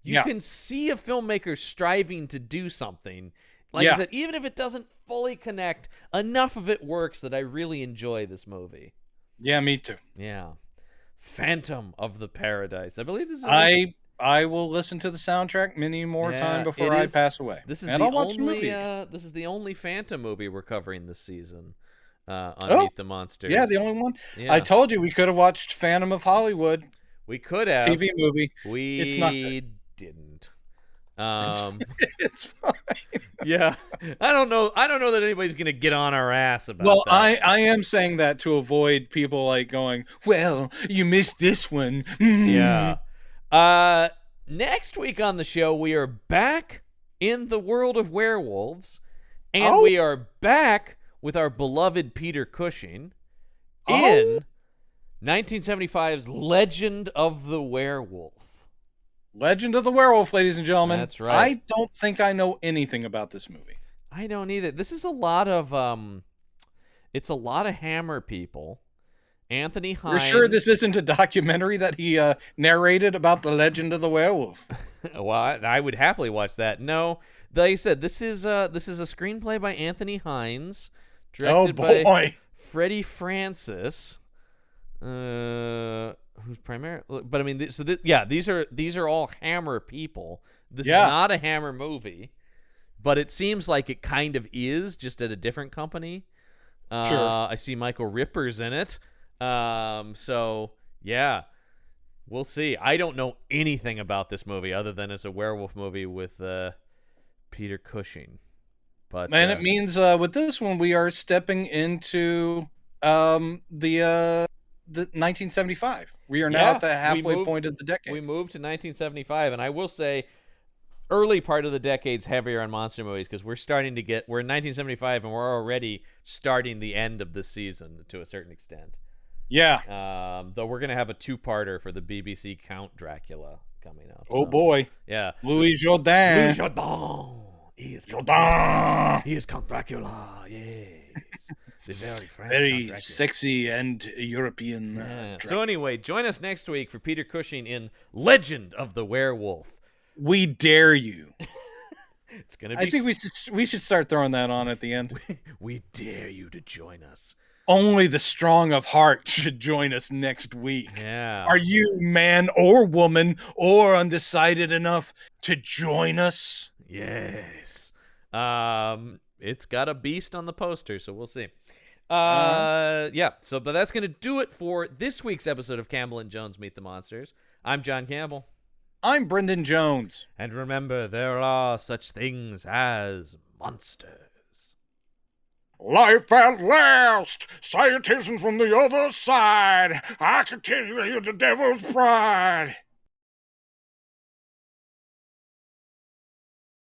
You can see a filmmaker striving to do something. Like I said, even if it doesn't fully connect, enough of it works that I really enjoy this movie. Yeah, me too. Yeah. Phantom of the Paradise. I believe this is I will listen to the soundtrack many more times before I pass away. This is and the I'll watch only the movie. This is the only Phantom movie we're covering this season on Meet the Monsters. Yeah, the only one. Yeah. I told you we could have watched Phantom of Hollywood. We could have. TV movie. It's not didn't. It's fine. Yeah. I don't know that anybody's going to get on our ass about that. Well, I am saying that to avoid people like going, well, you missed this one. Yeah. Next week on the show, we are back in the world of werewolves, and we are back with our beloved Peter Cushing in 1975's Legend of the Werewolf. Legend of the Werewolf, ladies and gentlemen. That's right. I don't think I know anything about this movie. I don't either. This is a lot of it's a lot of Hammer people. Anthony Hines. You're sure this isn't a documentary that he narrated about the Legend of the Werewolf? Well, I would happily watch that. No, like I said, this is a screenplay by Anthony Hines, directed by Freddie Francis, who's primarily. But I mean, these are all Hammer people. This is not a Hammer movie, but it seems like it kind of is, just at a different company. Sure. I see Michael Ripper's in it. So yeah, we'll see. I don't know anything about this movie other than it's a werewolf movie with Peter Cushing. But it means with this one we are stepping into the 1975. We are now at the halfway point of the decade. We moved to 1975, and I will say, early part of the decade's heavier on monster movies because we're in 1975 and we're already starting the end of the season to a certain extent. Yeah. Though we're gonna have a two-parter for the BBC Count Dracula coming up. Oh so, boy. yeah. Louis Jourdain. Louis Jourdain. He is Count Jourdain. Dracula. He is Count Dracula. Yes. The very French Count Very Dracula. sexy and European. Yeah. So anyway, join us next week for Peter Cushing in Legend of the Werewolf. We dare you. It's gonna be. I think we should start throwing that on at the end. We dare you to join us. Only the strong of heart should join us next week. Yeah. Are you man or woman or undecided enough to join us? Yes. It's got a beast on the poster, so we'll see. Yeah. So, but that's gonna do it for this week's episode of Campbell and Jones Meet the Monsters. I'm John Campbell. I'm Brendan Jones. And remember, there are such things as monsters. Life at last! Citations from the other side! I continue the devil's pride!